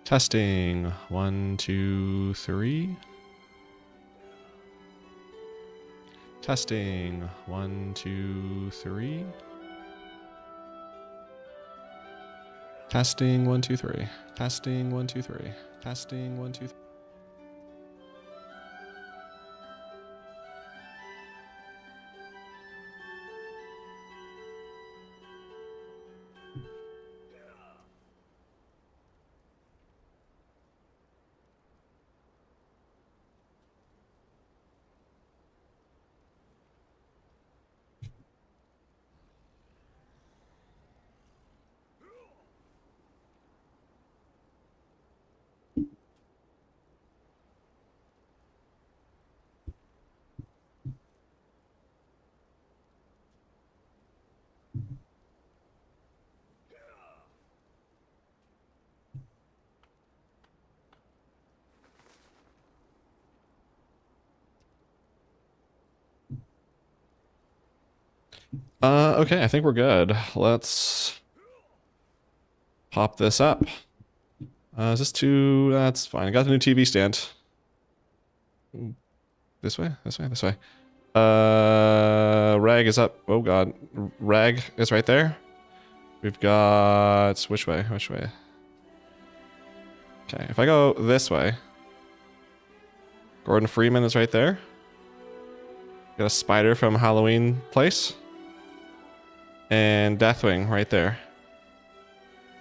Testing. 1, 2, 3. Testing. 1, 2, 3. Testing. 1, 2, 3. Testing. 1, 2, 3. Testing. 1, 2, 3. Okay, I think we're good. Let's pop this up. Is this too... That's fine. I got the new TV stand. This way? This way? This way. Rag is up. Oh god. Rag is right there. We've got... Which way? Which way? Okay, if I go this way... Gordon Freeman is right there. Got a spider from Halloween Place. And Deathwing right there.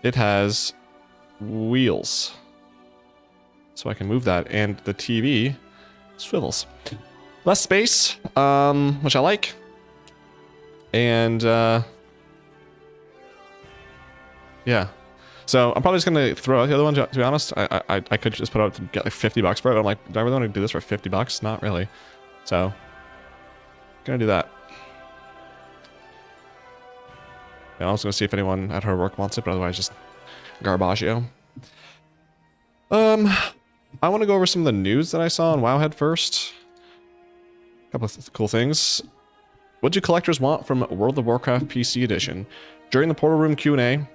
It has wheels. So I can move that. And the TV swivels. Less space, which I like. And, yeah. So I'm probably just going to throw out the other one, to be honest. I could just put out to get like $50 for it. But I'm like, do I really want to do this for $50? Not really. So, gonna do that. Yeah, I was going to see if anyone at her work wants it, but otherwise just garbaggio. I want to go over some of the news that I saw on Wowhead first. A couple of cool things. What do collectors want from World of Warcraft PC Edition? During the Portal Room Q&A,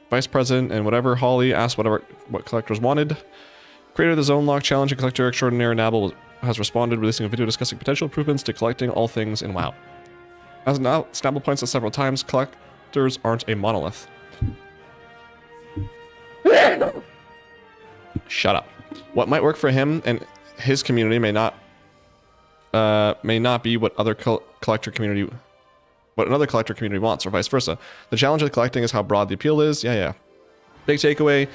Vice President and whatever Holly asked what collectors wanted. Creator of the Zone Lock Challenge and Collector Extraordinaire Nabble has responded, releasing a video discussing potential improvements to collecting all things in WoW. As Snabble points out several times, collectors aren't a monolith. Shut up. What might work for him and his community may not be what other collector community, what another collector community wants, or vice versa. The challenge of collecting is how broad the appeal is. Yeah. Big takeaway.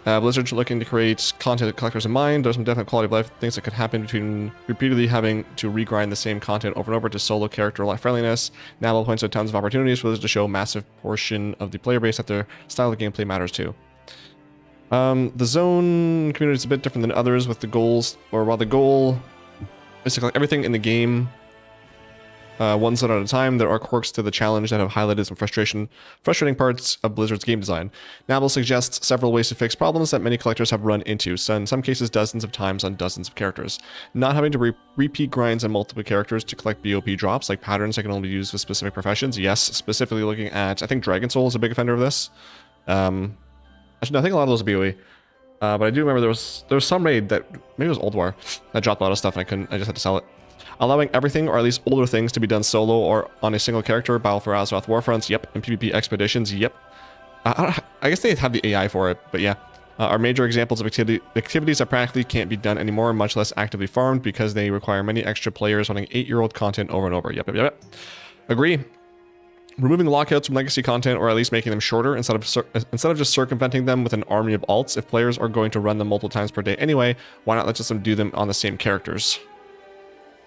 Blizzard's looking to create content that collectors in mind. There's some definite quality of life things that could happen between repeatedly having to regrind the same content over and over to solo character life friendliness. Nabble points out tons of opportunities for Blizzard to show a massive portion of the player base that their style of gameplay matters too. The zone community is a bit different than others with the goals, or while the goal is to collect everything in the game one zone at a time, there are quirks to the challenge that have highlighted some frustrating parts of Blizzard's game design. Nabble suggests several ways to fix problems that many collectors have run into, so in some cases dozens of times on dozens of characters. Not having to repeat grinds on multiple characters to collect BOP drops, like patterns that can only be used with specific professions. Yes, specifically looking at, I think Dragon Soul is a big offender of this. Actually, no, I think a lot of those are BOE. But I do remember there was some raid that, maybe it was Old War, that dropped a lot of stuff and I just had to sell it. Allowing everything, or at least older things, to be done solo or on a single character. Battle for Azeroth Warfronts, yep. And PvP expeditions, yep. I guess they have the AI for it, but yeah. Are major examples of activities that practically can't be done anymore, much less actively farmed, because they require many extra players running 8-year-old content over and over. Yep. Agree. Removing lockouts from legacy content, or at least making them shorter, instead of just circumventing them with an army of alts. If players are going to run them multiple times per day anyway, why not let them do them on the same characters?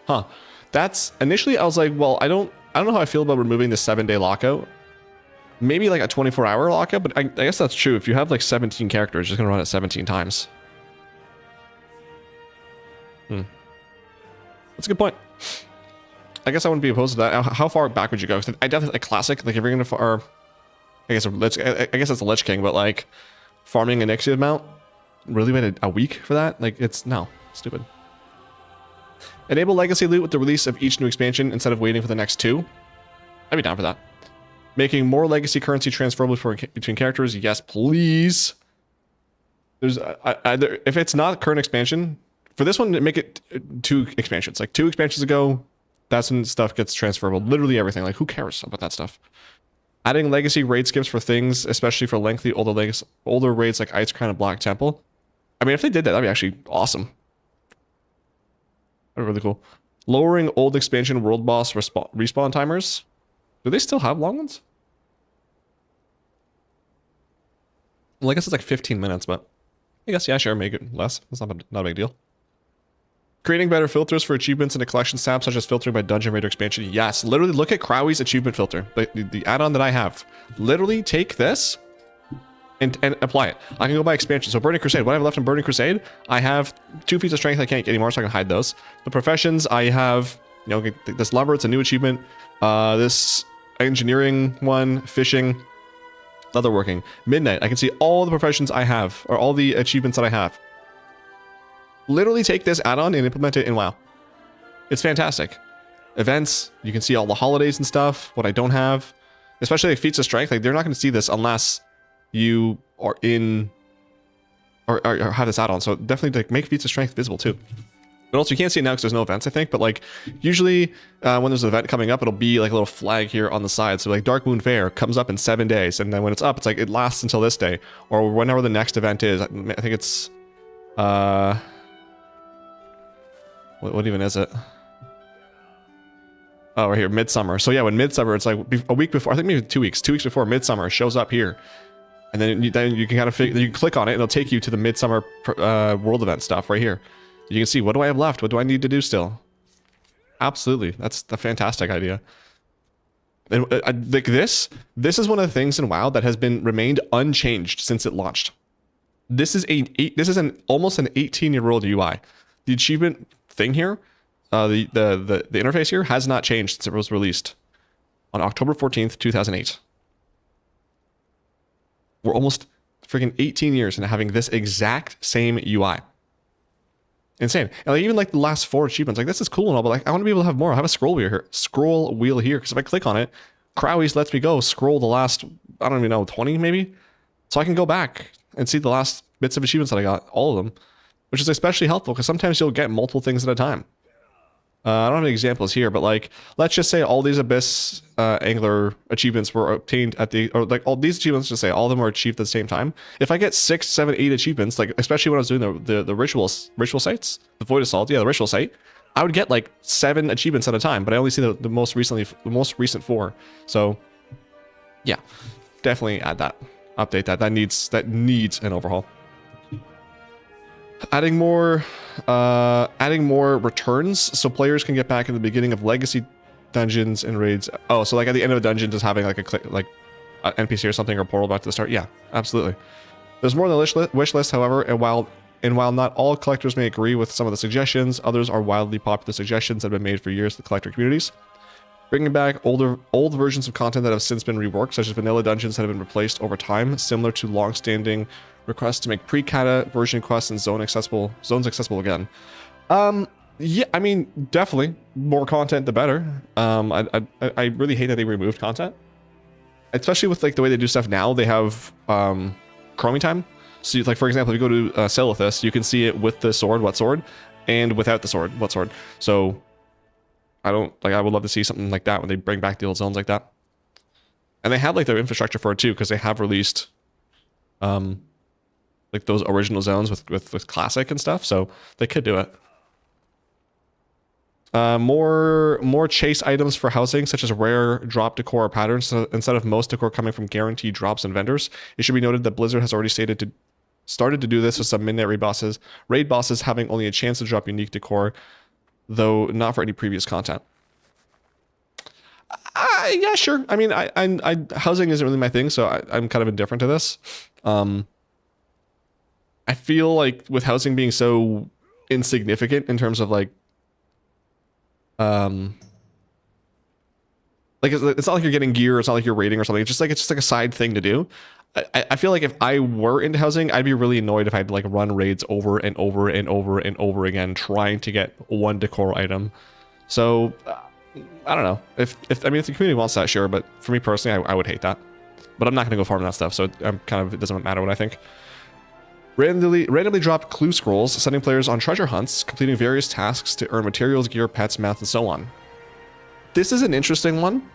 Huh. That's initially I was like, well, I don't know how I feel about removing the 7-day lockout. Maybe like a 24-hour lockout, but I guess that's true. If you have like 17 characters, you're just gonna run it 17 times. That's a good point. I guess I wouldn't be opposed to that. How far back would you go? I definitely like classic. Like if you're gonna I guess that's a Lich King, but like farming an Ixia mount, really waited a week for that? Like it's stupid. Enable legacy loot with the release of each new expansion instead of waiting for the next 2. I'd be down for that. Making more legacy currency transferable between characters. Yes, please. There's either, if it's not current expansion, for this one, make it 2 expansions. Like 2 expansions ago, that's when stuff gets transferable. Literally everything. Like, who cares about that stuff? Adding legacy raid skips for things, especially for lengthy older raids like Ice Crown and Black Temple. I mean, if they did that, that'd be actually awesome. That'd be really cool. Lowering old expansion world boss respawn timers. Do they still have long ones? Well, I guess it's like 15 minutes, but I guess, yeah, sure, make it less. It's not a big deal. Creating better filters for achievements in a collection tab, such as filtering by Dungeon Raider expansion. Yes, literally look at Crowley's achievement filter, the add-on that I have. Literally take this and apply it. I can go by expansion. So Burning Crusade, what I have left in Burning Crusade, I have 2 feats of strength I can't get anymore, so I can hide those. The professions, I have, you know, this lumber, it's a new achievement. This engineering one, fishing, leatherworking, midnight. I can see all the professions I have, or all the achievements that I have. Literally take this add-on and implement it in WoW. It's fantastic. Events, you can see all the holidays and stuff, what I don't have. Especially like feats of strength, like they're not going to see this unless you are in, or have this add-on. So definitely like, make feats of strength visible too. But also you can't see it now because there's no events, I think. But like usually when there's an event coming up, it'll be like a little flag here on the side. So like Dark Moon Fair comes up in 7 days. And then when it's up, it's like it lasts until this day. Or whenever the next event is. I think it's... What even is it? Oh, right here, Midsummer. So yeah, when Midsummer, it's like a week before, I think maybe 2 weeks. 2 weeks before Midsummer shows up here. And then you can kind of figure, you can click on it and it'll take you to the Midsummer world event stuff right here. You can see, what do I have left? What do I need to do still? Absolutely. That's a fantastic idea. And like this is one of the things in WoW that has remained unchanged since it launched. This is almost an 18-year-old UI. The achievement thing here, the interface here has not changed since it was released on October 14th, 2008. We're almost freaking 18 years into having this exact same UI. Insane. And like, even like the last 4 achievements, like this is cool and all, but like I want to be able to have more. I have a scroll wheel here, because if I click on it, Crowley's lets me go scroll the last, I don't even know, 20 maybe? So I can go back and see the last bits of achievements that I got, all of them, which is especially helpful because sometimes you'll get multiple things at a time. I don't have any examples here, but like, let's just say all these Abyss Angler achievements were obtained at or like all these achievements, just say all of them were achieved at the same time. If I get 6, 7, 8 achievements, like especially when I was doing the ritual sites, the Void Assault, yeah, the ritual site, I would get like 7 achievements at a time, but I only see the most recent 4. So yeah, definitely add that, update that. That needs an overhaul. Adding more returns so players can get back in the beginning of legacy dungeons and raids. Oh, so like at the end of a dungeon, just having like an NPC or something, or portal back to the start. Yeah, absolutely. There's more than a wish list, however, and while not all collectors may agree with some of the suggestions, others are wildly popular suggestions that have been made for years to the collector communities. Bringing back old versions of content that have since been reworked, such as vanilla dungeons that have been replaced over time, similar to long-standing requests to make pre-kata version quests and zones accessible again. Yeah, I mean, definitely more content the better. I really hate that they removed content, especially with like the way they do stuff now. They have chroming time. So like, for example, if you go to Silithus, you can see it with the sword, what sword, and without the sword, what sword. So I would love to see something like that when they bring back the old zones like that. And they have like their infrastructure for it too, because they have released like those original zones with classic and stuff, so they could do it. More chase items for housing, such as rare drop decor or patterns, so instead of most decor coming from guaranteed drops and vendors. It should be noted that Blizzard has already started to do this with some midnight raid bosses having only a chance to drop unique decor, though not for any previous content. Yeah, sure. I mean, I housing isn't really my thing, so I'm kind of indifferent to this. I feel like with housing being so insignificant in terms of like it's not like you're getting gear, it's not like you're raiding or something. It's just like a side thing to do. I feel like if I were into housing, I'd be really annoyed if I had to like run raids over and over and over and over again trying to get one decor item. So I don't know. If the community wants that, sure, but for me personally, I would hate that. But I'm not going to go farm that stuff, so I'm kind of, it doesn't matter what I think. Randomly drop clue scrolls, sending players on treasure hunts, completing various tasks to earn materials, gear, pets, mounts, and so on. This is an interesting one,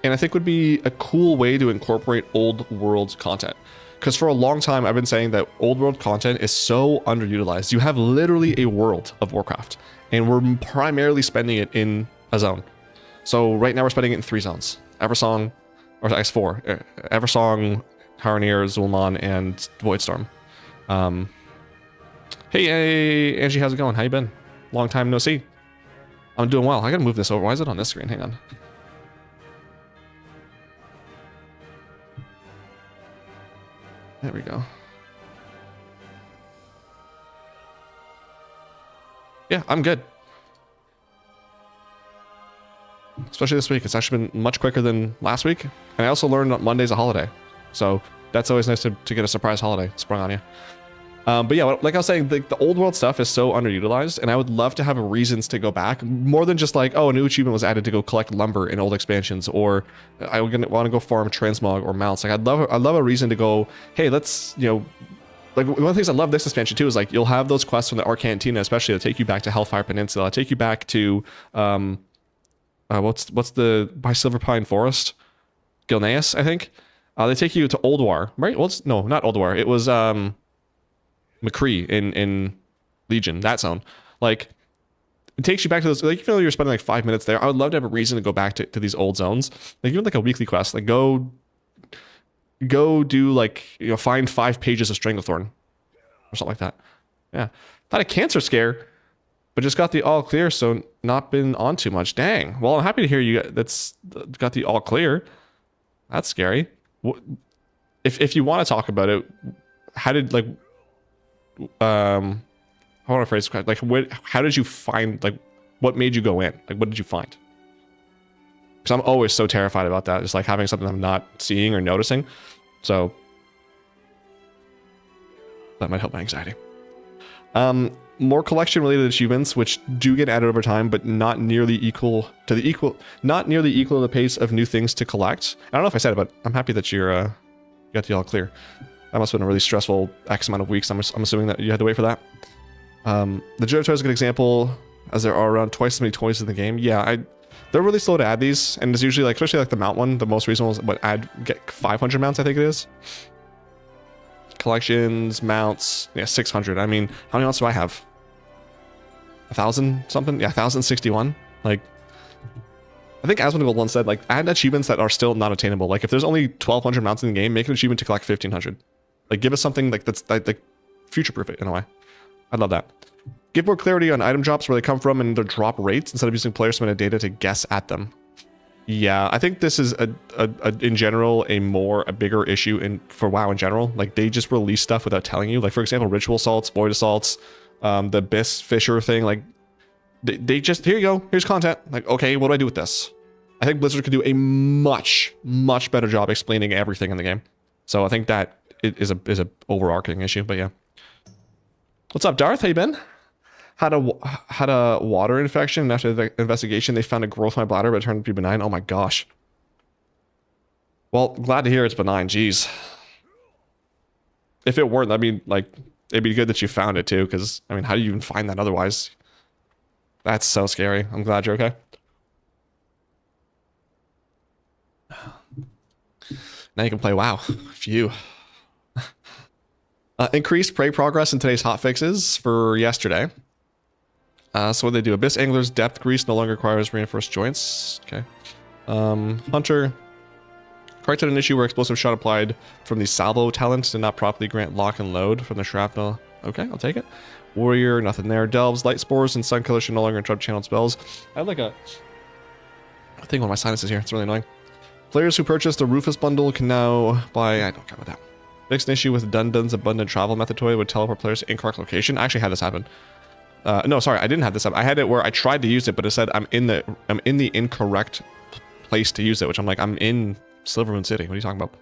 and I think would be a cool way to incorporate old world content. Because for a long time, I've been saying that old world content is so underutilized. You have literally a world of Warcraft, and we're primarily spending it in a zone. So right now we're spending it in 3 zones. Eversong, or I guess 4. Eversong, Haranir, Zul'Man, and Voidstorm. Hey, Angie, how's it going? How you been? Long time no see. I'm doing well. I gotta move this over. Why is it on this screen? Hang on. There we go. Yeah, I'm good. Especially this week. It's actually been much quicker than last week. And I also learned that Monday's a holiday. So that's always nice to get a surprise holiday sprung on you. But yeah, like I was saying, the old world stuff is so underutilized, and I would love to have reasons to go back, more than just like, oh, a new achievement was added to go collect lumber in old expansions, or I want to go farm transmog or mounts. Like I'd love a reason to go, hey, let's, you know, like one of the things I love this expansion too is like you'll have those quests from the Arcantina, especially, that'll take you back to Hellfire Peninsula, take you back to what's the by Silverpine Forest, Gilneas, I think. They take you to Ulduar, right? Well, no, not Ulduar. It was McCree in Legion, that zone. Like, it takes you back to those, like, even though you're spending like 5 minutes there, I would love to have a reason to go back to these old zones. Like, even like a weekly quest, like go do like, you know, find 5 pages of Stranglethorn or something like that. Yeah. Not a cancer scare, but just got the all clear, so not been on too much. Dang. Well, I'm happy to hear you that's got the all clear. That's scary. If you want to talk about it, how did, like, I want to phrase it, like, how did you find, like, what made you go in? Like, what did you find? Because I'm always so terrified about that, just like having something I'm not seeing or noticing. So that might help my anxiety. More collection related achievements, which do get added over time, but not nearly equal to the pace of new things to collect. I don't know if I said it, but I'm happy that you got the all clear. That must have been a really stressful X amount of weeks. I'm assuming that you had to wait for that. The Joe toy is a good example, as there are around twice as many toys in the game. Yeah, they're really slow to add these, and it's usually like, especially like the mount one, the most recent one is get 500 mounts, I think it is. Collections, mounts, yeah, 600. I mean, how many mounts do I have? 1,000 something? Yeah, 1,061. Like, I think Asmund Gold once said, like, add achievements that are still not attainable. Like, if there's only 1,200 mounts in the game, make an achievement to collect 1,500. Like, give us something like that's like future-proof it in a way. I'd love that. Give more clarity on item drops, where they come from, and their drop rates, instead of using player-submitted data to guess at them. Yeah, I think this is in general a bigger issue for WoW in general. Like, they just release stuff without telling you. Like, for example, ritual assaults, void assaults, the Abyss Fisher thing. Like, they just, here you go, here's content. Like, okay, what do I do with this? I think Blizzard could do a much better job explaining everything in the game. So I think that is a overarching issue. But yeah, what's up, Darth? How you been? Had a water infection, and after the investigation, they found a growth in my bladder, but it turned out to be benign. Oh my gosh. Well, glad to hear it's benign. Jeez. If it weren't, I mean, like, it'd be good that you found it too, because, I mean, how do you even find that otherwise? That's so scary. I'm glad you're okay. Now you can play WoW. Phew. Increased prey progress in today's hotfixes for yesterday. So what they do, Abyss Angler's depth grease no longer requires reinforced joints. Okay. Hunter corrected an issue where explosive shot applied from the salvo talent did not properly grant lock and load from the shrapnel. Okay, I'll take it. Warrior, nothing there. Delves, light spores, and sun killer should no longer interrupt channeled spells. I have like a thing on my sinuses here. It's really annoying. Players who purchased the Rufus bundle can now buy. I don't care about that. Fixed an issue with Dundon's abundant travel method toy would teleport players to incorrect location. I actually had this happen. No, sorry, I didn't have this happen. I had it where I tried to use it, but it said I'm in the incorrect place to use it, which I'm like, I'm in Silvermoon City. What are you talking about?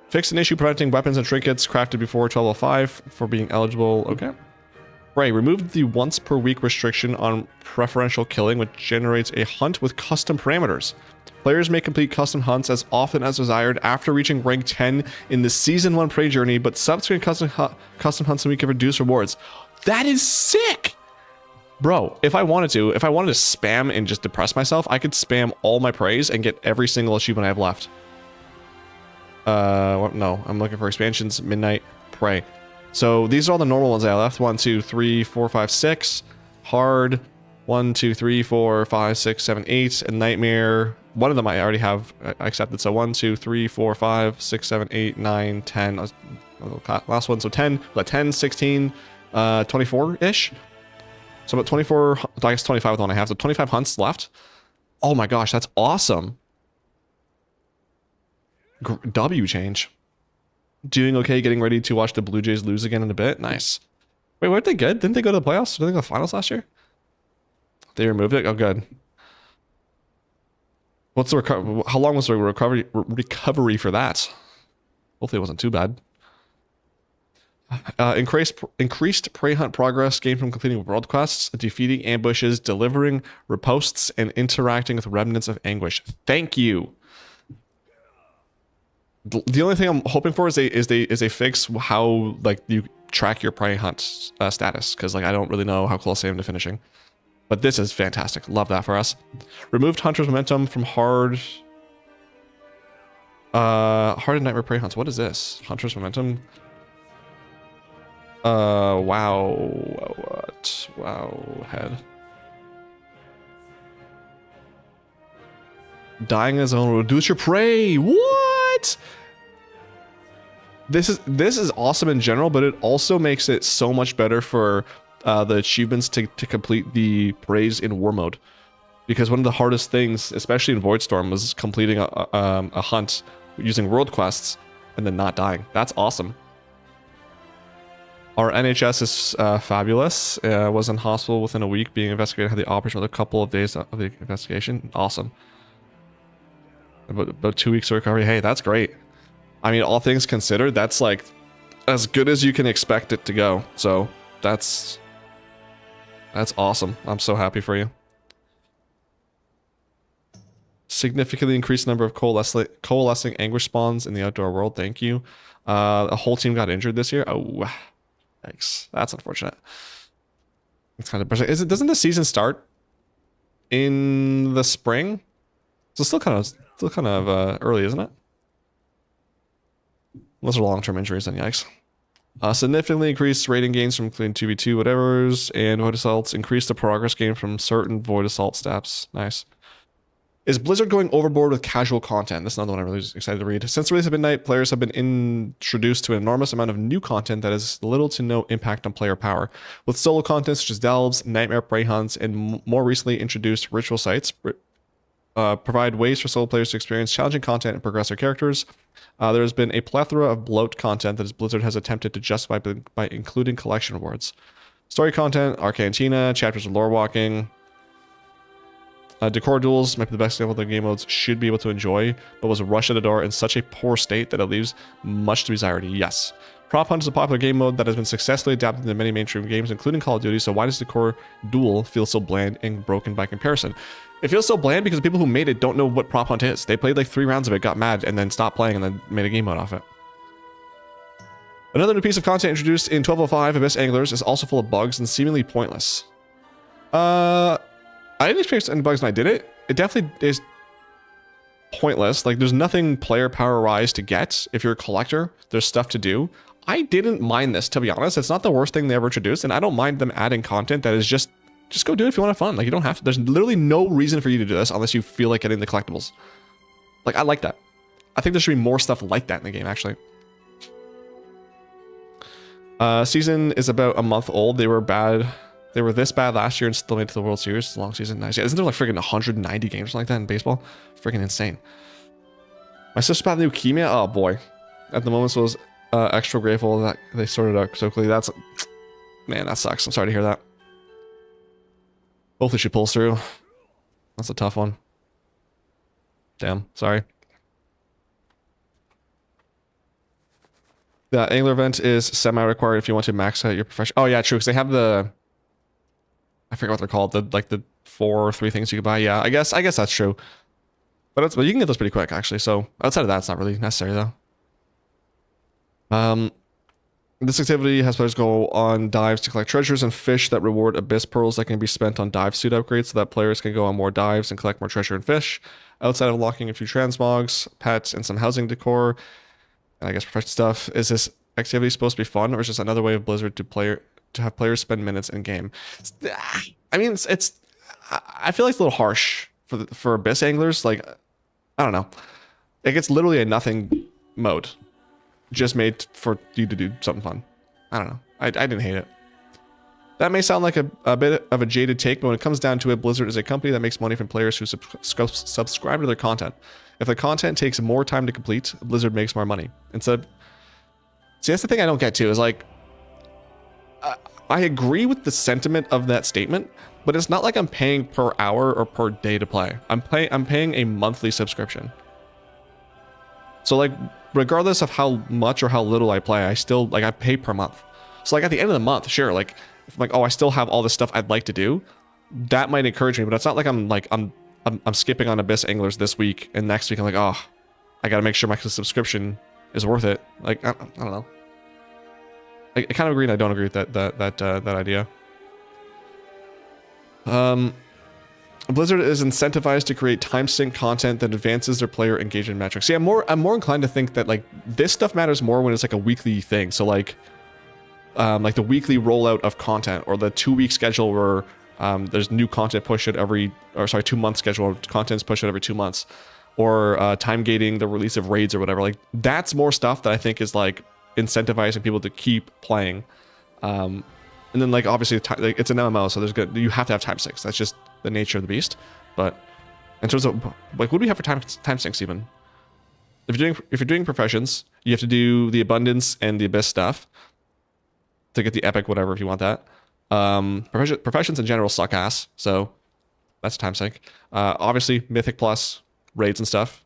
Fixed an issue preventing weapons and trinkets crafted before 1205 for being eligible. Okay. Prey. Remove the once per week restriction on preferential killing, which generates a hunt with custom parameters. Players may complete custom hunts as often as desired after reaching rank 10 in the Season 1 Prey journey, but subsequent custom hunts can reduce rewards. That is sick! Bro, if I wanted to spam and just depress myself, I could spam all my praise and get every single achievement I have left. No, I'm looking for expansions, Midnight, Prey. So these are all the normal ones I left. 1, 2, 3, 4, 5, 6. Hard. 1, 2, 3, 4, 5, 6, 7, 8. And Nightmare. One of them I already have accepted. So 1, 2, 3, 4, 5, 6, 7, 8, 9, 10. Last one. So 10. 10, 16, 24-ish. So about 24, I guess 25 with the one I have. So 25 hunts left. Oh my gosh, that's awesome. W change. Doing okay, getting ready to watch the Blue Jays lose again in a bit. Nice. Wait, weren't they good? Didn't they go to the playoffs? Didn't they go to the finals last year? They removed it? Oh, good. What's the recovery? How long was the recovery for that? Hopefully it wasn't too bad. Increased prey hunt progress gained from completing world quests, defeating ambushes, delivering ripostes, and interacting with remnants of anguish. Thank you. The only thing I'm hoping for is a fix how like you track your prey hunt status, because like I don't really know how close I am to finishing. But this is fantastic. Love that for us. Removed Hunter's Momentum from hard and Nightmare Prey hunts. What is this? Hunter's Momentum. Wow. What? Wow. Head. Dying as own will reduce your prey. What? This is awesome in general, but it also makes it so much better for the achievements to complete the praise in war mode, because one of the hardest things, especially in Voidstorm, was completing a hunt using world quests and then not dying. That's awesome. Our NHS is fabulous. Was in hospital within a week, being investigated. Had the operation with a couple of days of the investigation. Awesome. About 2 weeks of recovery. Hey, that's great. I mean, all things considered, that's like as good as you can expect it to go. So that's awesome. I'm so happy for you. Significantly increased number of coalescing anguish spawns in the outdoor world. Thank you. A whole team got injured this year. Oh, thanks. That's unfortunate. It's kind of depressing. Doesn't the season start in the spring? So still kind of early, isn't it? Those are long-term injuries, then yikes. Significantly increased rating gains from including 2v2 whatevers and void assaults. Increased the progress gain from certain void assault steps. Nice. Is Blizzard going overboard with casual content? This is another one I'm really excited to read. Since the release of Midnight, players have been introduced to an enormous amount of new content that has little to no impact on player power. With solo content such as Delves, Nightmare Prey hunts, and more recently introduced ritual sites, provide ways for solo players to experience challenging content and progress their characters. There has been a plethora of bloat content that Blizzard has attempted to justify by including collection rewards. Story content, Arcantina, chapters of lore walking. Decor duels might be the best example the game modes should be able to enjoy, but was rushed at the door in such a poor state that it leaves much to be desired. Yes. Prop Hunt is a popular game mode that has been successfully adapted into many mainstream games, including Call of Duty, so why does Decor Duel feel so bland and broken by comparison? It feels so bland because the people who made it don't know what Prop Hunt is. They played like 3 rounds of it, got mad, and then stopped playing and then made a game mode off it. Another new piece of content introduced in 1205 Abyss Anglers is also full of bugs and seemingly pointless. I didn't experience any bugs when I did it. It definitely is pointless. Like, there's nothing player power-wise to get. If you're a collector, there's stuff to do. I didn't mind this, to be honest. It's not the worst thing they ever introduced, and I don't mind them adding content that is just go do it if you want to have fun. Like, you don't have to. There's literally no reason for you to do this unless you feel like getting the collectibles. Like, I like that. I think there should be more stuff like that in the game, actually. Season is about a month old. They were bad. They were this bad last year and still made it to the World Series. It's a long season. Nice. Yeah, isn't there like freaking 190 games or something like that in baseball? Freaking insane. My sister battled leukemia. Oh boy. At the moment, so I was extra grateful that they sorted out so quickly. That's, man, that sucks. I'm sorry to hear that. Hopefully she pulls through. That's a tough one. Damn. Sorry. The angler event is semi-required if you want to max out your profession. Oh yeah, true. Because they have the, I forget what they're called. The 4 or 3 things you can buy. Yeah, I guess that's true. But you can get those pretty quick actually. So outside of that, it's not really necessary though. This activity has players go on dives to collect treasures and fish that reward abyss pearls that can be spent on dive suit upgrades, so that players can go on more dives and collect more treasure and fish. Outside of unlocking a few transmogs, pets, and some housing decor, and I guess professional stuff, is this activity supposed to be fun, or is just another way of Blizzard to have players spend minutes in game? I mean, I feel like it's a little harsh for abyss anglers. Like, I don't know. Like, it's literally a nothing mode, just made for you to do something fun. I don't know. I didn't hate it. That may sound like a bit of a jaded take, but when it comes down to it, Blizzard is a company that makes money from players who subscribe to their content. If the content takes more time to complete, Blizzard makes more money. Instead, see, that's the thing I don't get to, is like, I agree with the sentiment of that statement, but it's not like I'm paying per hour or per day to play. I'm paying a monthly subscription. So like, regardless of how much or how little I play, I still, like, I pay per month. So like at the end of the month, sure, like, if I'm like, oh, I still have all this stuff I'd like to do, that might encourage me, but it's not like I'm skipping on Abyss Anglers this week, and next week I'm like, oh, I gotta make sure my subscription is worth it. Like, I don't know. I kind of agree and I don't agree with that idea. Blizzard is incentivized to create time sync content that advances their player engagement metrics. See, I'm more inclined to think that like this stuff matters more when it's like a weekly thing. So like the weekly rollout of content, or the 2-week schedule where there's new content pushed at 2-month schedule where content's pushed at every 2 months, or time gating the release of raids or whatever. Like, that's more stuff that I think is like incentivizing people to keep playing. And then like obviously like, it's an MMO, so you have to have time sinks. That's just the nature of the beast. But in terms of like, what do we have for time sinks even? If you're doing professions, you have to do the abundance and the abyss stuff to get the epic whatever if you want that. Professions in general suck ass, so that's a time sink. Obviously mythic plus raids and stuff.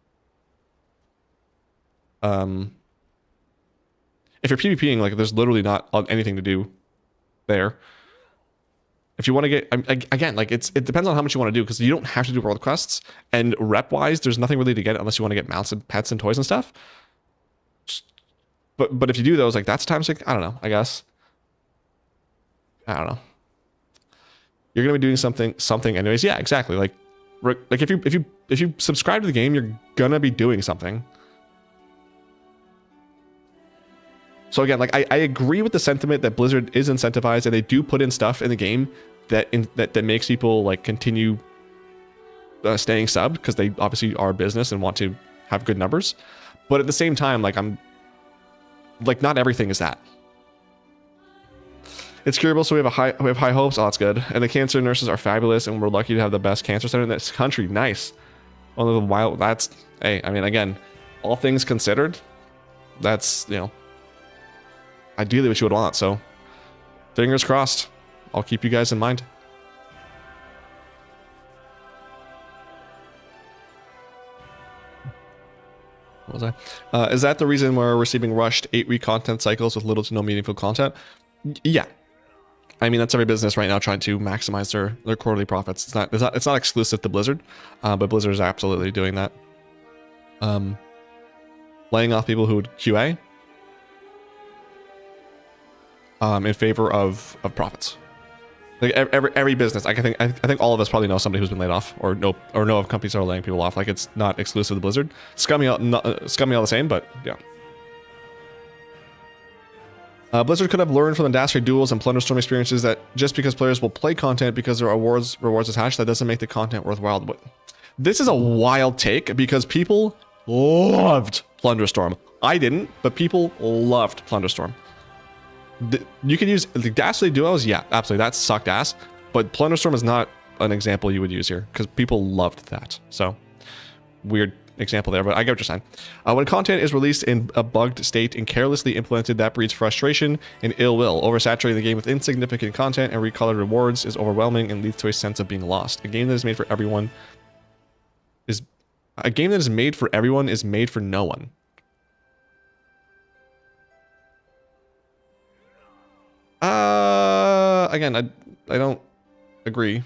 If you're PvPing, like, there's literally not anything to do there. If you want to get, again, like, it depends on how much you want to do, because you don't have to do world quests, and rep wise there's nothing really to get unless you want to get mounts and pets and toys and stuff. But if you do those, like, that's time sink. I don't know, I guess. I don't know. You're gonna be doing something anyways. Yeah, exactly. Like if you subscribe to the game, you're gonna be doing something. So again, like, I agree with the sentiment that Blizzard is incentivized, and they do put in stuff in the game that makes people like continue staying subbed, because they obviously are a business and want to have good numbers. But at the same time, like, I'm like, not everything is that. It's curable, so we have high hopes. Oh, that's good. And the cancer nurses are fabulous, and we're lucky to have the best cancer center in this country. Nice. One of the wild. That's, hey, I mean, again, all things considered, that's, you know, ideally what you would want. So, fingers crossed. I'll keep you guys in mind. What was I? Is that the reason we're receiving rushed 8-week content cycles with little to no meaningful content? Yeah. I mean, that's every business right now trying to maximize their quarterly profits. It's not exclusive to Blizzard, but Blizzard is absolutely doing that. Laying off people who would QA in favor of profits. Like every business, I think all of us probably know somebody who's been laid off, or know of companies that are laying people off. Like, it's not exclusive to Blizzard. Scummy all the same, but yeah. Blizzard could have learned from the Dastardly duels and Plunderstorm experiences that just because players will play content because there are rewards attached, that doesn't make the content worthwhile. But this is a wild take, because people loved Plunderstorm. I didn't, but people loved Plunderstorm. You can use the Dastardly duos, yeah, absolutely, that sucked ass. But Plunderstorm is not an example you would use here, because people loved that. So, weird example there, but I get what you're saying. When content is released in a bugged state and carelessly implemented, that breeds frustration and ill will. Oversaturating the game with insignificant content and recolored rewards is overwhelming and leads to a sense of being lost. A game that is made for everyone is made for no one. Again, I don't agree.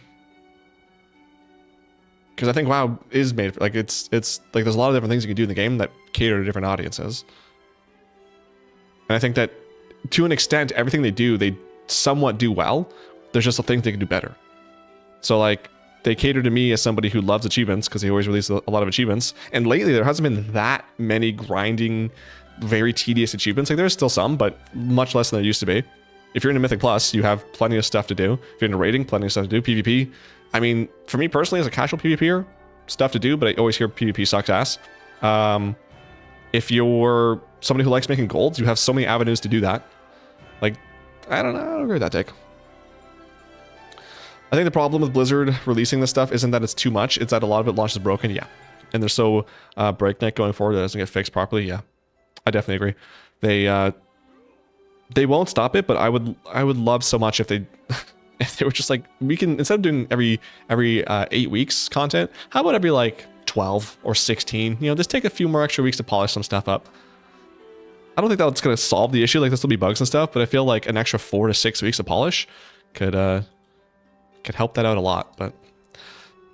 Because I think WoW is made for, like, it's like there's a lot of different things you can do in the game that cater to different audiences. And I think that to an extent, everything they do, they somewhat do well. There's just some things they can do better. So like, they cater to me as somebody who loves achievements because they always release a lot of achievements. And lately there hasn't been that many grinding, very tedious achievements. Like there's still some, but much less than there used to be. If you're into Mythic Plus, you have plenty of stuff to do. If you're into raiding, plenty of stuff to do. PvP. I mean, for me personally, as a casual PvPer, stuff to do, but I always hear PvP sucks ass. If you're somebody who likes making golds, you have so many avenues to do that. Like, I don't know, I don't agree with that take. I think the problem with Blizzard releasing this stuff isn't that it's too much, it's that a lot of it launches broken, yeah. And they're so breakneck going forward that it doesn't get fixed properly, yeah. I definitely agree. They won't stop it, but I would love so much if they if they were just like, we can, instead of doing every 8 weeks content, how about every like 12 or 16? You know, just take a few more extra weeks to polish some stuff up. I don't think that's going to solve the issue, like there'll still be bugs and stuff, but I feel like an extra 4 to 6 weeks of polish could help that out a lot, but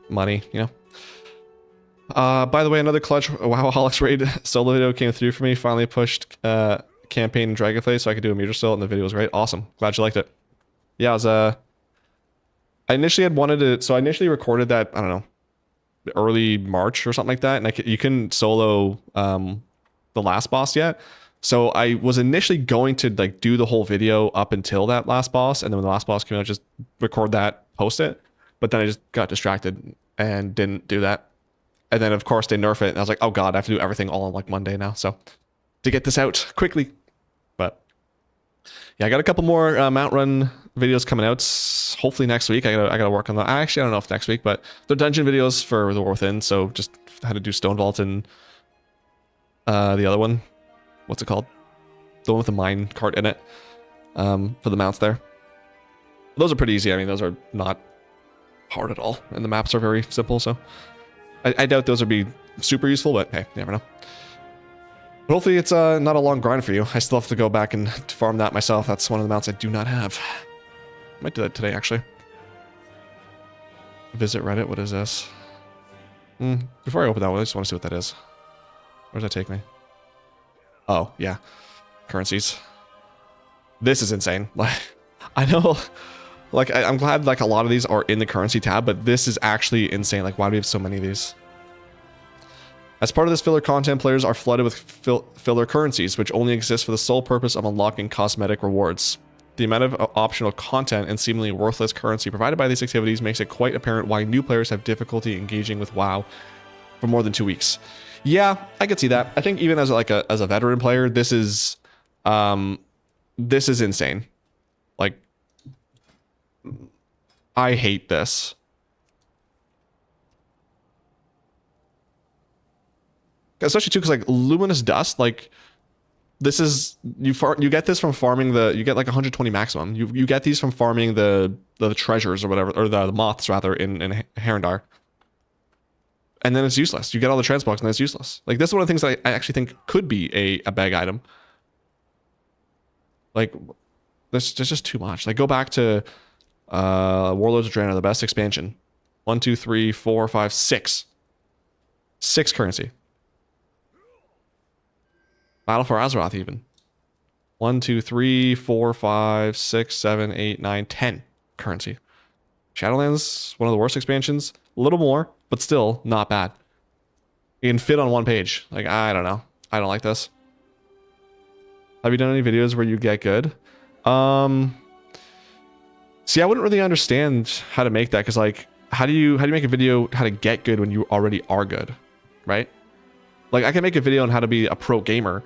money, you know. By the way, another clutch Wowaholics raid solo video came through for me. Finally pushed campaign in Dragonflame so I could do a meter still, and the video was great. Awesome. Glad you liked it. Yeah, I was I initially had wanted to, so I initially recorded that, I don't know, early March or something like that, and you couldn't solo the last boss yet. So I was initially going to like do the whole video up until that last boss, and then when the last boss came out, just record that, post it. But then I just got distracted and didn't do that. And then of course they nerf it, and I was like, oh god, I have to do everything all on like Monday now. So to get this out quickly. But yeah, I got a couple more Mount Run videos coming out. Hopefully next week. I gotta work on that. Actually, I don't know if next week, but they're dungeon videos for the War Within. So just how to do Stone Vault and the other one. What's it called? The one with the mine cart in it. For the mounts there. Those are pretty easy. I mean, those are not hard at all. And the maps are very simple, so I doubt those would be super useful, but hey, you never know. But hopefully it's not a long grind for you. I still have to go back and farm that myself. That's one of the mounts I do not have. Might do that today, actually. Visit Reddit. What is this? Before I open that one, I just want to see what that is. Where does that take me? Oh, yeah. Currencies. This is insane. Like, I know, like, I'm glad, like, a lot of these are in the currency tab, but this is actually insane. Like, why do we have so many of these? As part of this filler content, players are flooded with filler currencies, which only exist for the sole purpose of unlocking cosmetic rewards. The amount of optional content and seemingly worthless currency provided by these activities makes it quite apparent why new players have difficulty engaging with WoW for more than 2 weeks. Yeah, I could see that. I think even as like as a veteran player, this is insane. Like, I hate this. Especially too, because like luminous dust, like this is you get this from farming you get like 120 maximum. You get these from farming the treasures or whatever, or the moths rather in Herondar. And then it's useless. You get all the transbox and then it's useless. Like this is one of the things that I actually think could be a bag item. Like there's just too much. Like go back to Warlords of Draenor, the best expansion. 1, 2, 3, 4, 5, 6. 6 currency. Battle for Azeroth even. 1, 2, 3, 4, 5, 6, 7, 8, 9, 10 currency. Shadowlands, one of the worst expansions. A little more, but still not bad. You can fit on one page. Like, I don't know. I don't like this. Have you done any videos where you get good? See, I wouldn't really understand how to make that, because like, how do you make a video how to get good when you already are good, right? Like, I can make a video on how to be a pro gamer,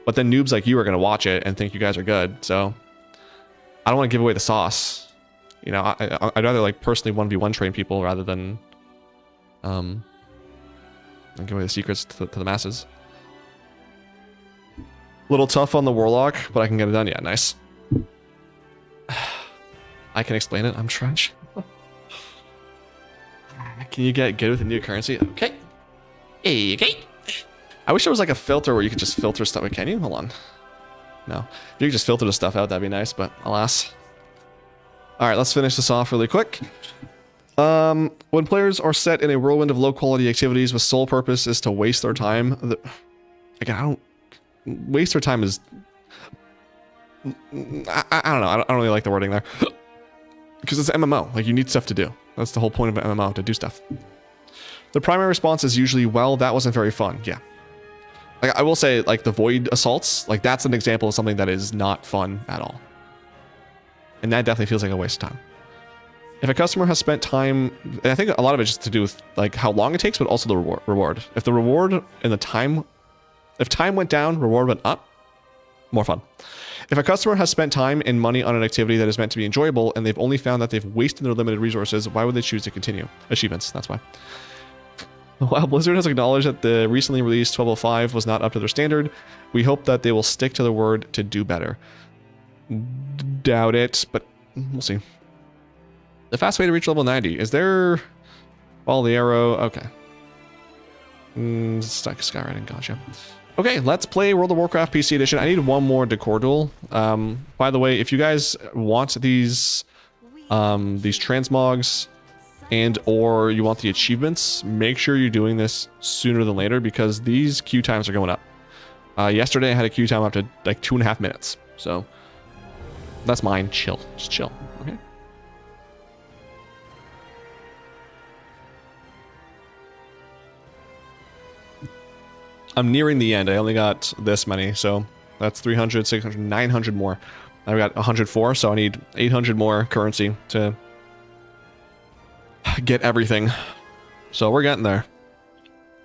but then noobs like you are going to watch it and think you guys are good. So I don't want to give away the sauce. You know, I'd rather like personally 1v1 train people rather than give away the secrets to the masses. Little tough on the Warlock, but I can get it done. Yeah, nice. I can explain it. I'm Trench. Can you get good with a new currency? Okay. Okay. I wish there was like a filter where you could just filter stuff. Can you? Hold on. No. If you could just filter the stuff out, that'd be nice, but alas. All right, let's finish this off really quick. When players are set in a whirlwind of low-quality activities with sole purpose is to waste their time. Again, I don't... Waste their time is... I don't know. I don't really like the wording there. Because it's MMO. Like, you need stuff to do. That's the whole point of an MMO, to do stuff. The primary response is usually, well, that wasn't very fun. Yeah. Like, I will say, like, the Void Assaults, like, that's an example of something that is not fun at all. And that definitely feels like a waste of time. If a customer has spent time, and I think a lot of it just to do with, like, how long it takes, but also the reward. If the reward and the time... If time went down, reward went up, more fun. If a customer has spent time and money on an activity that is meant to be enjoyable, and they've only found that they've wasted their limited resources, why would they choose to continue? Achievements, that's why. While Blizzard has acknowledged that the recently released 12.05 was not up to their standard, we hope that they will stick to their word to do better. Doubt it, but we'll see. The fast way to reach level 90. Is there... Follow the arrow. Okay. Stuck skywriting, gotcha. Okay, let's play World of Warcraft PC Edition. I need one more decor duel. By the way, if you guys want these transmogs and or you want the achievements, make sure you're doing this sooner than later because these queue times are going up. Yesterday I had a queue time up to like 2.5 minutes. So that's mine. Chill. Just chill. Okay. I'm nearing the end. I only got this many, so that's 300, 600, 900 more. I've got 104, so I need 800 more currency to get everything. So we're getting there.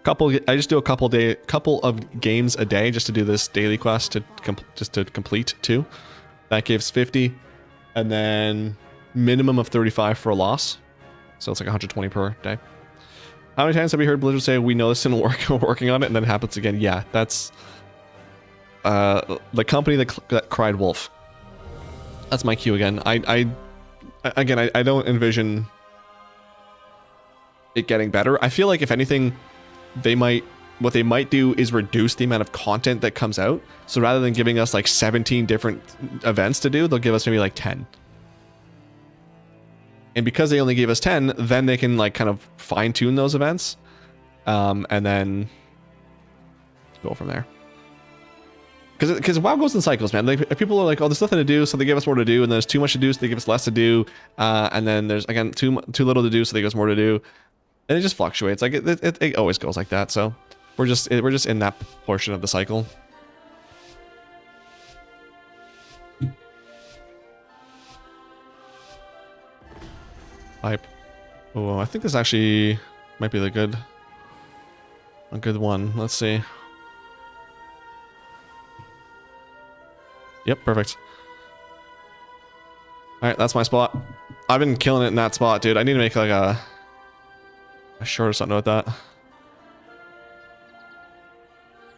I just do a couple of games a day just to do this daily quest to complete too. That gives 50, and then minimum of 35 for a loss. So it's like 120 per day. How many times have we heard Blizzard say, we know this didn't work, we're working on it, and then it happens again? Yeah, that's the company that cried wolf. That's my cue again. I don't envision it getting better. I feel like if anything, what they might do is reduce the amount of content that comes out. So rather than giving us like 17 different events to do, they'll give us maybe like 10. And because they only gave us 10, then they can like kind of fine tune those events, and then go from there. Because WoW goes in cycles, man. Like people are like, oh, there's nothing to do, so they give us more to do, and there's too much to do, so they give us less to do, and then there's again too little to do, so they give us more to do, and it just fluctuates. Like it always goes like that. So we're just in that portion of the cycle. Pipe. Oh, I think this actually might be a good one. Let's see. Yep, perfect. Alright, that's my spot. I've been killing it in that spot, dude. I need to make like a short or something with that.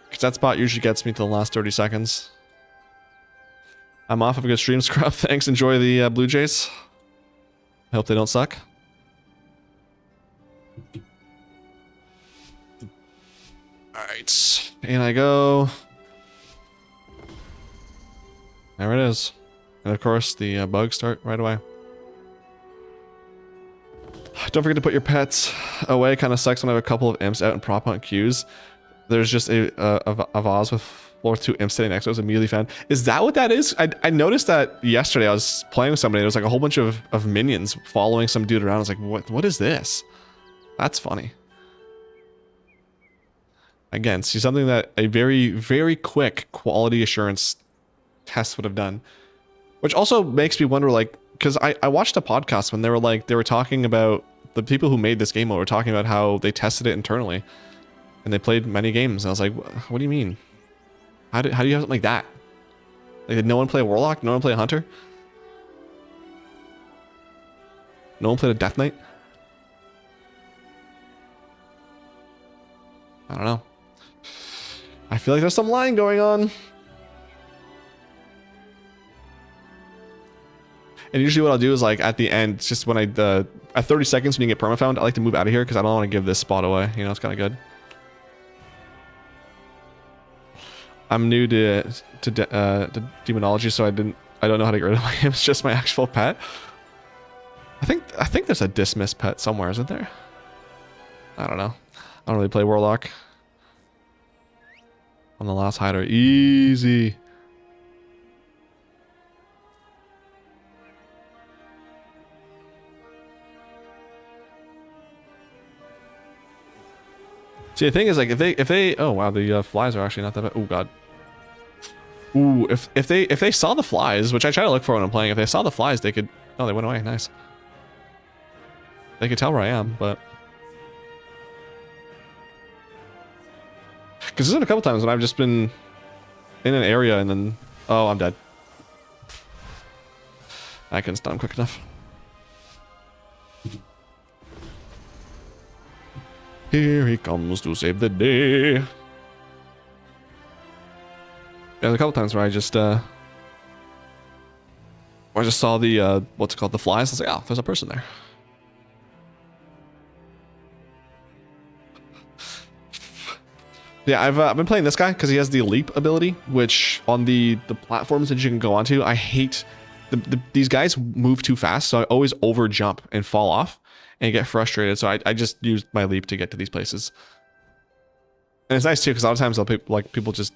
Because that spot usually gets me to the last 30 seconds. I'm off of a good stream, Scrub. Thanks. Enjoy the Blue Jays. I hope they don't suck. Alright. And I go. There it is. And of course, the bugs start right away. Don't forget to put your pets away. Kind of sucks when I have a couple of imps out and prop hunt queues. There's just a vase with floor 2 imps sitting next to us. Immediately found. Is that what that is? I noticed that yesterday. I was playing with somebody. There was like a whole bunch of minions following some dude around. I was like, what is this? That's funny. Again, see something that a very, very quick quality assurance test would have done. Which also makes me wonder, like, because I watched a podcast when they were talking about the people who made this game mode were talking about how they tested it internally. And they played many games. And I was like, what do you mean? How do you have something like that? Like, did no one play a Warlock? No one play a Hunter? No one played a Death Knight? I don't know. I feel like there's some lying going on. And usually what I'll do is like at the end, just when at 30 seconds when you get permafound, I like to move out of here because I don't want to give this spot away. You know, it's kind of good. I'm new to demonology, so I don't know how to get rid of him. It's just my actual pet. I think there's a dismissed pet somewhere, isn't there? I don't know. I don't really play Warlock. I'm the last hider. Easy. See, the thing is, like, if they oh wow, the flies are actually not that bad. Oh god. Ooh, if they saw the flies, which I try to look for when I'm playing, if they saw the flies, they could. Oh, they went away. Nice. They could tell where I am, but because there's been a couple times when I've just been in an area and then oh, I'm dead. I couldn't stun quick enough. Here he comes to save the day. Yeah, there's a couple times where I just saw the what's it called, the flies. I was like, oh, there's a person there. Yeah, I've been playing this guy because he has the leap ability, which on the platforms that you can go onto, I hate these guys move too fast, so I always over jump and fall off and get frustrated. So I just use my leap to get to these places. And it's nice too because a lot of times people just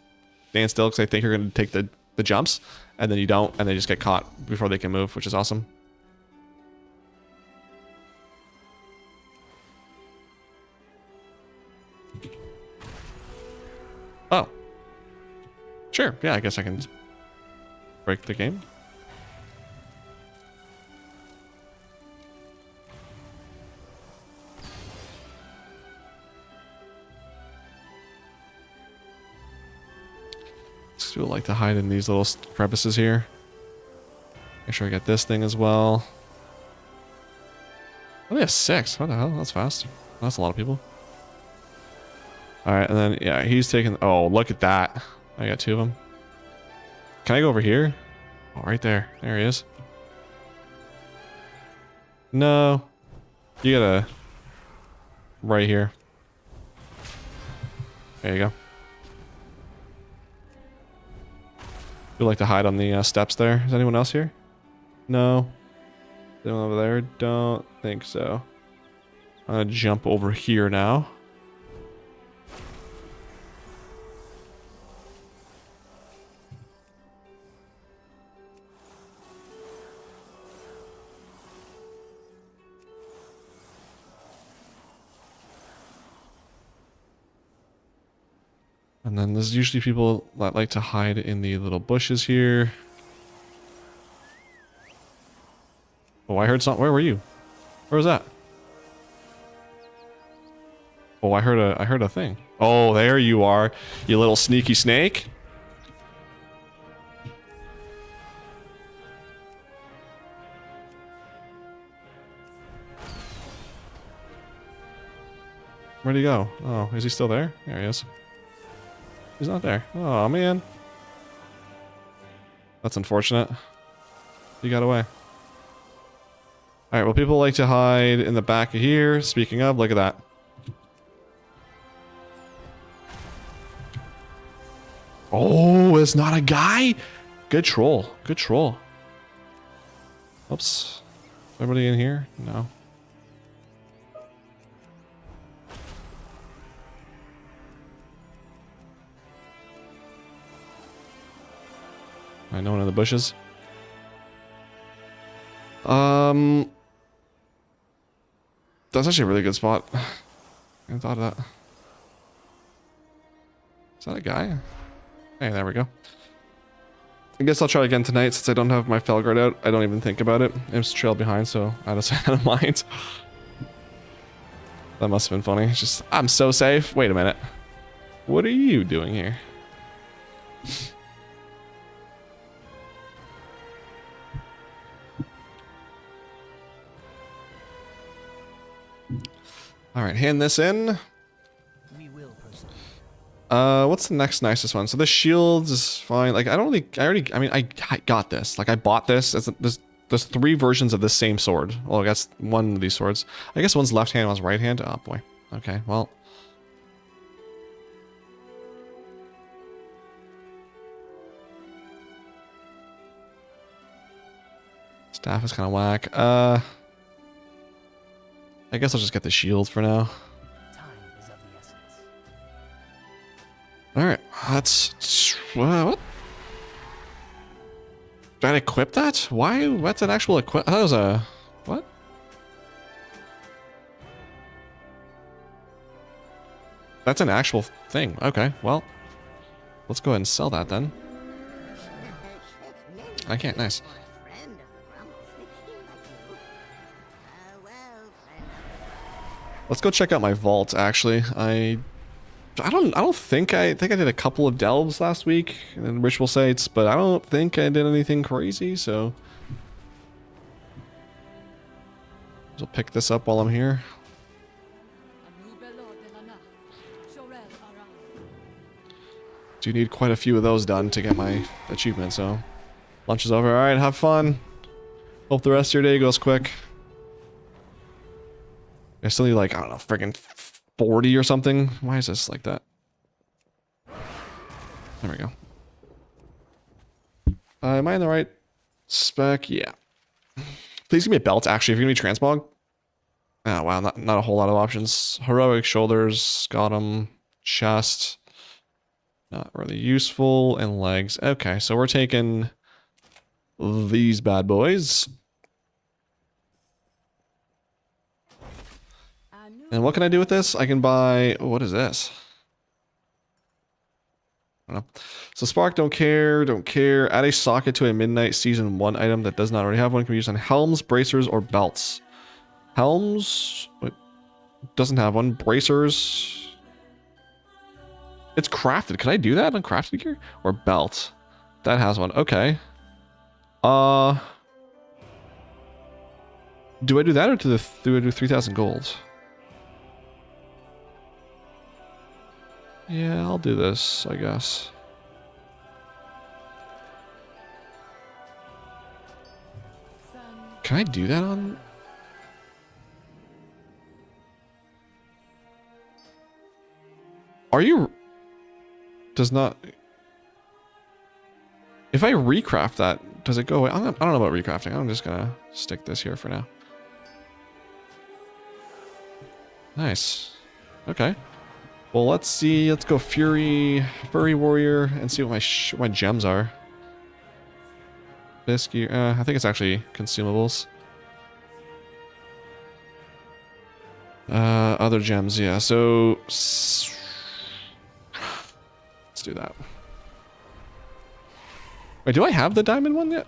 stand still because they think you're going to take the jumps, and then you don't, and they just get caught before they can move, which is awesome. Oh. Sure, yeah, I guess I can break the game. People like to hide in these little crevices here. Make sure I get this thing as well. Oh, they have 6. What the hell? That's fast. That's a lot of people. Alright, and then, yeah, he's taking... Oh, look at that. I got 2 of them. Can I go over here? Oh, right there. There he is. No. You gotta... Right here. There you go. You like to hide on the steps there. Is anyone else here? No. Anyone over there? Don't think so. I'm gonna jump over here now. And then there's usually people that like to hide in the little bushes here. Oh, I heard something. Where were you? Where was that? Oh, I heard a thing. Oh, there you are, you little sneaky snake. Where'd he go? Oh, is he still there? There he is. He's not there. Oh, man. That's unfortunate. He got away. Alright, well, people like to hide in the back of here. Speaking of, look at that. Oh, it's not a guy? Good troll. Good troll. Oops. Everybody in here? No. No one in the bushes. That's actually a really good spot. I thought of that. Is that a guy? Hey, there we go. I guess I'll try again tonight since I don't have my Felguard out. I don't even think about it. I was trailed behind, so I just had in mind. That must have been funny. It's just, I'm so safe. Wait a minute. What are you doing here? All right, hand this in. We will proceed. What's the next nicest one? So the shields is fine. Like, I mean, I got this. Like, I bought this. There's 3 versions of the same sword. Well, I guess one of these swords. I guess one's left hand, one's right hand. Oh, boy. Okay, well. Staff is kind of whack. I guess I'll just get the shield for now. Time is of the essence. Alright, that's... What? Did I equip that? Why? What's an actual equip? I thought it was a... What? That's an actual thing. Okay, well. Let's go ahead and sell that then. I can't, nice. Let's go check out my vault, actually. I don't think I did a couple of delves last week in ritual sites, but I don't think I did anything crazy, so I'll pick this up while I'm here. Do need quite a few of those done to get my achievement, so lunch is over. Alright, have fun. Hope the rest of your day goes quick. I still need like, I don't know, friggin' 40 or something. Why is this like that? There we go. Am I in the right spec? Yeah. Please give me a belt, actually, if you're gonna be transmog. Oh, wow, not a whole lot of options. Heroic, shoulders, got 'em, chest. Not really useful, and legs. Okay, so we're taking these bad boys. And what can I do with this? I can buy... What is this? I don't know. So Spark, don't care. Add a socket to a Midnight Season 1 item that does not already have one. Can be used on helms, bracers, or belts. Helms? Wait, doesn't have one. Bracers? It's crafted. Can I do that on crafted gear? Or belt? That has one. Okay. Do I do that or do I do 3,000 gold? Yeah, I'll do this, I guess. Can I do that on... Are you... Does not... If I recraft that, does it go away? I don't know about recrafting. I'm just gonna stick this here for now. Nice. Okay. Well, let's see. Let's go Furry Warrior and see what my gems are. This gear, I think it's actually consumables. Other gems, yeah. So let's do that. Wait, do I have the diamond one yet?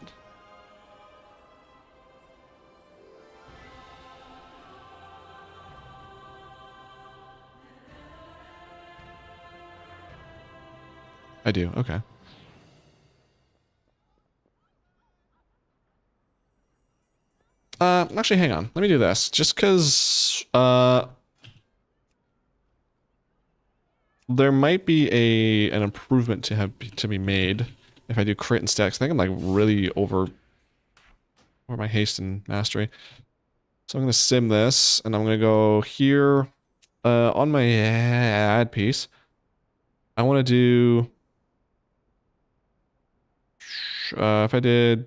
I do, okay. Actually, hang on. Let me do this. Just because, there might be an improvement to be made if I do crit and stacks. I think I'm like really over my haste and mastery. So I'm gonna sim this, and I'm gonna go here, on my ad piece. I want to do, if I did.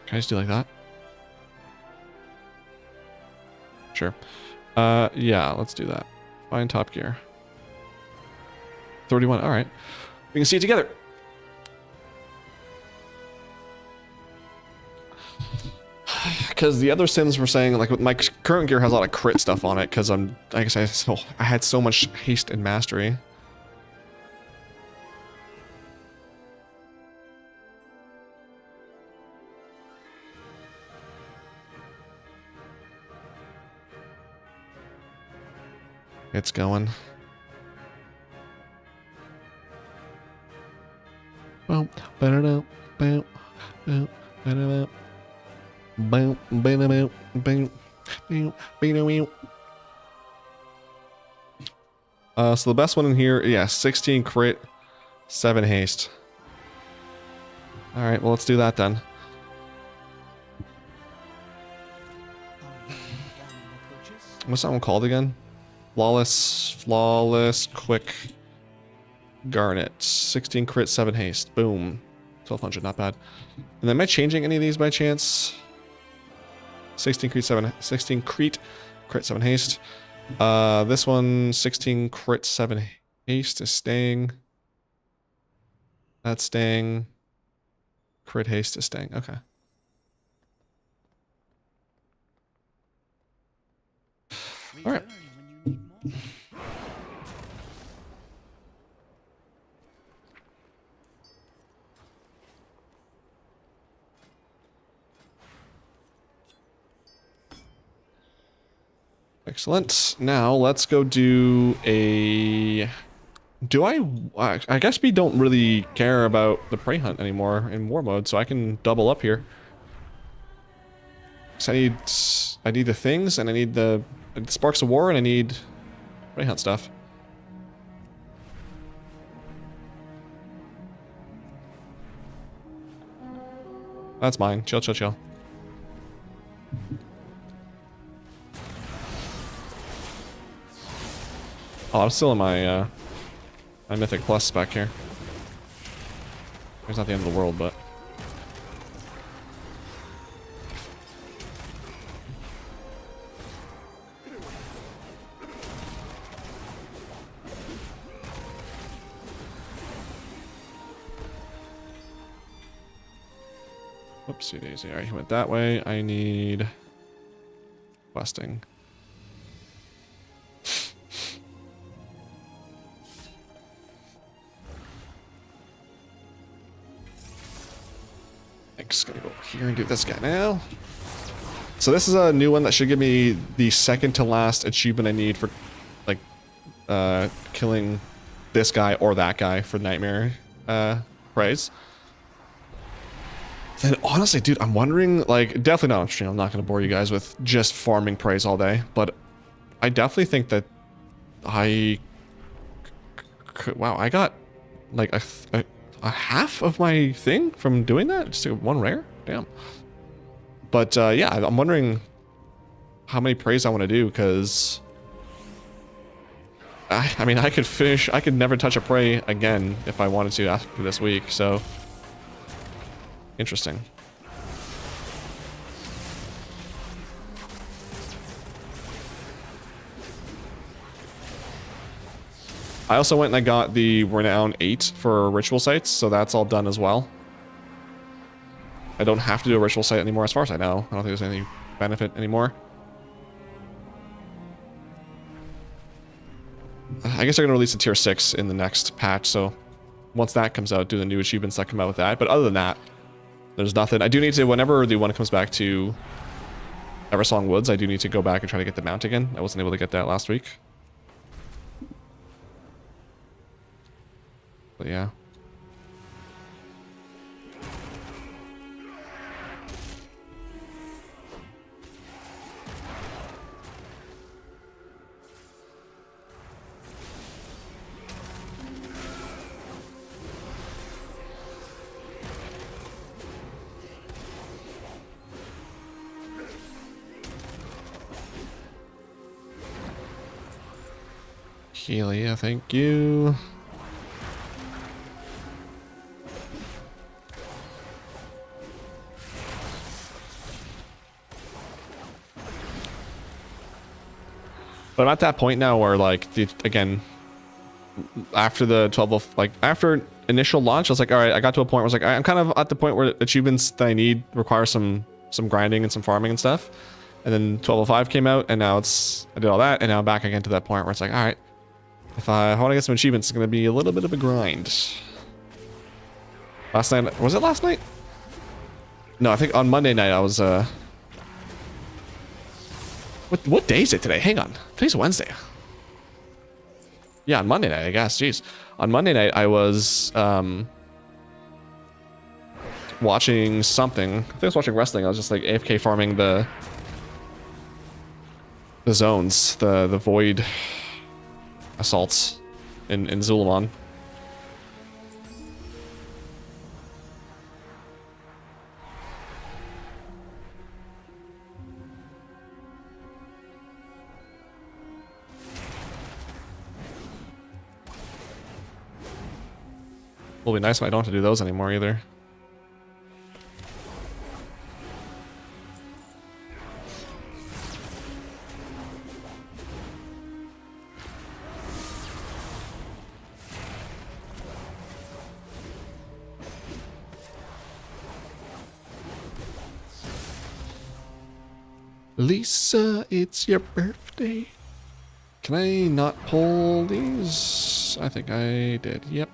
Can I just do like that? Sure. Yeah, let's do that. Find top gear. 31, all right. We can see it together. Because the other sims were saying, like, my current gear has a lot of crit stuff on it, because I had so much haste and mastery. It's going. Uh, so the best one in here, yeah, 16 crit, 7 haste. Alright, well, let's do that then. What's that one called again? Flawless, quick garnet. 16 crit, 7 haste. Boom. 1200, not bad. And am I changing any of these by chance? 16 crit, 7 haste. This one, 16 crit, 7 haste is staying. That's staying. Crit haste is staying. Okay. All right. Excellent. Now let's go do a... I guess we don't really care about the prey hunt anymore in war mode, so I can double up here. So I need the things, and I need the Sparks of War, and I need prey hunt stuff. That's mine. Chill, chill, chill. Oh, I'm still in my my Mythic Plus spec here. It's not the end of the world, but... Whoopsie daisy. Alright, he went that way. I need... questing. Just gonna go over here and do this guy now. So this is a new one that should give me the second to last achievement I need for, like, killing this guy or that guy for Nightmare praise. And honestly, dude, I'm wondering, like, definitely not on stream. I'm not gonna bore you guys with just farming praise all day, but I definitely think that I could, wow, I got like a half of my thing from doing that? Just one rare? Damn. But yeah, I'm wondering how many praise I want to do, because I mean, I could never touch a prey again if I wanted to after this week, so interesting. I also went and I got the Renown 8 for ritual sites, so that's all done as well. I don't have to do a ritual site anymore as far as I know. I don't think there's any benefit anymore. I guess they're going to release a tier 6 in the next patch, so once that comes out, do the new achievements that come out with that. But other than that, there's nothing. I do need to, whenever the one comes back to Eversong Woods, I do need to go back and try to get the mount again. I wasn't able to get that last week. But yeah. Helia, thank you. But I'm at that point now where, like, again, after the 12 of, like, after initial launch, I was like, all right, I got to a point where I was like, I'm kind of at the point where achievements that I need require some grinding and some farming and stuff. And then 1205 came out, and now I did all that, and now I'm back again to that point where it's like, all right, if I want to get some achievements, it's going to be a little bit of a grind. Last night, was it last night? No, I think on Monday night I was, What day is it today? Hang on. Today's Wednesday. Yeah, on Monday night, I guess. Jeez. On Monday night, I was watching something. I think I was watching wrestling. I was just like AFK farming the zones, the void assaults in Zulamon. Will be nice when I don't have to do those anymore either. Lisa, it's your birthday. Can I not pull these? I think I did. Yep.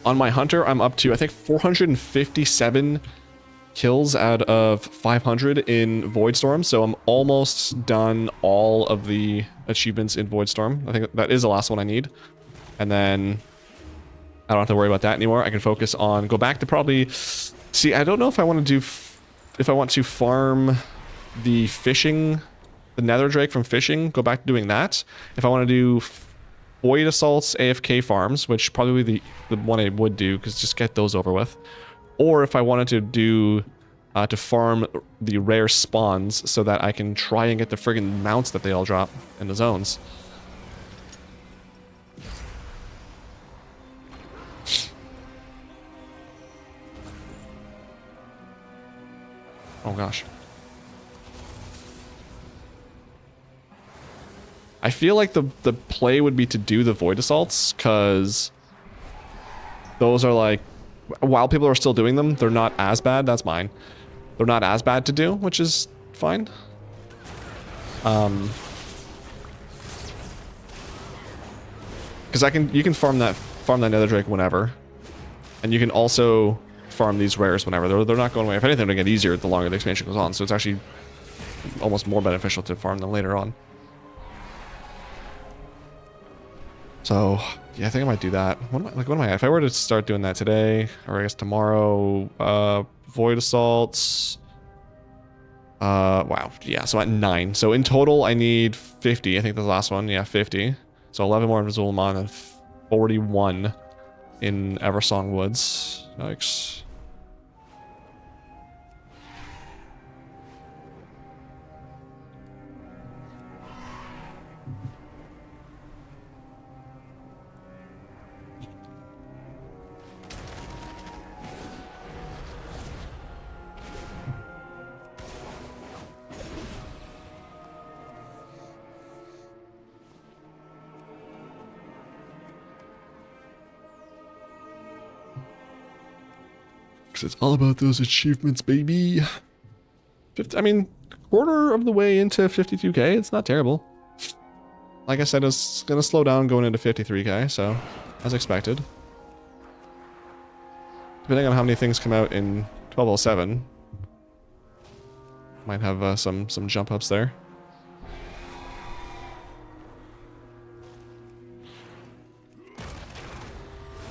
On my hunter, I'm up to, I think, 457 kills out of 500 in Voidstorm, so I'm almost done all of the achievements in Voidstorm. I think that is the last one I need. And then I don't have to worry about that anymore. I can focus on, go back to probably, see, I don't know if I want to do, if I want to farm the fishing, the nether drake from fishing, go back to doing that. If I want to do Void Assaults AFK farms, which probably the one I would do, because just get those over with. Or if I wanted to do, to farm the rare spawns so that I can try and get the friggin' mounts that they all drop in the zones. Oh gosh. I feel like the play would be to do the Void Assaults, because those are like, while people are still doing them, they're not as bad. That's mine. They're not as bad to do, which is fine. Because you can farm that nether drake whenever, and you can also farm these rares whenever. They're not going away. If anything, they get easier the longer the expansion goes on. So it's actually almost more beneficial to farm them later on. So yeah, I think I might do that. What am I at? If I were to start doing that today, or I guess tomorrow, Void Assaults. Wow, yeah, so at 9. So in total, I need 50. I think the last one, yeah, 50. So 11 more Invisible Mon and 41 in Eversong Woods. Yikes. Because it's all about those achievements, baby. I mean, quarter of the way into 52k, it's not terrible. Like I said, it's going to slow down going into 53k, so as expected. Depending on how many things come out in 1207, might have some jump ups there.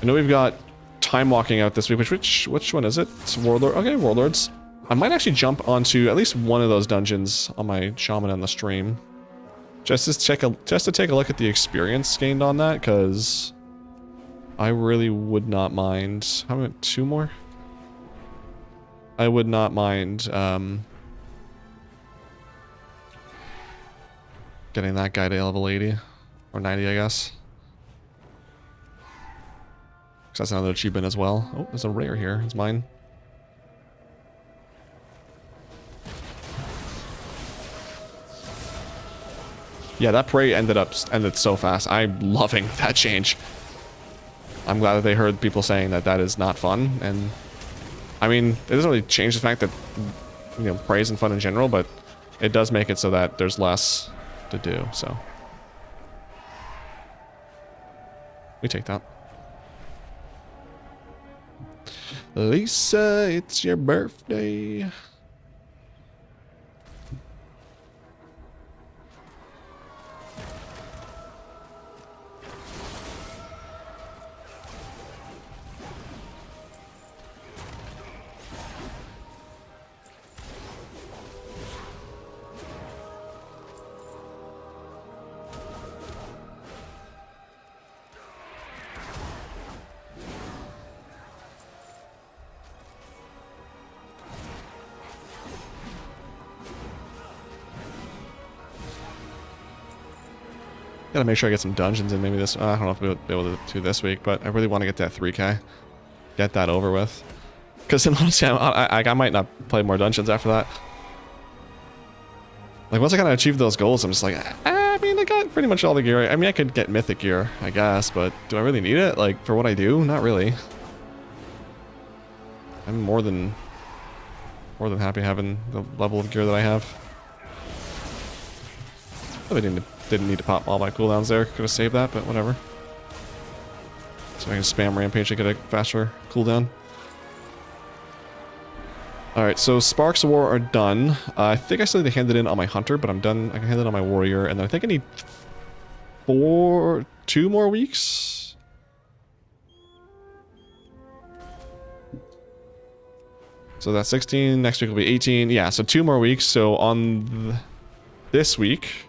I know we've got time walking out this week. Which one is it? It's Warlord. Okay, Warlords. I might actually jump onto at least one of those dungeons on my shaman on the stream, just to take a look at the experience gained on that, because I really would not mind. How about 2 more? I would not mind getting that guy to level 80 or 90, I guess. That's another achievement as well. Oh, there's a rare here. It's mine. Yeah, that prey ended so fast. I'm loving that change. I'm glad that they heard people saying that that is not fun. And I mean, it doesn't really change the fact that, you know, prey isn't fun in general, but it does make it so that there's less to do. So we take that. Lisa, it's your birthday. Gotta make sure I get some dungeons in maybe this. I don't know if we'll be able to do this week, but I really want to get that 3K. Get that over with. Because then honestly, I might not play more dungeons after that. Like once I kind of achieve those goals, I'm just like, I mean, I got pretty much all the gear. I mean, I could get mythic gear, I guess, but do I really need it? Like for what I do? Not really. I'm more than happy having the level of gear that I have. Probably didn't need to pop all my cooldowns there. Could have saved that, but whatever. So I can spam Rampage to get a faster cooldown. Alright, so Sparks of War are done. I think I still need to hand it in on my Hunter, but I'm done. I can hand it on my Warrior, and then I think I need 2 more weeks? So that's 16, next week will be 18. Yeah, so 2 more weeks. So on this week,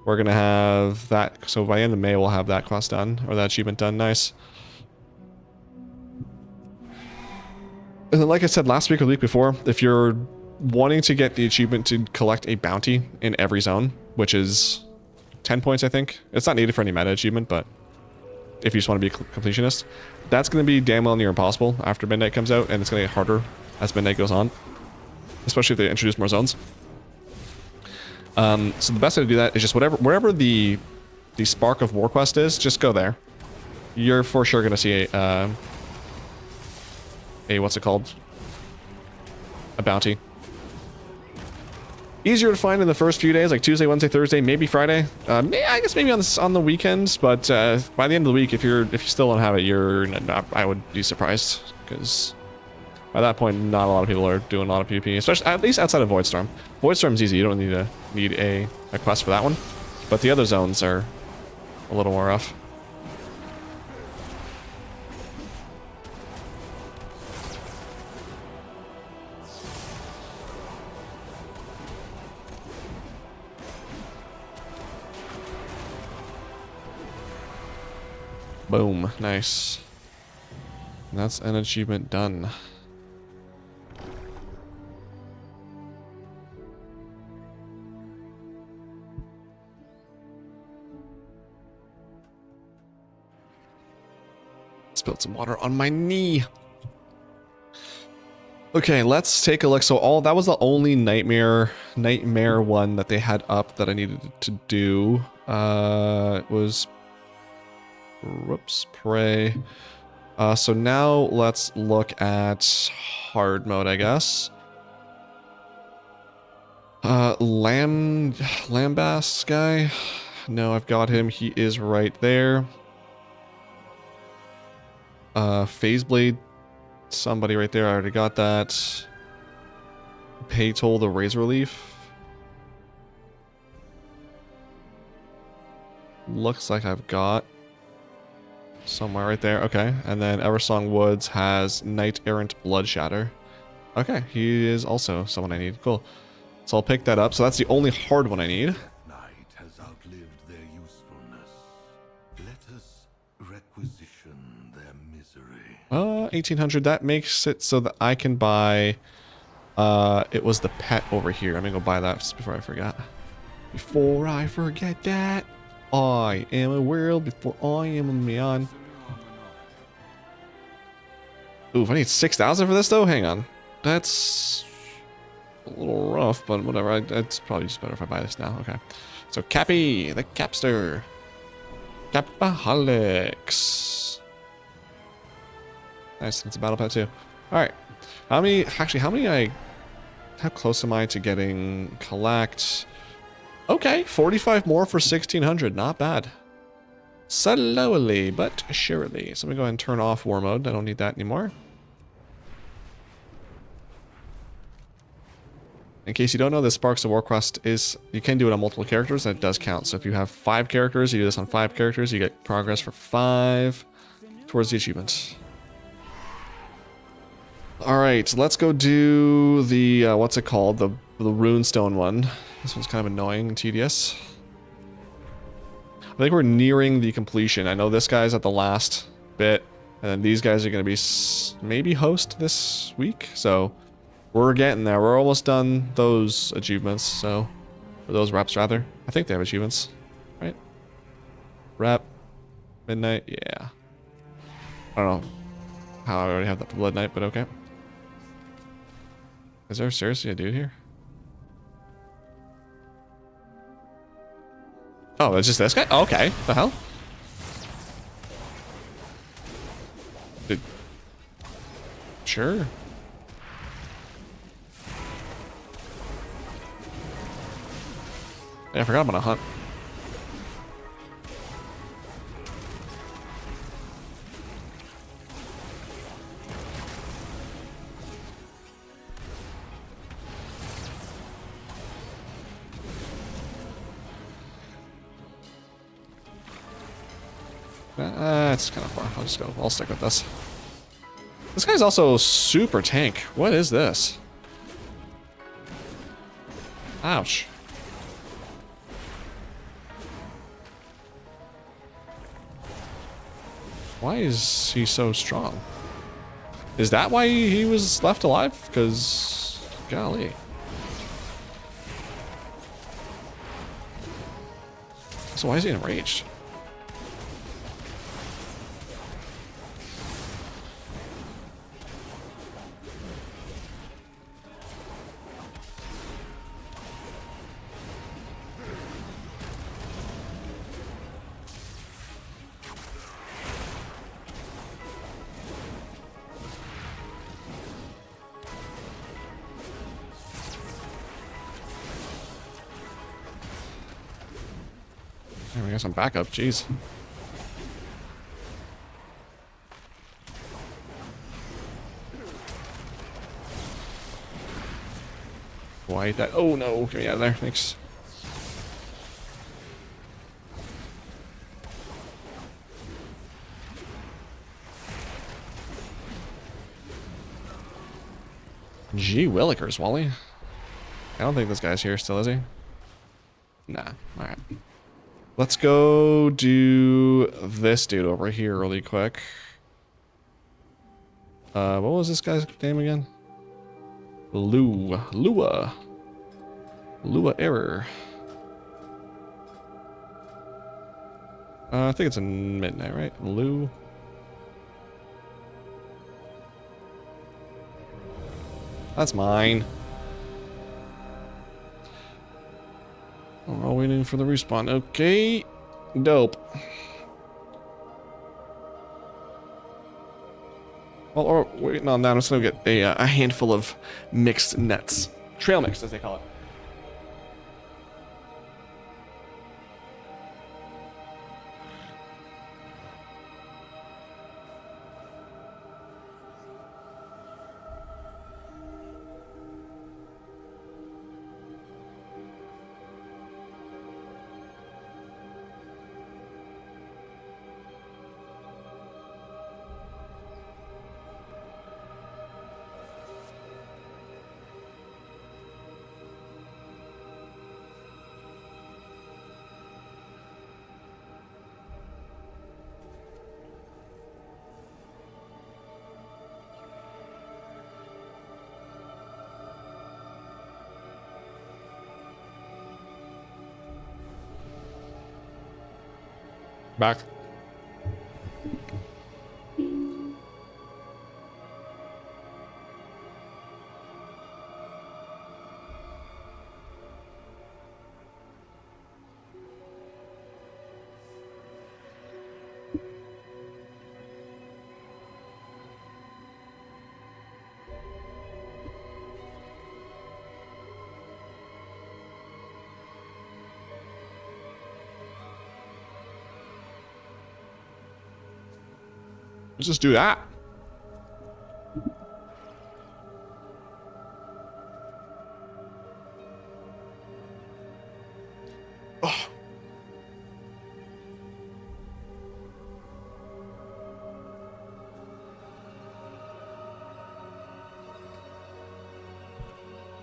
we're going to have that. So by the end of May, we'll have that quest done, or that achievement done. Nice. And then like I said last week or the week before, if you're wanting to get the achievement to collect a bounty in every zone, which is 10 points, I think. It's not needed for any meta achievement, but if you just want to be a completionist, that's going to be damn well near impossible after Midnight comes out, and it's going to get harder as Midnight goes on, especially if they introduce more zones. So the best way to do that is just wherever the Spark of War quest is, just go there. You're for sure going to see a what's it called? A bounty. Easier to find in the first few days, like Tuesday, Wednesday, Thursday, maybe Friday. I guess maybe on the weekends, but by the end of the week, if you still don't have it, I would be surprised, because by that point, not a lot of people are doing a lot of PvP, especially at least outside of Voidstorm. Voidstorm's easy; you don't need a quest for that one, but the other zones are a little more rough. Boom, nice. And that's an achievement done. Spilled some water on my knee. Okay, let's take a look. So that was the only nightmare one that they had up that I needed to do. It was pray. So now let's look at hard mode, I guess. Lambast guy. No, I've got him. He is right there. Phaseblade, somebody right there. I already got that. Paytoll the Razor Relief. Looks like I've got somewhere right there. Okay. And then Eversong Woods has Knight Errant Bloodshatter. Okay. He is also someone I need. Cool. So I'll pick that up. So that's the only hard one I need. Night has outlived their usefulness. Let us requisition their misery. 1800. That makes it so that I can buy. It was the pet over here. I'm gonna go buy that just before I forget. Before I forget that. I am a world before I am a man. Ooh, if I need 6,000 for this though? Hang on. That's a little rough, but whatever. It's probably just better if I buy this now. Okay. So Cappy, the Capster. Capaholics. Nice, it's a battle pet too. Alright. How close am I to getting collect? Okay, 45 more for 1,600. Not bad. Slowly, but surely. So I'm going to go ahead and turn off war mode. I don't need that anymore. In case you don't know, this Sparks of War quest is... You can do it on multiple characters, and it does count. So if you have 5 characters, you do this on 5 characters, you get progress for 5 towards the achievement. Alright, let's go do the... what's it called? The runestone one. This one's kind of annoying and tedious. I think we're nearing the completion. I know this guy's at the last bit, and then these guys are going to be maybe host this week. So we're getting there. We're almost done those achievements. So, or those reps rather. I think they have achievements, right? Rep. Midnight. Yeah. I don't know how I already have that for Blood Knight, but okay. Is there seriously a dude here? Oh, it's just this guy? Oh, okay. The hell? Did... Sure. Yeah, I forgot I'm on a hunt. It's kind of far. I'll just go. I'll stick with this. This guy's also super tank. What is this? Ouch. Why is he so strong? Is that why he was left alive? Because, golly. So why is he enraged? There we got some backup, jeez. Why that? Oh no, get me out of there, thanks. Gee willikers, Wally. I don't think this guy's here still, is he? Nah, alright. Let's go do this dude over here really quick. What was this guy's name again? Lua Error. I think it's in midnight, right? Lou. That's mine. We're all waiting for the respawn. Okay. Dope. Well, or waiting on that, I'm just gonna get a handful of mixed nets. Trail mix, as they call it. Back. Let's just do that. Oh.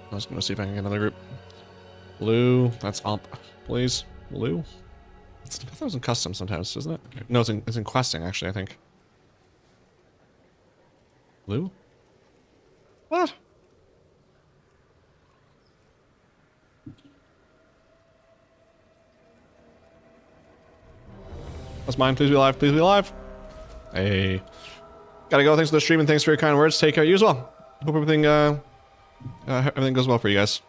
I was gonna see if I can get another group. Blue, that's up, please. Blue. I thought that was in custom sometimes, isn't it? No, it's in questing actually, I think. Blue? What? That's mine. Please be alive. Please be alive. Hey. Gotta go. Thanks for the stream and thanks for your kind words. Take care. You as well. Hope everything everything goes well for you guys.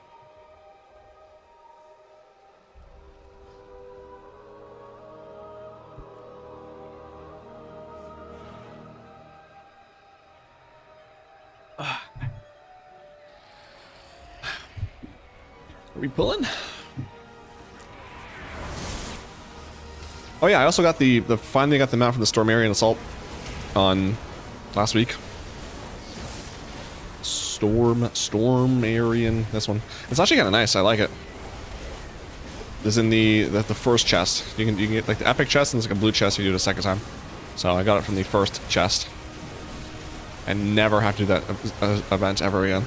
Are we pulling? Oh yeah, I also got the finally got the mount from the Stormarian Assault on last week. Stormarian, this one. It's actually kind of nice. I like it. This is in the first chest. You can get like the epic chest and there's like a blue chest if you do it a second time. So I got it from the first chest. I never have to do that event ever again.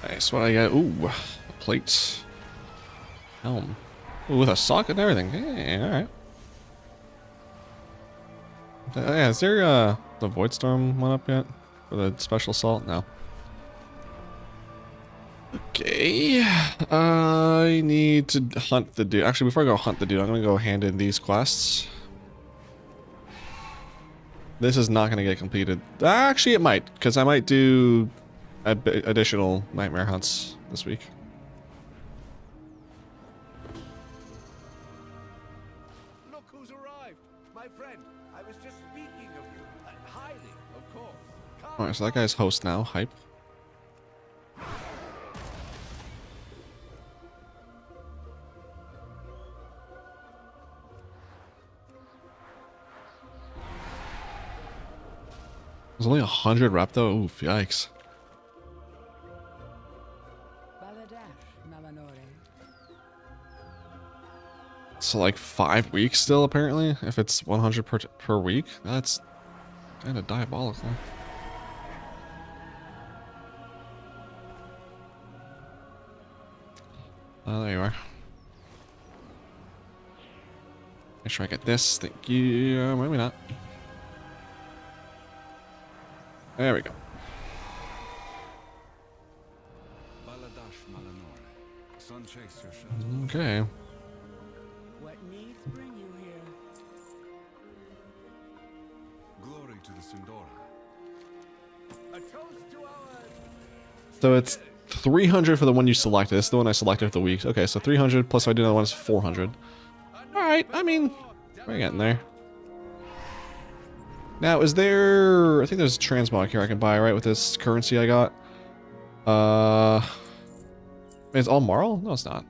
Nice. What I got? Ooh, plates. Helm. Ooh, with a socket and everything. Yeah, alright. Yeah, is there the Void Storm one up yet? For the special assault? No. Okay. I need to hunt the dude. Actually, before I go hunt the dude, I'm gonna go hand in these quests. This is not gonna get completed. Actually, it might, because I might do additional nightmare hunts this week. Look who's arrived, my friend. I was just speaking of you, highly, of course. Alright, so that guy's host now. Hype. There's only 100 rep though. Oof, yikes. So like 5 weeks still apparently. If it's 100 per week, that's kind of diabolical. Oh, there you are. Make sure I get this. Thank you. Maybe not. There we go. Okay. What needs bring you here? Glory to the Sindora. A toast to our... So it's 300 for the one you selected. This is the one I selected for the weeks. Okay, so 300 plus if I do another one is 400. Alright, I mean, we're getting there. Now, is there... I think there's a transmog here I can buy, right, with this currency I got. It's all Marl? No, it's not.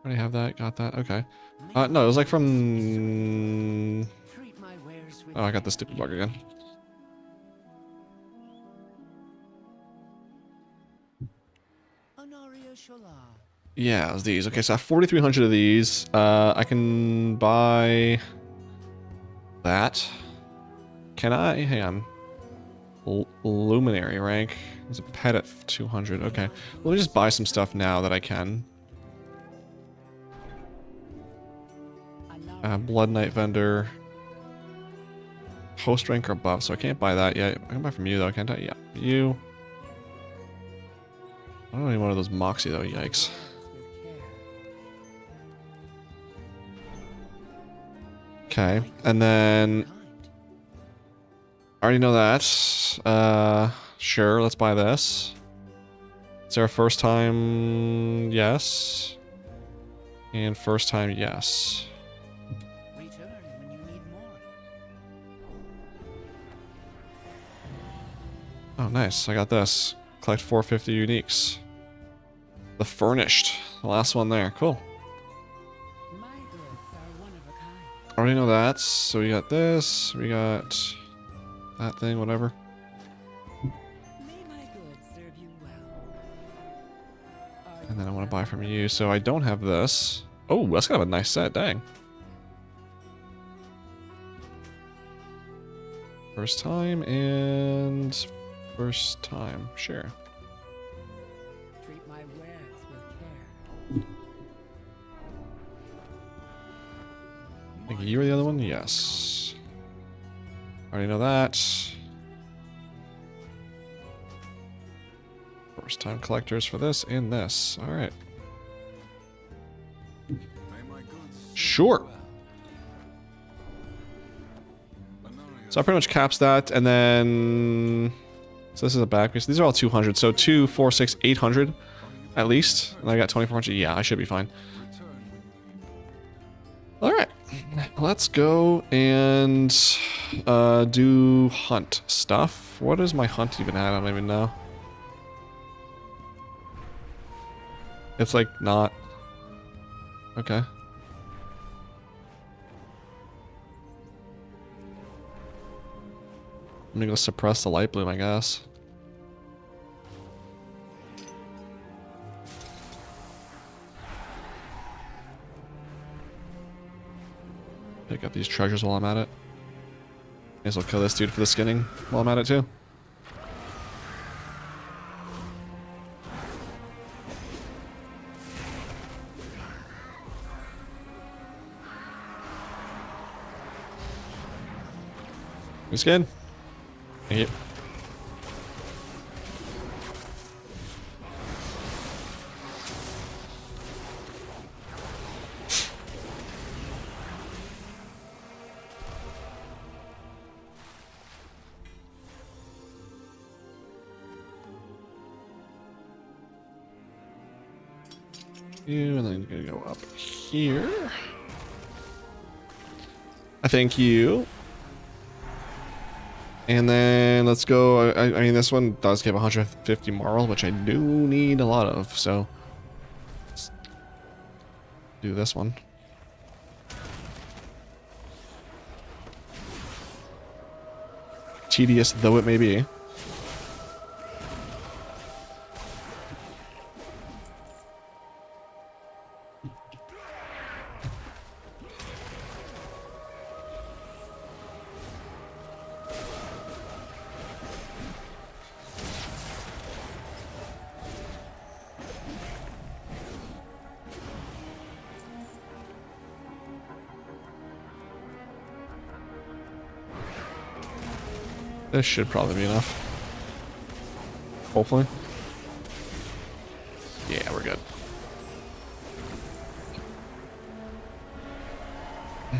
Already have that, got that, okay. No, it was like from... Oh, I got the stupid bug again. Yeah, it was these. Okay, so I have 4,300 of these. I can buy that. Can I? Hang on. Luminary rank. There's a pet at 200. Okay. Let me just buy some stuff now that I can. Blood Knight vendor. Host rank or above, so I can't buy that yet. I can buy from you though, can't I? Yeah. You. I don't need one of those Moxie though, yikes. Okay, and then I already know that. Sure, let's buy this. Is there a first time? Yes. And first time, yes. Return when you need more. Oh, nice. I got this. Collect 450 uniques. The Furnished. The last one there. Cool. My Already know that. So we got this. We got that thing, whatever. May my goods serve you well. Are And then I you want to buy from you. So I don't have this. Oh, that's kind of a nice set. Dang. First time and first time. Sure. treat my wares with care? I think you were the other one? Yes. Already know that. First time collectors for this and this. Alright. May my goods serve Sure. you well. So I pretty much caps that, and then... So this is a back piece. These are all 200, so 2, 4, 6, 800 at least. And I got 2400. Yeah, I should be fine. Alright. Let's go and do hunt stuff. What is my hunt even at? I don't even know. It's like not... Okay. I'm gonna go suppress the light bloom, I guess. Pick up these treasures while I'm at it. May as well kill this dude for the skinning while I'm at it too. New skin. Thank you. You, and then you're gonna go up here. I thank you. And then let's go. I mean, this one does give 150 moral, which I do need a lot of. So let's do this one. Tedious though it may be. This should probably be enough. Hopefully. Yeah, we're good.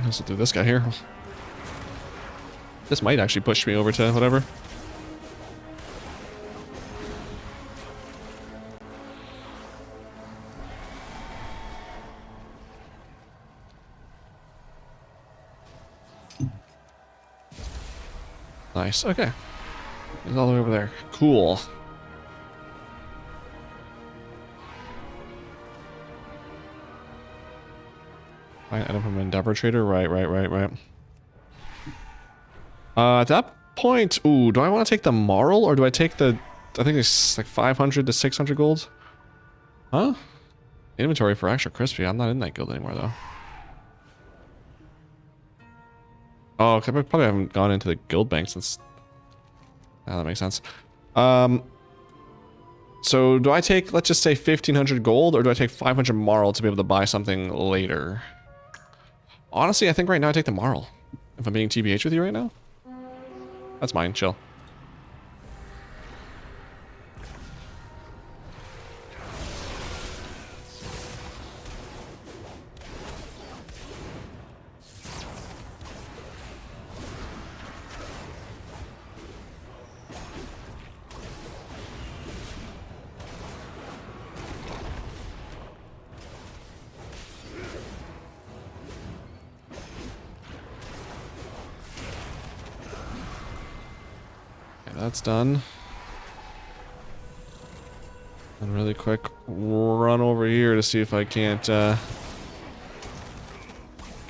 Let's do this guy here. This might actually push me over to whatever. Nice. Okay. It's all the way over there. Cool. Find item from Endeavor Trader. Right. At that point, ooh, do I want to take the Marl or do I take the? I think it's like 500 to 600 gold. Huh? Inventory for extra crispy. I'm not in that guild anymore though. Oh, okay, I probably haven't gone into the guild bank since... Oh, that makes sense. So do I take, let's just say 1500 gold, or do I take 500 marl to be able to buy something later? Honestly, I think right now I take the marl. If I'm being TBH with you right now. That's mine, chill. That's done. And really quick run over here to see if I can't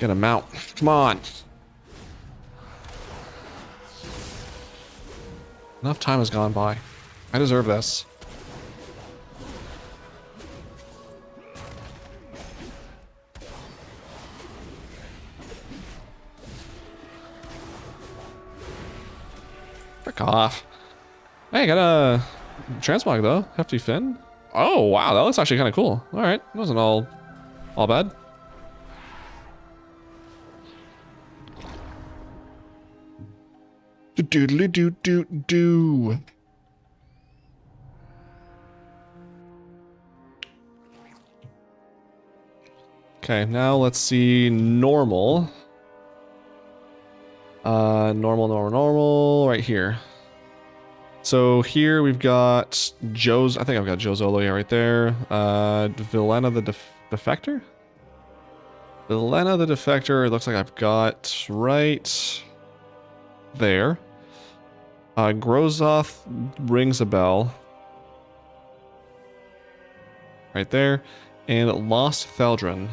Get him out. Come on. Enough time has gone by. I deserve this. Frick off. Hey, I got a transmog though. Hefty fin. Oh wow, that looks actually kind of cool. All right, it wasn't all bad. Doodly doo doo doo. Okay, now let's see normal. Normal, right here. So here we've got Joe's, I think I've got Joe Zolo here right there. Vilena the Defector? Vilena the Defector, it looks like I've got right there. Grozoth rings a bell. Right there. And Lost Theldrin.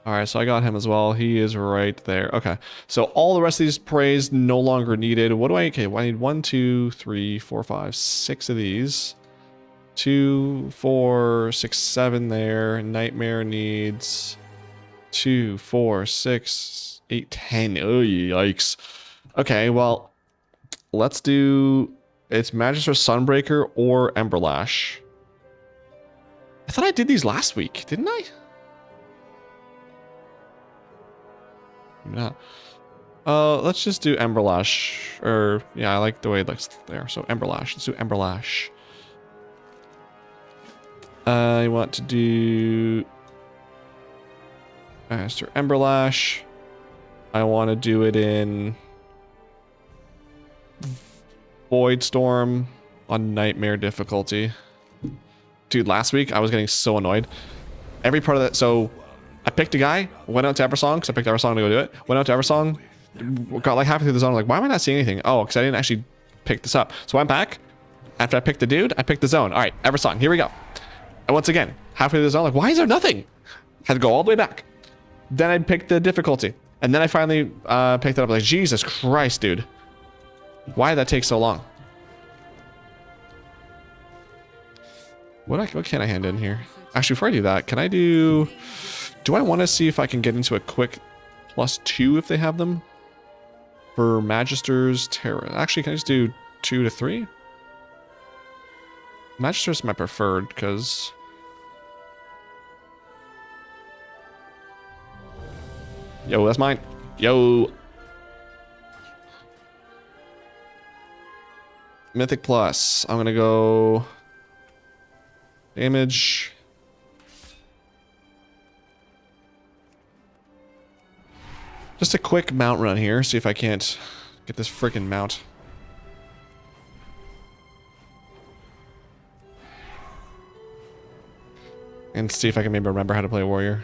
Alright, so I got him as well. He is right there. Okay. So all the rest of these praise no longer needed. What do I... Okay, well, I need 1, 2, 3, 4, 5, 6 of these. 2, 4, 6, 7 there. Nightmare needs 2, 4, 6, 8, 10. Oh, yikes. Okay, well, let's do... It's Magister Sunbreaker or Emberlash. I thought I did these last week, didn't I? Maybe not. Let's just do Emberlash. Or, yeah, I like the way it looks there. So Emberlash. Let's do Emberlash. I want to do... Master Emberlash. I want to do it in... Void Storm on Nightmare difficulty. Dude, last week I was getting so annoyed. Every part of that, so I picked a guy, went out to Eversong, because I picked Eversong to go do it. Went out to Eversong, got like halfway through the zone, like, why am I not seeing anything? Oh, because I didn't actually pick this up. So I went back. After I picked the dude, I picked the zone. All right, Eversong, here we go. And once again, halfway through the zone, like, why is there nothing? Had to go all the way back. Then I picked the difficulty. And then I finally picked it up, like, Jesus Christ, dude. Why did that take so long? What can I hand in here? Actually, before I do that, can I do... Do I want to see if I can get into a quick +2 if they have them? For Magister's Terra. Actually, can I just do 2 to 3? Magister's my preferred, because... Yo, that's mine. Yo! Mythic Plus. I'm gonna go... Damage. Just a quick mount run here. See if I can't get this freaking mount. And see if I can maybe remember how to play a warrior.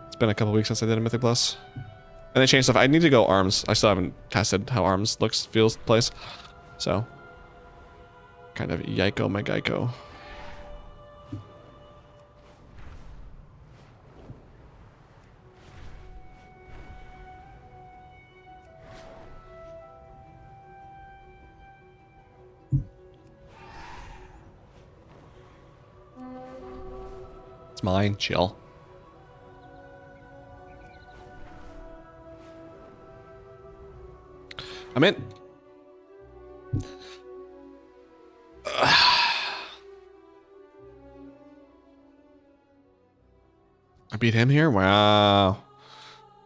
It's been a couple weeks since I did a Mythic Plus. And they changed stuff. I need to go arms. I still haven't tested how arms looks, feels, plays. So. Kind of yiko my geiko. It's mine, chill. I'm in. I beat him here? Wow.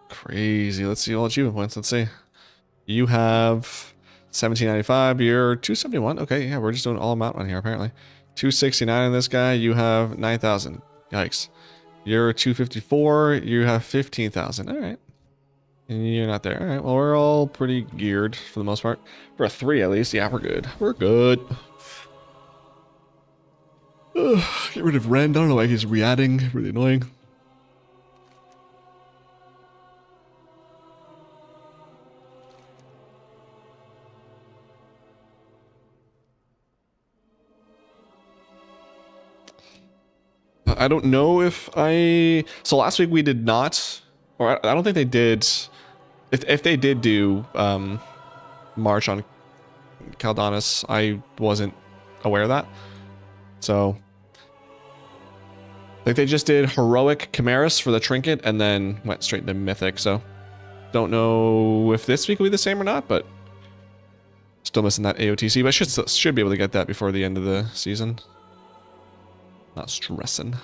Crazy. Let's see all achievement points. Let's see. You have 1795. You're 271. Okay, yeah, we're just doing all amount on here, apparently. 269 in this guy. You have 9,000. Yikes. You're 254. You have 15,000. All right. And you're not there. All right. Well, we're all pretty geared for the most part. For a 3, at least. Yeah, we're good. We're good. Get rid of Rend. I don't know why he's re-adding. Really annoying. I don't know if so last week we did not, or I don't think they did. If they did do March on Caldanus, I wasn't aware of that. So like they just did heroic Chimeras for the trinket and then went straight into mythic. So don't know if this week will be the same or not, but still missing that AOTC. But should be able to get that before the end of the season. Not stressing.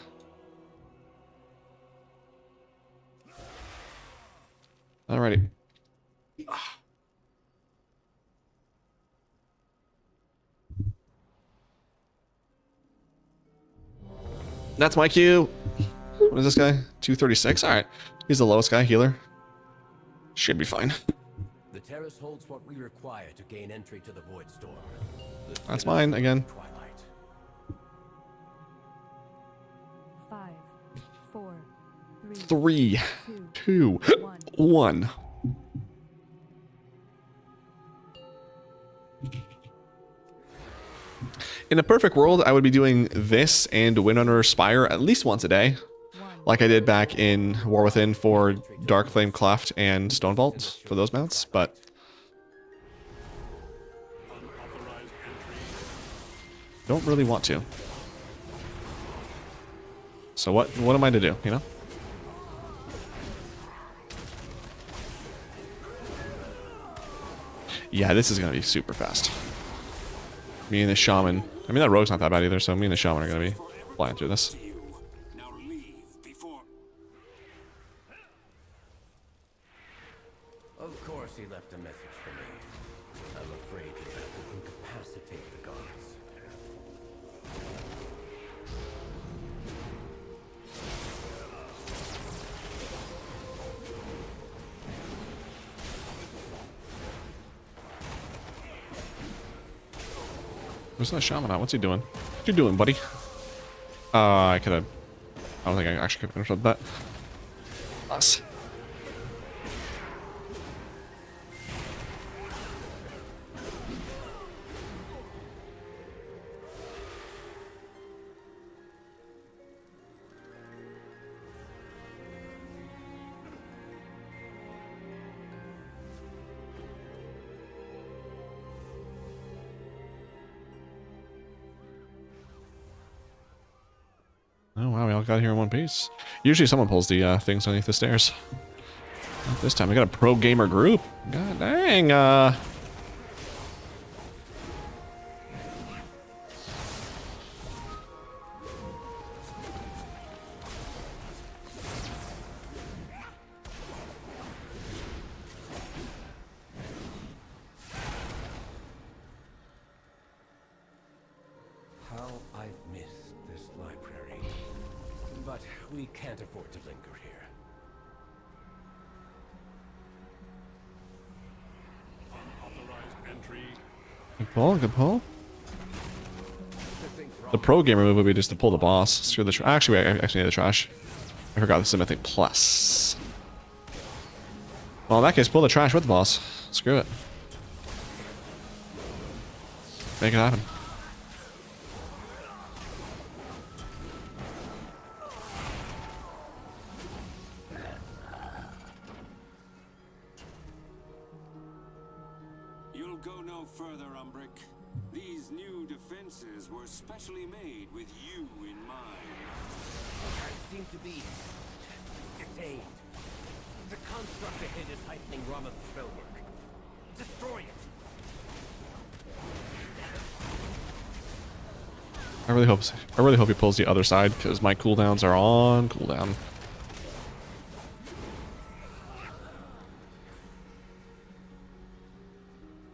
Alrighty. That's my Q. What is this guy? 236? Alright. He's the lowest guy, healer. Should be fine. The terrace holds what we require to gain entry to the Void Storm. That's mine again. Twilight. 5, 4, 3, 2, 1. 1. In a perfect world, I would be doing this and Windrunner Spire at least once a day, like I did back in War Within for Dark Flame Cleft and Stone Vault for those mounts, but don't really want to. So what am I to do, you know? Yeah, this is gonna be super fast. Me and the shaman. I mean, that rogue's not that bad either, so me and the shaman are gonna be flying through this. Now leave before. Of course he left a message for me. I'm afraid that will incapacitate the gods. Where's that shaman at? What's he doing? What you doing, buddy? I could have... I don't think I actually could have interrupted that. Us. Oh wow, we all got here in one piece. Usually someone pulls the things underneath the stairs. Not this time, we got a pro gamer group. God dang, How I've missed this library. But we can't afford to linger here. Unauthorized entry. Good pull, good pull. The pro gamer move would be just to pull the boss. Screw the trash. Actually, I actually need the trash. I forgot this is a mythic plus. Well, in that case, pull the trash with the boss. Screw it. Make it happen. You'll go no further, Umbric. These new defenses were specially made with you in mind. I seem to be detained. The construct ahead is heightening Rama's spellwork. Destroy it. I really hope he pulls the other side because my cooldowns are on cooldown.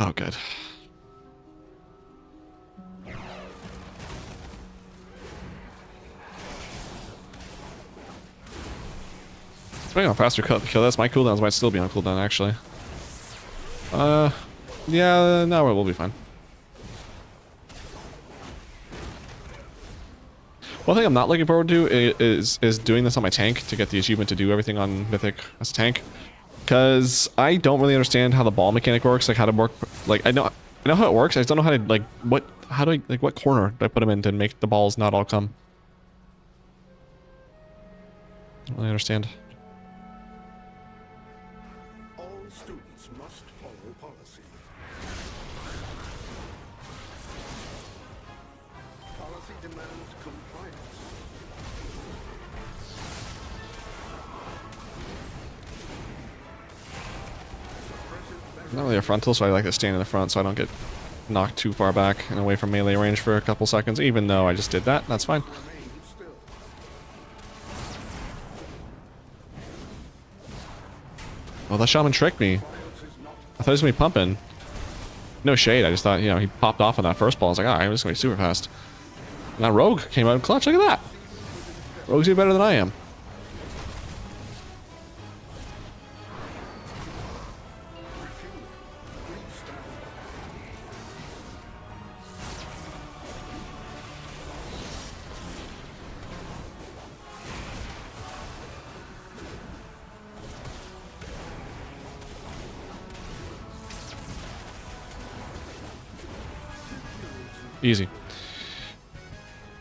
Oh, good. Depending on how fast we kill this, my cooldowns might still be on cooldown, actually. Yeah, no, we'll be fine. One thing I'm not looking forward to is doing this on my tank to get the achievement to do everything on Mythic as a tank. Because I don't really understand how the ball mechanic works, like how to work, like I know how it works, I just don't know how to, like, what corner do I put them in to make the balls not all come? I understand. All students must follow policy. Policy demands compliance. Not really a frontal, so I like to stand in the front so I don't get knocked too far back and away from melee range for a couple seconds, even though I just did that. That's fine. Remain still. Well, that shaman tricked me. I thought he was going to be pumping. No shade, I just thought, you know, he popped off on that first ball. I was like, alright, I'm just going to be super fast. And that rogue came out in clutch, look at that. Rogue's even better than I am. Easy.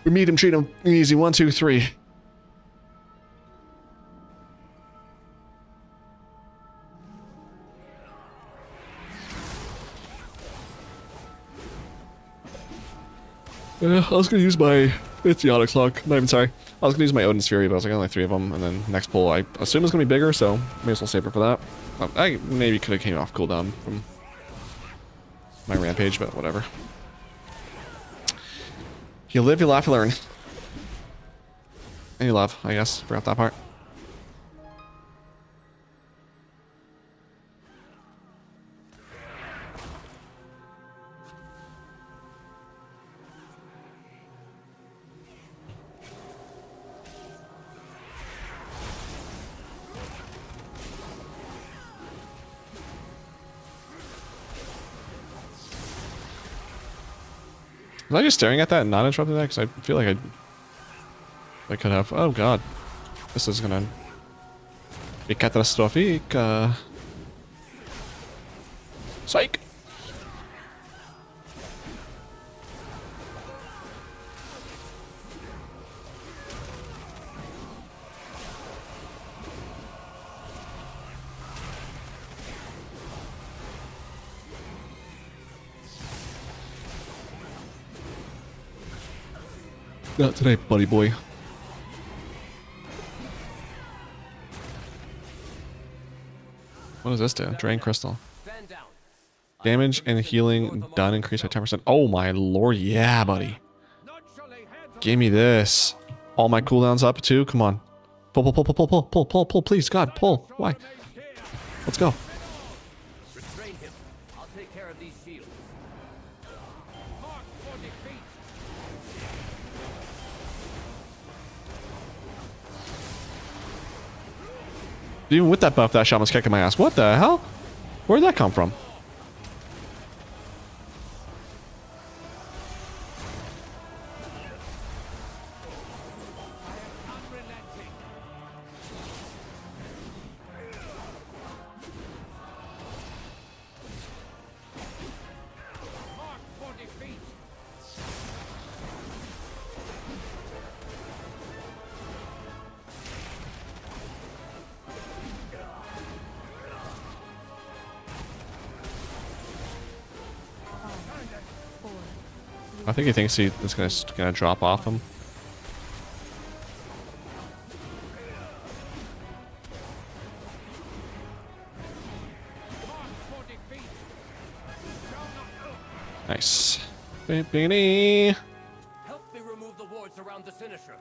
We meet him, treat him easy. 1, 2, 3. I was gonna use my. It's the auto clock. Not even sorry. I was gonna use my Odin's Fury, but I was like, only 3 of them, and then next pull I assume it's gonna be bigger, so may as well save it for that. I maybe could have came off cooldown from my rampage, but whatever. You live, you laugh, you learn. And you love, I guess. Forgot that part. Was I just staring at that and not interrupting that? Because I feel like I could have. Oh god. This is gonna be catastrophic. Psych! Not today, buddy boy. What does this do? Drain crystal. Stand down. Damage and healing done increased by 10%. Oh my lord, yeah, buddy. Give me this. All my cooldowns up too. Come on. Pull, pull, pull, pull, pull, pull, pull, pull, pull, please, God, pull. Why? Let's go. Restrain him. I'll take care of these shields. Mark for defeat. Even with that buff, that shaman's kicking my ass. What the hell? Where'd that come from? Unrelenting. Mark for defeat. I think he thinks it's gonna drop off him. Nice. Beanie. Help me remove the wards around the Sinister.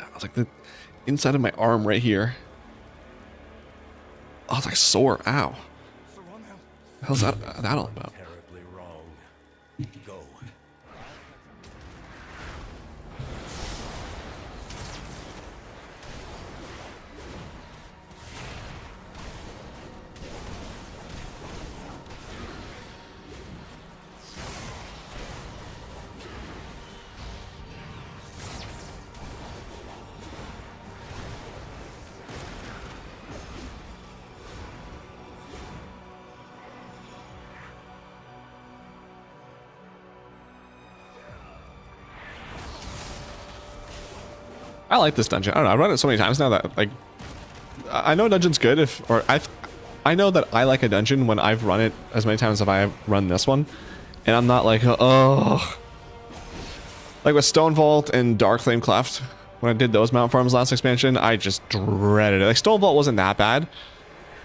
I was like the inside of my arm right here. Oh, it's like sore. Ow. The hell's that all about? Terribly wrong. Go. I like this dungeon. I don't know. I've run it so many times now that like I know dungeon's good I know that I like a dungeon when I've run it as many times as I've run this one, and I'm not like oh, like with Stone Vault and Dark Flame Cleft. When I did those mount farms last expansion, I just dreaded it. Like Stone Vault wasn't that bad.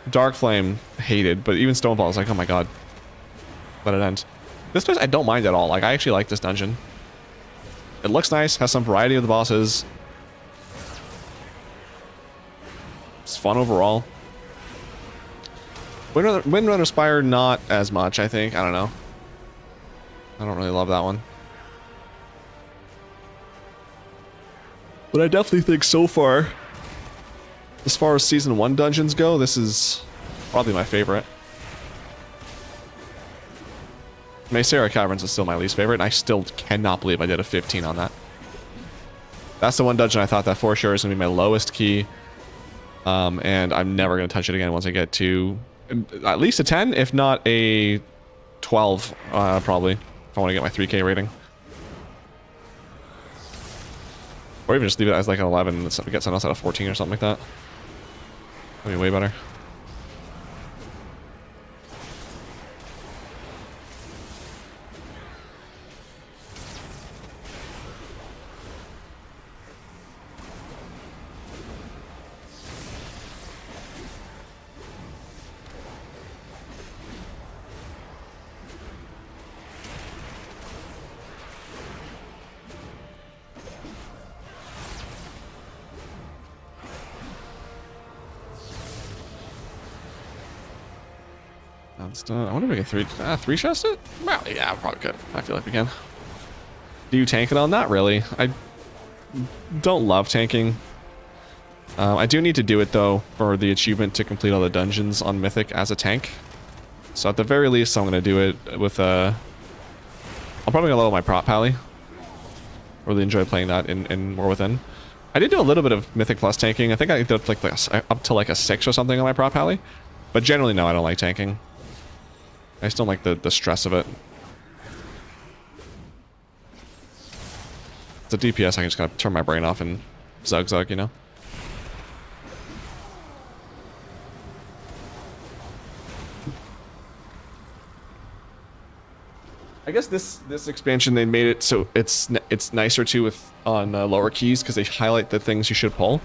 Dark Flame hated, but even Stone Vault was like, oh my god, let it end. This place I don't mind at all. Like I actually like this dungeon. It looks nice, has some variety of the bosses. It's fun overall. Windrunner Spire, not as much, I think. I don't know. I don't really love that one. But I definitely think so far as Season 1 dungeons go, this is probably my favorite. Maysera Caverns is still my least favorite, and I still cannot believe I did a 15 on that. That's the one dungeon I thought that for sure is going to be my lowest key. And I'm never going to touch it again once I get to at least a 10, if not a 12, probably, if I want to get my 3K rating. Or even just leave it as like an 11 and get something else out of 14 or something like that. That'd be way better. I wonder if we can three chest it? Well, yeah, probably could. I feel like we can. Do you tank it on? Not really. I don't love tanking. I do need to do it though for the achievement to complete all the dungeons on Mythic as a tank. So at the very least, I'm gonna do it with I'm probably gonna level my prop pally. Really enjoy playing that in War Within. I did do a little bit of Mythic Plus tanking. I think I did like up to like a 6 or something on my prop pally. But generally, no, I don't like tanking. I just don't like the stress of it. It's a DPS, I can just kind of turn my brain off and zug, you know? I guess this expansion, they made it so it's nicer too on lower keys because they highlight the things you should pull.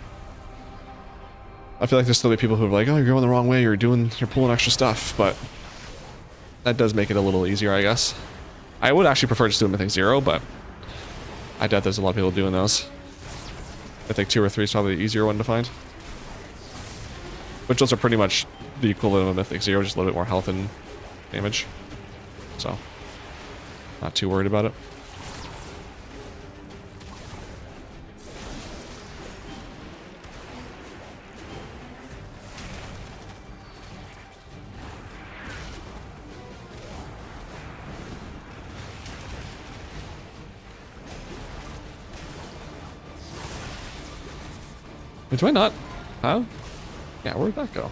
I feel like there's still be people who are like, oh, you're going the wrong way, you're pulling extra stuff, but that does make it a little easier, I guess. I would actually prefer just doing Mythic 0, but I doubt there's a lot of people doing those. I think 2 or 3 is probably the easier one to find. Which those are pretty much the equivalent of a Mythic 0, just a little bit more health and damage. So, not too worried about it. Do I not? Huh? Yeah, where'd that go?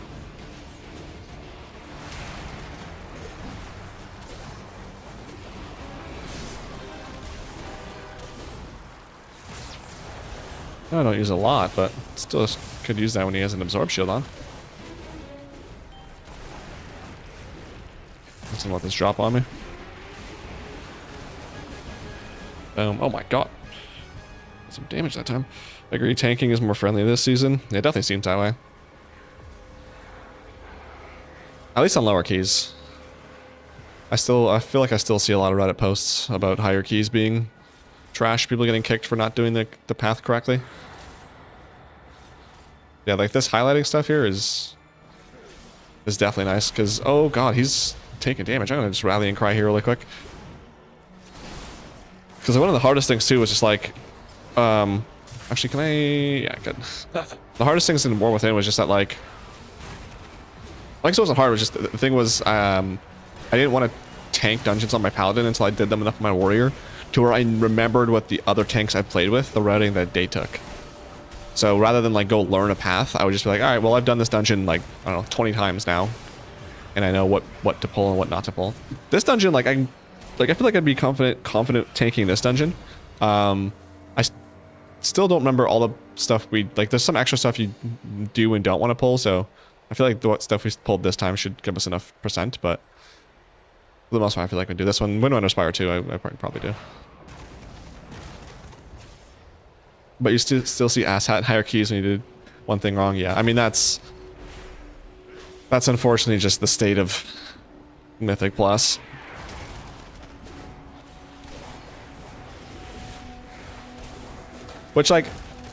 No, I don't use a lot, but still could use that when he has an absorb shield on. Let's let this drop on me. Boom. Oh my god. Some damage that time. I agree, tanking is more friendly this season. It definitely seems that way. At least on lower keys. I feel like I still see a lot of Reddit posts about higher keys being trash, people getting kicked for not doing the path correctly. Yeah, like this highlighting stuff here is definitely nice, because, oh god, he's taking damage. I'm gonna just rally and cry here really quick. Because one of the hardest things too was just like, actually, can I? Yeah, good. The hardest things in War Within was just that, like so it wasn't hard, it was just, the thing was, I didn't want to tank dungeons on my paladin until I did them enough with my warrior to where I remembered what the other tanks I played with, the routing that they took. So rather than like go learn a path, I would just be like, all right, well, I've done this dungeon like, I don't know, 20 times now, and I know what to pull and what not to pull. This dungeon, like I feel like I'd be confident tanking this dungeon. I still don't remember all the stuff there's some extra stuff you do and don't want to pull, so I feel like the stuff we pulled this time should give us enough percent, but for the most part I feel like we do this one. Windrunner Spire too, I probably do. But you still see asshat higher keys when you did one thing wrong. Yeah, I mean that's unfortunately just the state of Mythic Plus. Which, like,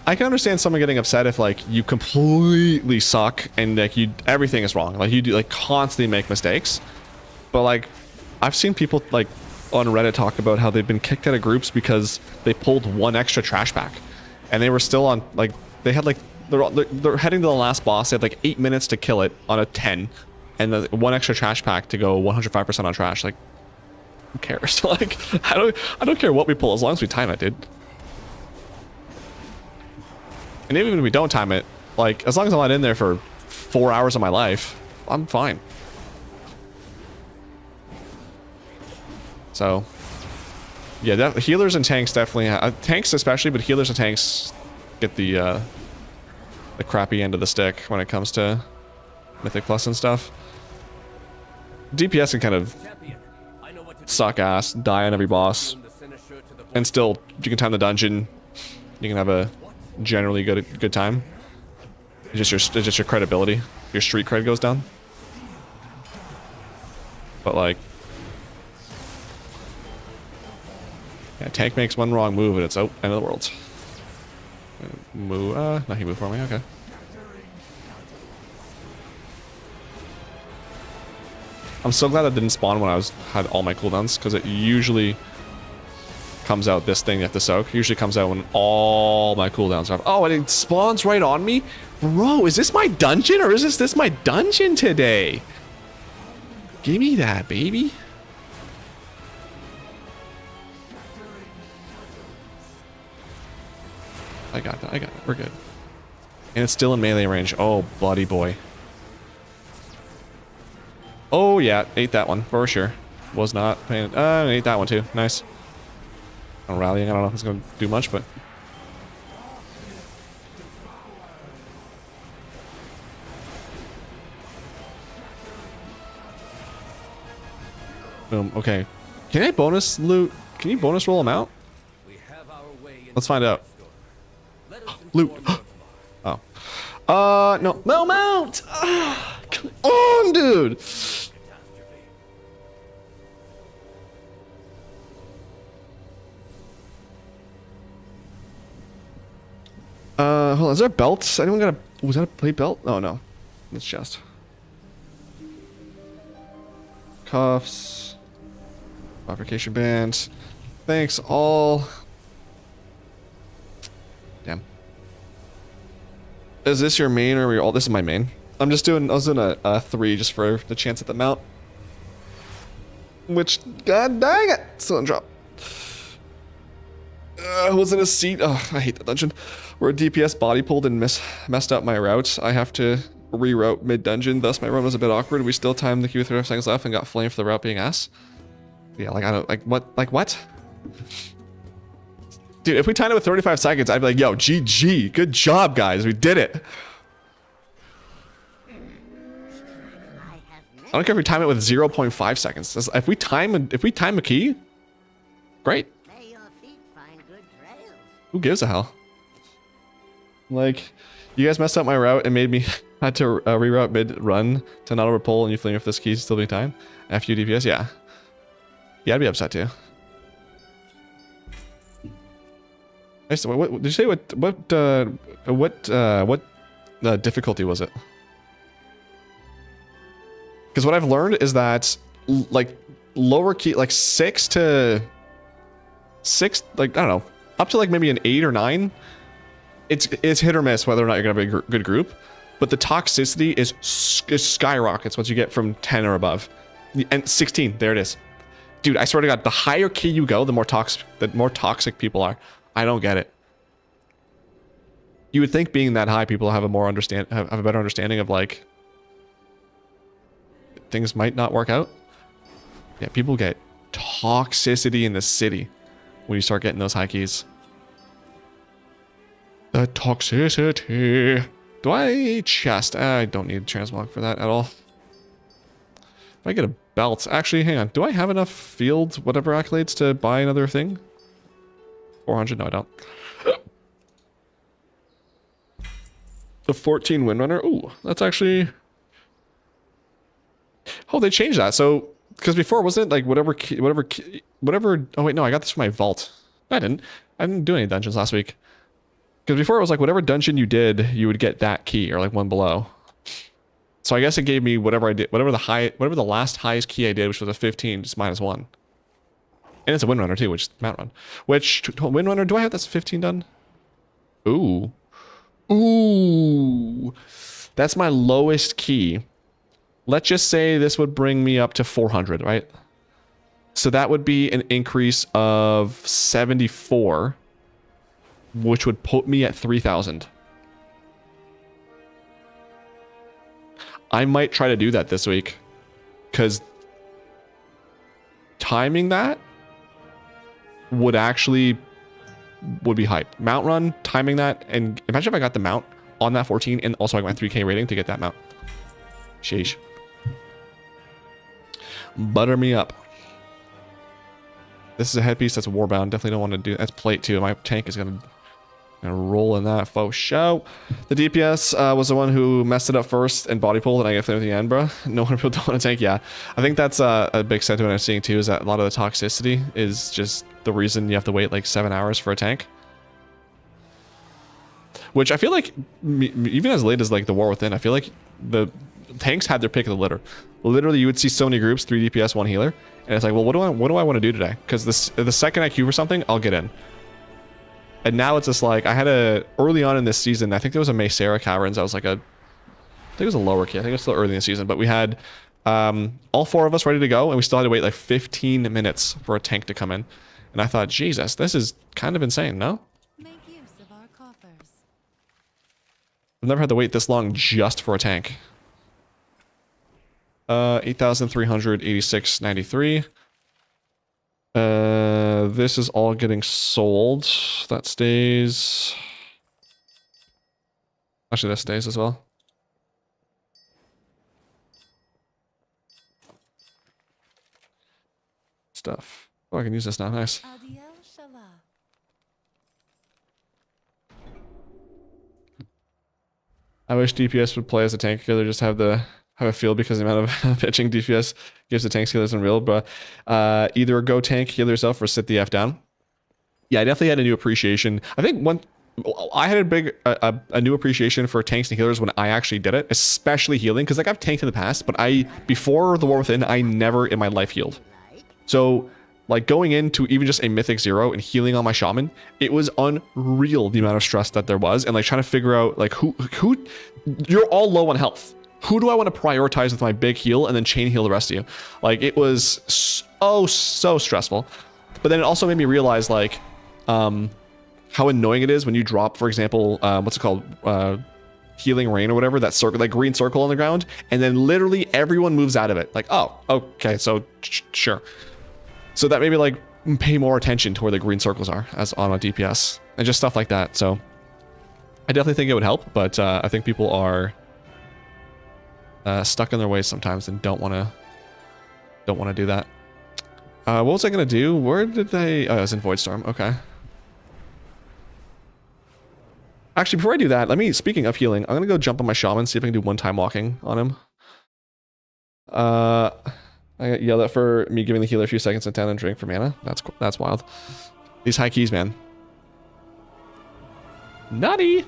I can understand someone getting upset if, like, you completely suck and, like, everything is wrong. Like, you do, like, constantly make mistakes. But, like, I've seen people, like, on Reddit talk about how they've been kicked out of groups because they pulled one extra trash pack. And they were still on, like, they had, like, they're heading to the last boss. They had, like, 8 minutes to kill it on a 10. And the one extra trash pack to go 105% on trash. Like, who cares? Like, I don't care what we pull as long as we time it, dude. And even if we don't time it, like, as long as I'm not in there for 4 hours of my life, I'm fine. So, yeah, healers and tanks definitely, tanks especially, but healers and tanks get the crappy end of the stick when it comes to Mythic Plus and stuff. DPS can kind of suck ass, die on every boss, and still, you can time the dungeon, you can have a generally good time. It's just your credibility, your street cred goes down. But like, yeah, tank makes one wrong move and it's out, end of the world. Move, no, he moved for me. Okay. I'm so glad that didn't spawn when I had all my cooldowns, because it usually comes out this thing you have to soak. It usually comes out when all my cooldowns are. Oh, and it spawns right on me? Bro, is this my dungeon or is this my dungeon today? Give me that, baby. I got that. I got it. We're good. And it's still in melee range. Oh, buddy boy. Oh, yeah. Ate that one for sure. Was not paying. Ate that one too. Nice. I'm rallying. I don't know if it's going to do much, but. Boom. Okay. Can I bonus loot? Can you bonus roll them out? Let's find out. Loot. Oh. No. No mount! Ah, come on, dude! Hold on. Is there a belt? Anyone got a... Was that a plate belt? Oh, no. It's just... Cuffs. Fabrication bands. Thanks, all. Damn. Is this your main or are we all... This is my main. I was doing a 3 just for the chance at the mount. Which, god dang it! Still didn't drop. I was in a seat. Oh, I hate the dungeon. Where a DPS body pulled and messed up my route. I have to reroute mid-dungeon, thus my run was a bit awkward. We still timed the queue with 35 seconds left and got flamed for the route being ass. Yeah, like I don't... Like what? Dude, if we timed it with 35 seconds, I'd be like, yo, GG. Good job, guys. We did it. I don't care if we time it with 0.5 seconds. If we time a key, great. Who gives a hell? Like, you guys messed up my route and made me had to reroute mid-run to not overpull and you flame if this key's still being timed. After you DPS, yeah. Yeah, I'd be upset too. What did you say? What difficulty was it? Because what I've learned is that like lower key, like 6, like I don't know, up to like maybe an 8 or 9, it's hit or miss whether or not you're gonna have a good group. But the toxicity is skyrockets once you get from 10 or above. And 16, there it is. Dude, I swear to God, the higher key you go, the more toxic people are. I don't get it. You would think being that high, people have a better understanding of like things might not work out. Yeah, people get toxicity in the city when you start getting those high keys. The toxicity. Do I chest? I don't need transmog for that at all. If I get a belt, actually, hang on. Do I have enough field, whatever accolades to buy another thing? 400? No, I don't. The 14 Windrunner. Ooh, that's actually... Oh, they changed that. So, because before, wasn't it like whatever... Oh, wait, no, I got this from my vault. I didn't do any dungeons last week. Because before it was like whatever dungeon you did, you would get that key or like one below. So I guess it gave me whatever I did, whatever the last highest key I did, which was a 15, just -1. And it's a Windrunner too, which is Mount Run. Which Windrunner, do I have that's 15 done? Ooh. Ooh. That's my lowest key. Let's just say this would bring me up to 400, right? So that would be an increase of 74, which would put me at 3,000. I might try to do that this week, because timing that would be hype. Mount Run, timing that, and imagine if I got the mount on that 14, and also I got my 3K rating to get that mount. Sheesh. Butter me up. This is a headpiece that's warbound. Definitely don't want to do. That's plate too. My tank is gonna roll in that faux show. The DPS was the one who messed it up first and body pulled, and I get flamed at the end, bro. No one people don't want to tank. Yeah, I think that's a big sentiment I'm seeing too. Is that a lot of the toxicity is just the reason you have to wait like 7 hours for a tank. Which I feel like even as late as like the War Within, I feel like the tanks had their pick of the litter. Literally, you would see so many groups, 3 DPS, 1 healer, and it's like, well, what do I want to do today? Because the second I queue for something, I'll get in. And now it's just like, I had early on in this season, I think there was a Maysera Caverns. I was like I think it was a lower key. I think it was still early in the season, but we had all 4 of us ready to go, and we still had to wait like 15 minutes for a tank to come in. And I thought, Jesus, this is kind of insane, no? Make use of our coffers. I've never had to wait this long just for a tank. 8,386.93. This is all getting sold. That stays. Actually, this stays as well. Stuff. Oh, I can use this now. Nice. Adiel Shala. I wish DPS would play as a tank killer, just have a feel, because the amount of pitching DPS gives the tank killers unreal, but either go tank, heal yourself, or sit the F down. Yeah, I definitely had a new appreciation. I think I had a new appreciation for tanks and healers when I actually did it, especially healing, because like I've tanked in the past, but before the War Within, I never in my life healed. So like going into even just a Mythic 0 and healing on my Shaman, it was unreal the amount of stress that there was, and like trying to figure out like who you're all low on health. Who do I want to prioritize with my big heal and then chain heal the rest of you? Like it was so stressful. But then it also made me realize like how annoying it is when you drop, for example, what's it called? Healing Rain or whatever, that circle, that green circle on the ground, and then literally everyone moves out of it. Like, oh, okay, so sure. So that made me like pay more attention to where the green circles are as on a DPS and just stuff like that. So I definitely think it would help, but I think people are stuck in their ways sometimes and don't want to do that. What was I gonna do? Where did they? Oh, it was in Voidstorm. Okay. Actually, before I do that, speaking of healing, I'm gonna go jump on my Shaman, see if I can do one-time walking on him. I got yelled at for me giving the healer a few seconds and 10 and drink for mana. That's wild. These high keys, man. Nutty.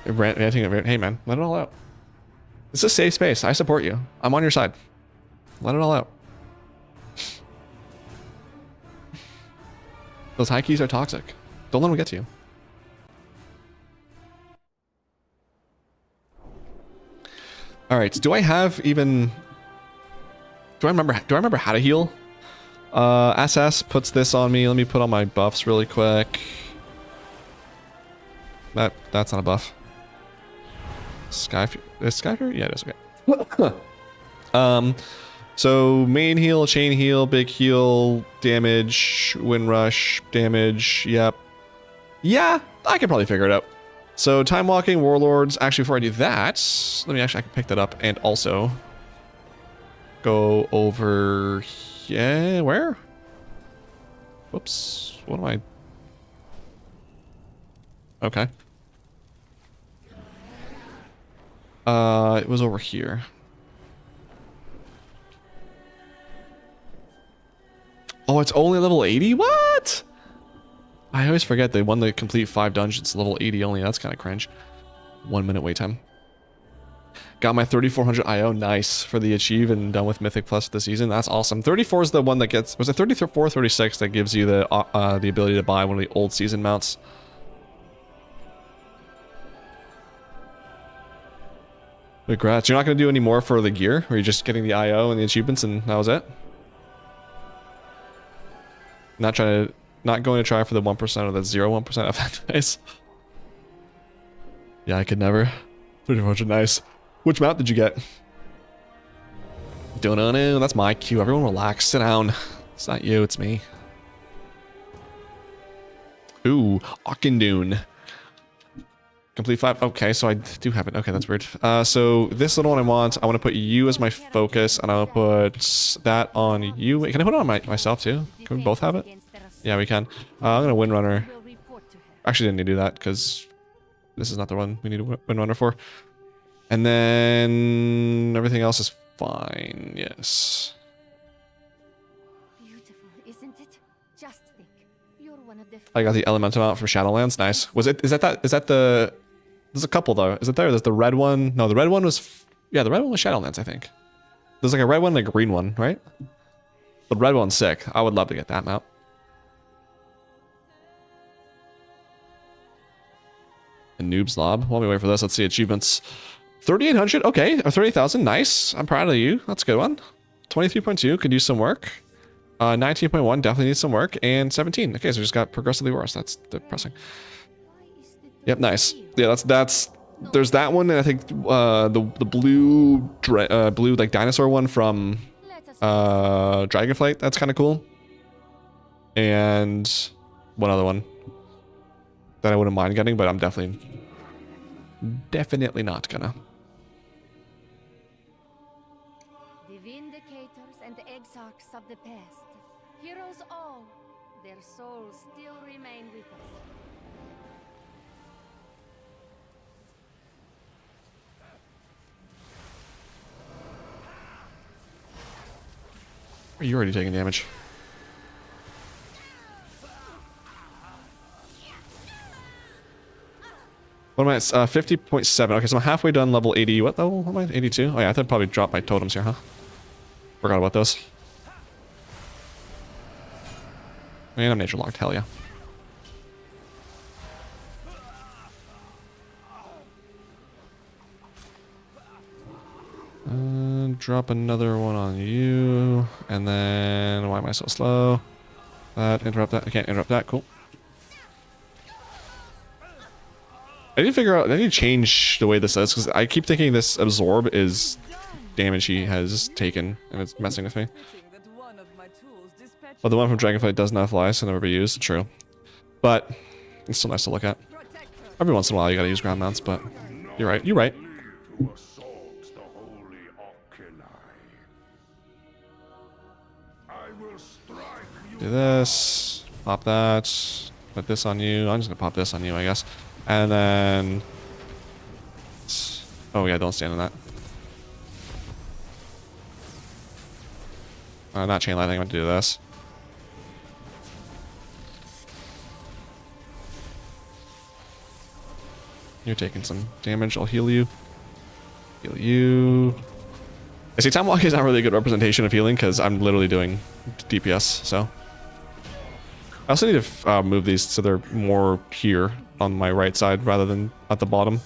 Hey man, let it all out. It's a safe space. I support you. I'm on your side. Let it all out. Those high keys are toxic. Don't let them get to you. All right. Do I remember how to heal? SS puts this on me. Let me put on my buffs really quick. That's not a buff. Is Skyfury? Yeah, it is. Okay. So main heal, chain heal, big heal, damage, wind rush, damage. Yep. Yeah, I could probably figure it out. So time walking, warlords. Actually, before I do that, let me actually, I can pick that up and also go over here. Where? Whoops. What am I? Okay. It was over here. Oh, it's only level 80? What? I always forget they won the complete 5 dungeons level 80 only. That's kind of cringe. 1 minute wait time. Got my 3400 IO. Nice for the achieve and done with Mythic Plus this season. That's awesome. 34 is the one that gets... Was it 34 or 36 that gives you the ability to buy one of the old season mounts? Congrats. You're not going to do any more for the gear? Or are you just getting the IO and the achievements and that was it? Not going to try for the 1% or the 0.1% effect. Nice. Yeah, I could never. 3400, nice. Which mount did you get? Don't know. That's my cue. Everyone relax. Sit down. It's not you, it's me. Ooh, Auchindoun. Complete 5. Okay, so I do have it. Okay, that's weird. So this little one I want to put you as my focus, and I'll put that on you. Wait, can I put it on myself too? Can we both have it? Yeah, we can. I'm gonna Windrunner. Actually, didn't need to do that because this is not the one we need a Windrunner for. And then everything else is fine. Yes. Beautiful, isn't it? Just think. You're one of the I got the elemental out for Shadowlands. Nice. Was it? Is that the? There's a couple though. Is it there? There's the red one. No, the red one was. Yeah, the red one was Shadowlands. I think. There's like a red one and a green one, right? The red one's sick. I would love to get that mount. A noob slob. While we wait for this, let's see achievements. 3,800. Okay, or 30,000. Nice. I'm proud of you. That's a good one. 23.2 could use some work. 19.1 definitely needs some work, and 17. Okay, so we just got progressively worse. That's depressing. Yep, nice. Yeah, that's. There's that one, and I think the blue like dinosaur one from Dragonflight. That's kind of cool. And one other one that I wouldn't mind getting, but I'm definitely not gonna. The Vindicators and the Exarchs of the past. Heroes all. Their souls still remain with us. Are you already taking damage? What am I at? 50.7. Okay, so I'm halfway done level 80. What level am I? 82? Oh yeah, I thought I'd probably drop my totems here, huh? Forgot about those. And I'm nature locked, hell yeah. Drop another one on you. And then, why am I so slow? Interrupt that. I can't interrupt that. Cool. I need to figure out, I need to change the way this is, because I keep thinking this absorb is damage he has taken, and it's messing with me. But the one from Dragonflight does not fly, so never be used. True. But it's still nice to look at. Every once in a while you gotta use ground mounts, but you're right. You're right. Do this. Pop that. Put this on you. I'm just gonna pop this on you, I guess. And then... Oh yeah, don't stand in that. Not chain lightning, I'm gonna do this. You're taking some damage, I'll heal you. Heal you. I see, Time Walk is not really a good representation of healing because I'm literally doing DPS, so. I also need to move these so they're more here on my right side rather than at the bottom.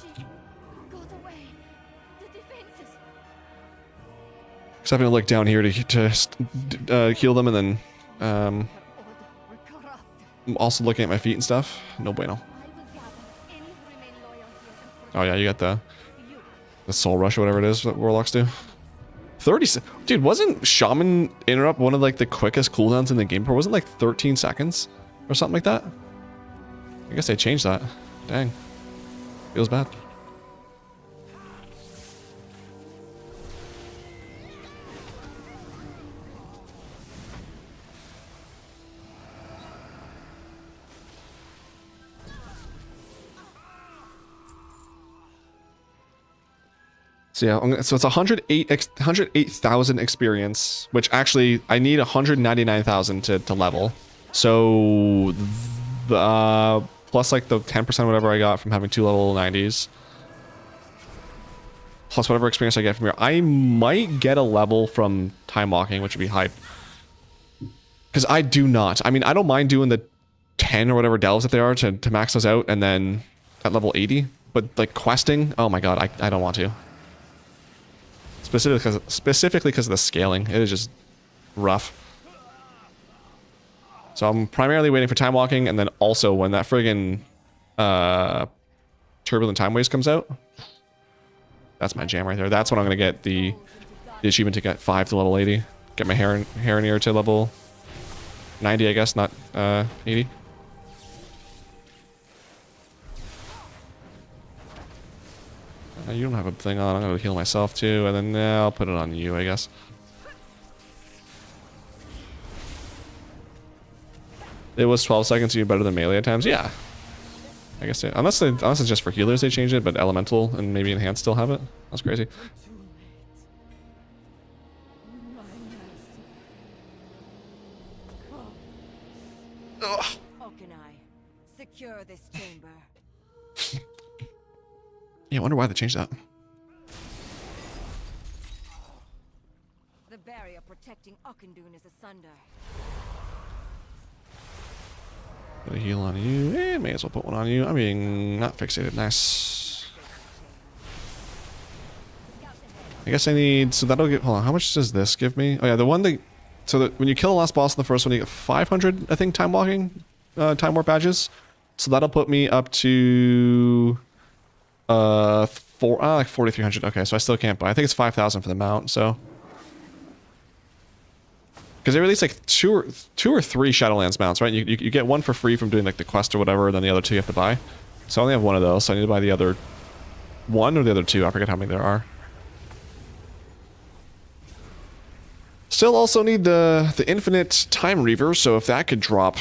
Because I'm going to look down here to heal them, and then I'm also looking at my feet and stuff. No bueno. Oh yeah, you got the soul rush or whatever it is that warlocks do. 30 dude, wasn't Shaman Interrupt one of like the quickest cooldowns in the game? Wasn't it like 13 seconds or something like that? I guess they changed that. Dang. Feels bad. So yeah, so it's 108,000 experience, which actually I need 199,000 to level. So plus like the 10% whatever I got from having 2 level 90s. Plus whatever experience I get from here. I might get a level from time walking, which would be hype. Because I do not. I mean, I don't mind doing the 10 or whatever delves that they are to max those out and then at level 80. But like questing, oh my god, I don't want to. Specifically because of the scaling. It is just rough. So I'm primarily waiting for time walking, and then also when that friggin' turbulent time waste comes out. That's my jam right there. That's when I'm gonna get the achievement to get 5 to level 80. Get my hair and ear to level 90, I guess, not 80. You don't have a thing on. I'm gonna heal myself too, and then I'll put it on you, I guess. It was 12 seconds. You better than melee at times. Yeah, I guess. Unless it's just for healers, they changed it, but elemental and maybe enhanced still have it. That's crazy. Ugh. Secure this chamber. Yeah, I wonder why they changed that. The barrier protecting Ockendune is asunder. Put a heal on you. May as well put one on you. I'm being not fixated. Nice. I guess I need... So that'll get... Hold on. How much does this give me? Oh yeah, the one that... So that when you kill the last boss in the first one, you get 500, I think, time walking, time warp badges. So that'll put me up to... like 4,300. Okay, so I still can't buy. I think it's 5,000 for the mount, so... Because they release like two or three Shadowlands mounts, right? You get one for free from doing like the quest or whatever, then the other 2 you have to buy. So I only have one of those, so I need to buy the other one or the other 2. I forget how many there are. Still also need the infinite time reaver, so if that could drop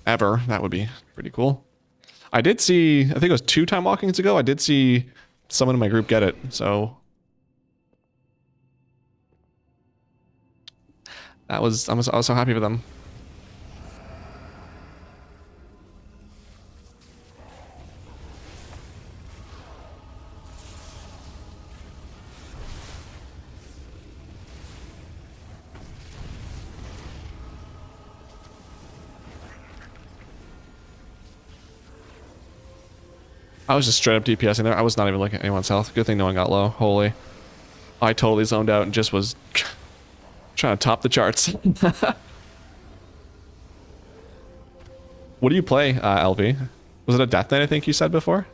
ever, that would be pretty cool. I did see, I think it was 2 time walkings ago, I did see someone in my group get it, so... I was so happy for them. I was just straight up DPSing there. I was not even looking at anyone's health. Good thing no one got low. Holy. I totally zoned out and just was trying to top the charts. What do you play, LV? Was it a Death Knight, I think you said before?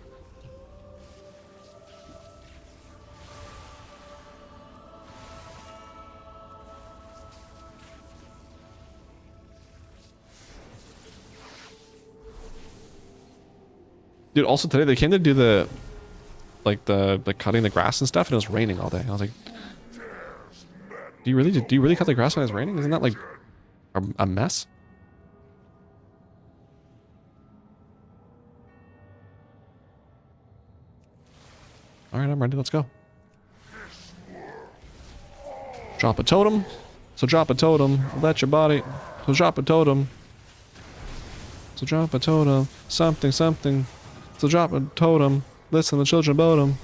Dude, also today they came to do the cutting the grass and stuff, and it was raining all day. I was like, do you really cut the grass when it's raining? Isn't that like a mess? All right, I'm ready. Let's go. Drop a totem. So drop a totem. Let your body. So drop a totem. So drop a totem. Something, something. So drop a totem. Listen to the children about them.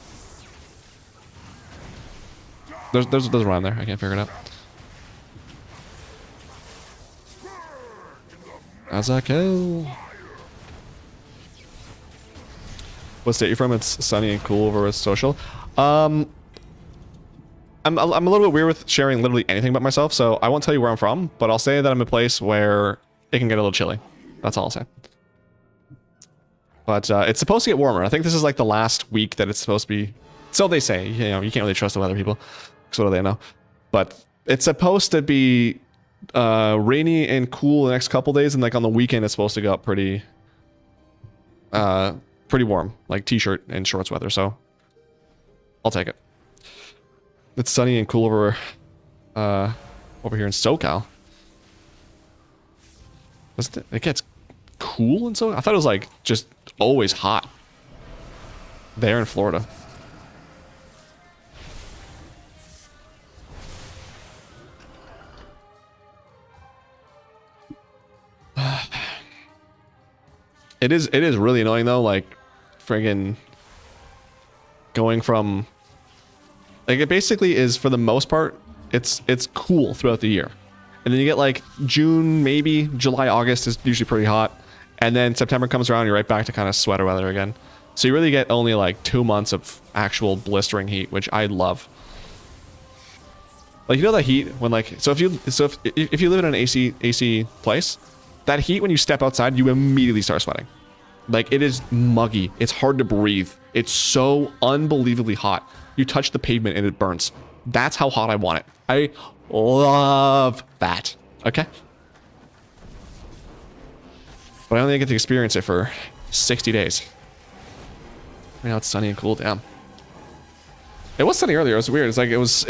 There's a rhyme there. I can't figure it out. As I kill. What state you from? It's sunny and cool over with social. I'm a little bit weird with sharing literally anything about myself, so I won't tell you where I'm from, but I'll say that I'm in a place where it can get a little chilly. That's all I'll say. But it's supposed to get warmer. I think this is like the last week that it's supposed to be. So they say. You know, you can't really trust the weather people. So what do they know? But it's supposed to be rainy and cool the next couple days, and like on the weekend it's supposed to go up pretty pretty warm, like t-shirt and shorts weather. So I'll take it. It's sunny and cool over here in SoCal. Doesn't it? It gets cool in SoCal? I thought it was like just always hot there in Florida. It is really annoying though, like friggin' going from like it basically is for the most part it's cool throughout the year. And then you get like June, maybe July, August is usually pretty hot. And then September comes around, you're right back to kind of sweater weather again. So you really get only like 2 months of actual blistering heat, which I love. Like, you know that heat when like, so if you live in an AC place, that heat when you step outside, you immediately start sweating. Like, it is muggy. It's hard to breathe. It's so unbelievably hot. You touch the pavement and it burns. That's how hot I want it. I love that. Okay? But I only get to experience it for 60 days. Right now it's sunny and cool. Damn. It was sunny earlier. It was weird. It's like it was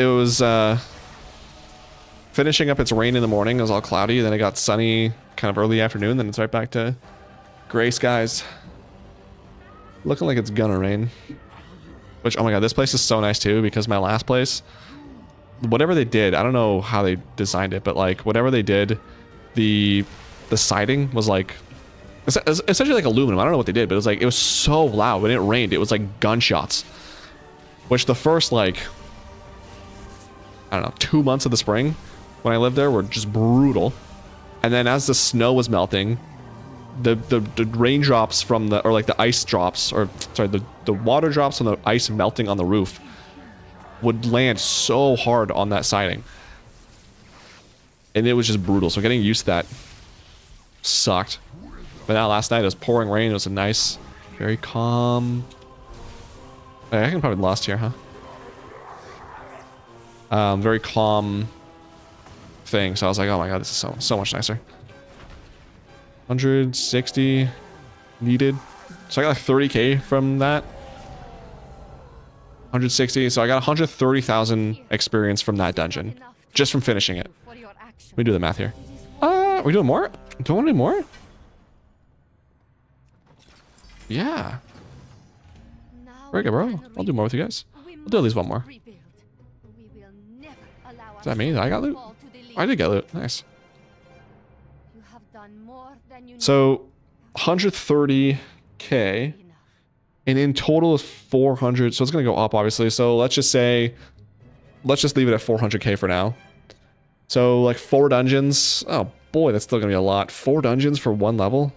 finishing up its rain in the morning. It was all cloudy. Then it got sunny kind of early afternoon. Then it's right back to gray skies. Looking like it's gonna rain. Which, oh my god, this place is so nice too, because my last place, whatever they did, I don't know how they designed it, but like whatever they did, the siding was like essentially like aluminum. I don't know what they did, but it was so loud when it rained. It was like gunshots. Which the first like, I don't know, 2 months of the spring when I lived there were just brutal. And then as the snow was melting, the raindrops from the, or like the ice drops, or sorry, the water drops from the ice melting on the roof would land so hard on that siding. And it was just brutal. So getting used to that sucked. But now last night it was pouring rain. It was a nice, very calm. I can probably lost here, huh? Very calm thing. So I was like, oh my god, this is so much nicer. 160 needed. So I got like 30k from that. 160. So I got 130,000 experience from that dungeon. Just from finishing it. Let me do the math here. Are we doing more? Do I want to do more? Yeah. Very good, bro. I'll do more with you guys. I'll do at least one more. Does that mean that I got loot? I did get loot. Nice. So 130k, and in total is 400. So it's gonna go up, obviously. So let's just say, let's just leave it at 400k for now. So like 4 dungeons. Oh boy, that's still gonna be a lot. 4 dungeons for 1 level.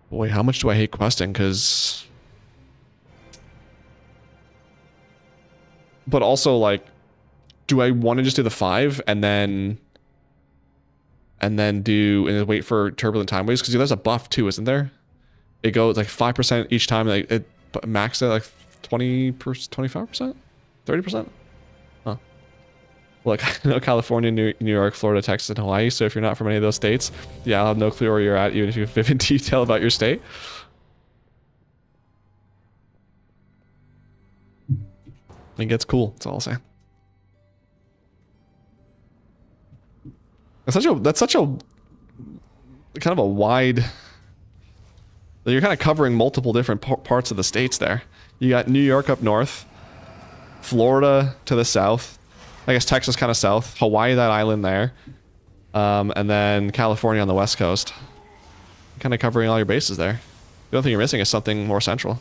Boy, how much do I hate questing? Because, but also like, do I want to just do the 5 and then wait for turbulent time waves? Because there's a buff too, isn't there? It goes like 5% each time. Like it maxed at like 20%, 25%, 30%. Huh. Look, I know California, New York, Florida, Texas, and Hawaii. So if you're not from any of those states, yeah, I'll have no clue where you're at, even if you give in detail about your state. It gets cool. That's all I'll say. That's such a kind of a wide. You're kind of covering multiple different parts of the states there. You got New York up north, Florida to the south. I guess Texas kind of south, Hawaii, that island there, and then California on the west coast. Kind of covering all your bases there. The only thing you're missing is something more central.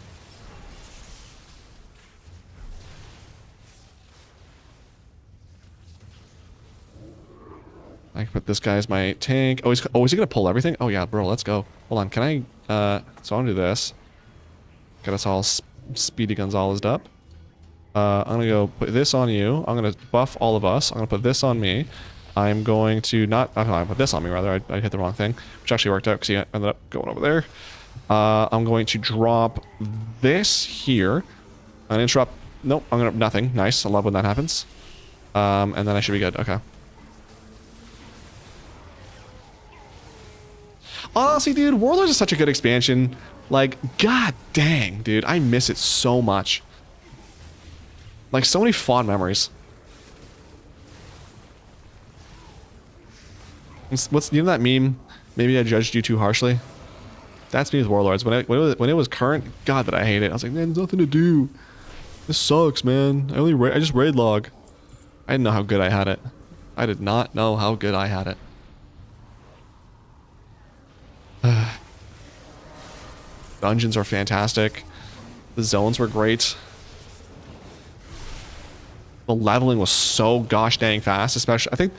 I can put this guy as my tank. Oh, is he gonna pull everything? Oh yeah, bro, let's go. Hold on, can I? So I'm gonna do this. Get us all Speedy Gonzalez'd up. I'm gonna go put this on you. I'm gonna buff all of us. I'm gonna put this on me. I'm going to not. I put this on me rather. I hit the wrong thing, which actually worked out because he ended up going over there. I'm going to drop this here. I'm gonna interrupt. Nope. I'm gonna nothing. Nice. I love when that happens. And then I should be good. Okay. Honestly, dude, Warlords is such a good expansion. Like, god dang, dude, I miss it so much. Like, so many fond memories. What's, you know that meme? Maybe I judged you too harshly. That's me with Warlords. When it was current, God, that I hate it. I was like, man, there's nothing to do. This I just raid log. I didn't know how good I had it. I did not know how good I had it. Dungeons are fantastic. The zones were great. The leveling was so gosh dang fast, especially I think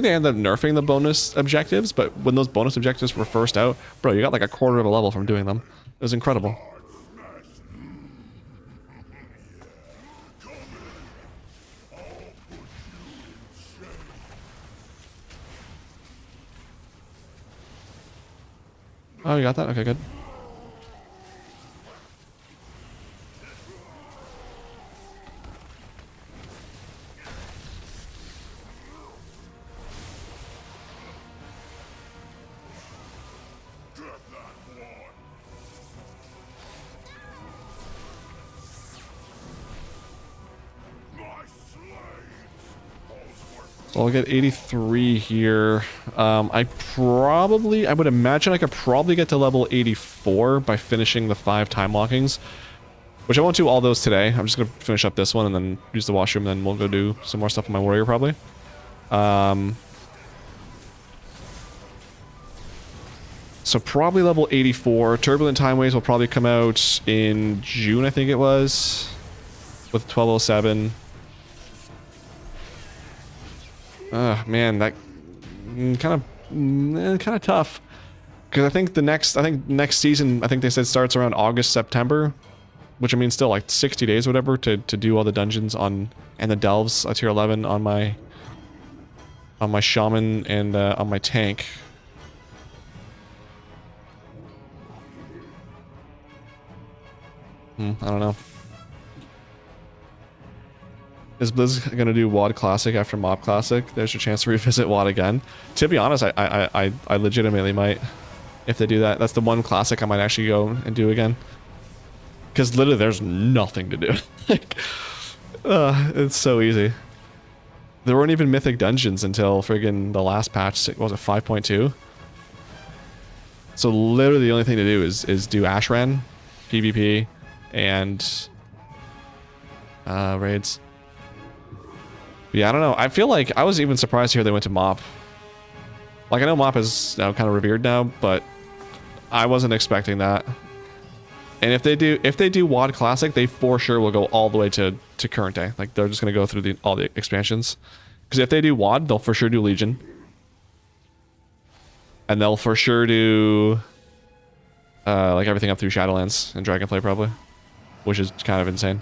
they ended up nerfing the bonus objectives, but when those bonus objectives were first out, bro, you got like a quarter of a level from doing them. It was incredible. Oh, you got that? Okay, good. So I'll get 83 here. I would imagine I could probably get to level 84 by finishing the 5 time walkings. Which I won't do all those today. I'm just going to finish up this one and then use the washroom, and then we'll go do some more stuff on my warrior probably. So probably level 84. Turbulent Time Waves will probably come out in June, I think it was. With 1207. Man, that kind of tough. Because I think next season, I think they said starts around August, September, which I mean still like 60 days, or whatever, to do all the dungeons and the delves at tier 11 on my shaman and on my tank. I don't know. Is Blizz gonna do WoD Classic after Mob Classic? There's your chance to revisit WoD again. To be honest, I legitimately might. If they do that, that's the one classic I might actually go and do again. Because literally, there's nothing to do. Like, it's so easy. There weren't even mythic dungeons until friggin' the last patch. Was it 5.2? So literally, the only thing to do is do Ashran, PvP, and raids. Yeah, I don't know. I feel like I was even surprised to hear they went to MoP. Like, I know MoP is now kind of revered now, but I wasn't expecting that. And if they do WoD Classic, they for sure will go all the way to current day. Like, they're just gonna go through all the expansions. Because if they do WoD, they'll for sure do Legion, and they'll for sure do like everything up through Shadowlands and Dragonflight probably, which is kind of insane.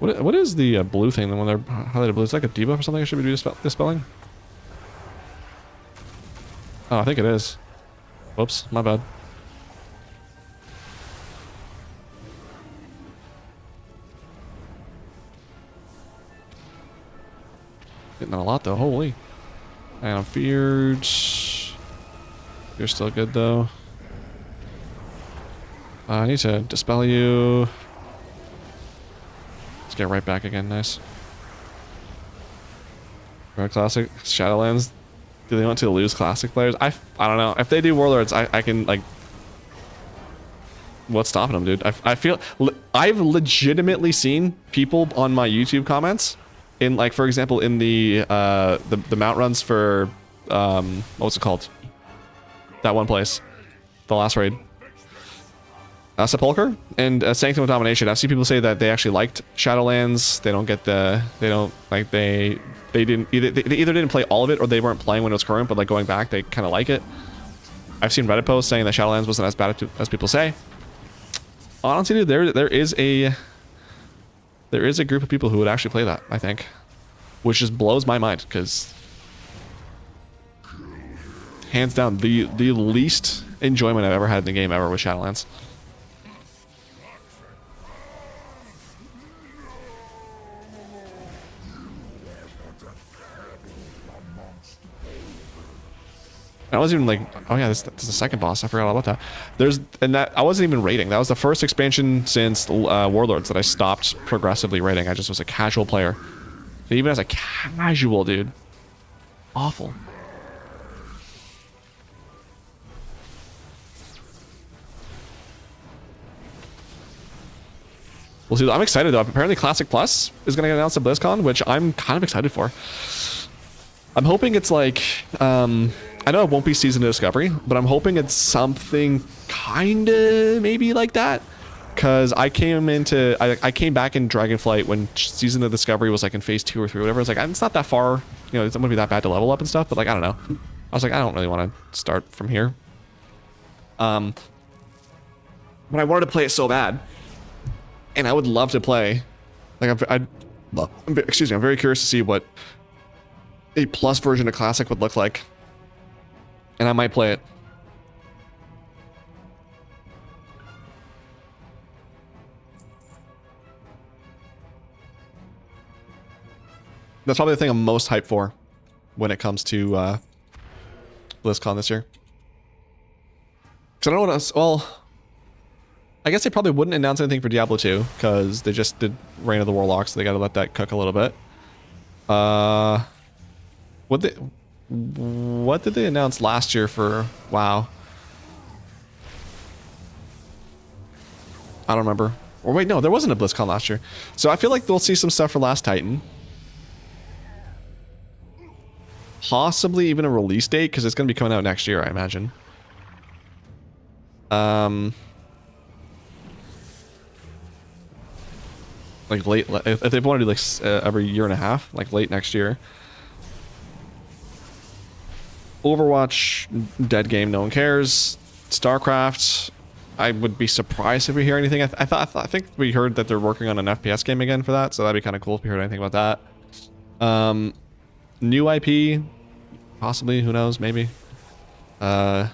What is the blue thing? The one they're highlighted blue? Is that like a debuff or something I should be dispelling? Oh, I think it is. Whoops, my bad. Getting a lot though, holy. And I'm feared. You're still good though. I need to dispel you. Get right back again, nice. Red Classic, Shadowlands. Do they want to lose Classic players? I don't know. If they do Warlords, I can like. What's stopping them, dude? I feel I've legitimately seen people on my YouTube comments, in like for example in the mount runs for what's it called? That one place, the last raid. Sepulcher and Sanctum of Domination. I've seen people say that they actually liked Shadowlands. They either didn't play all of it or they weren't playing when it was current, but like going back, they kind of like it. I've seen Reddit posts saying that Shadowlands wasn't as bad as people say. Honestly, dude, there is a group of people who would actually play that, I think, which just blows my mind because hands down the least enjoyment I've ever had in the game ever was Shadowlands. I wasn't even like, oh yeah, this is the second boss. I forgot all about that. And that I wasn't even raiding. That was the first expansion since Warlords that I stopped progressively raiding. I just was a casual player. So even as a casual dude, awful. We'll see. I'm excited though. Apparently Classic Plus is going to get announced at BlizzCon, which I'm kind of excited for. I'm hoping it's like, I know it won't be Season of Discovery, but I'm hoping it's something kind of maybe like that. Because I came back in Dragonflight when Season of Discovery was like in phase 2 or 3 or whatever. It's like, it's not that far, you know, it's not going to be that bad to level up and stuff, but like, I don't know. I was like, I don't really want to start from here. But I wanted to play it so bad. And I would love to play. Like, I'm very curious to see what a plus version of Classic would look like. And I might play it. That's probably the thing I'm most hyped for when it comes to BlizzCon this year. Because I don't know what else. Well, I guess they probably wouldn't announce anything for Diablo 2 because they just did Reign of the Warlocks, so they got to let that cook a little bit. What did they announce last year for WoW? I don't remember. Or wait, no, there wasn't a BlizzCon last year. So I feel like we'll see some stuff for Last Titan. Possibly even a release date, because it's going to be coming out next year, I imagine. Like late, if they want to do like every year and a half, like late next year. Overwatch, dead game, no one cares. StarCraft, I would be surprised if we hear anything. I think we heard that they're working on an FPS game again for that, so that'd be kind of cool if we heard anything about that. New IP, possibly, who knows, maybe. I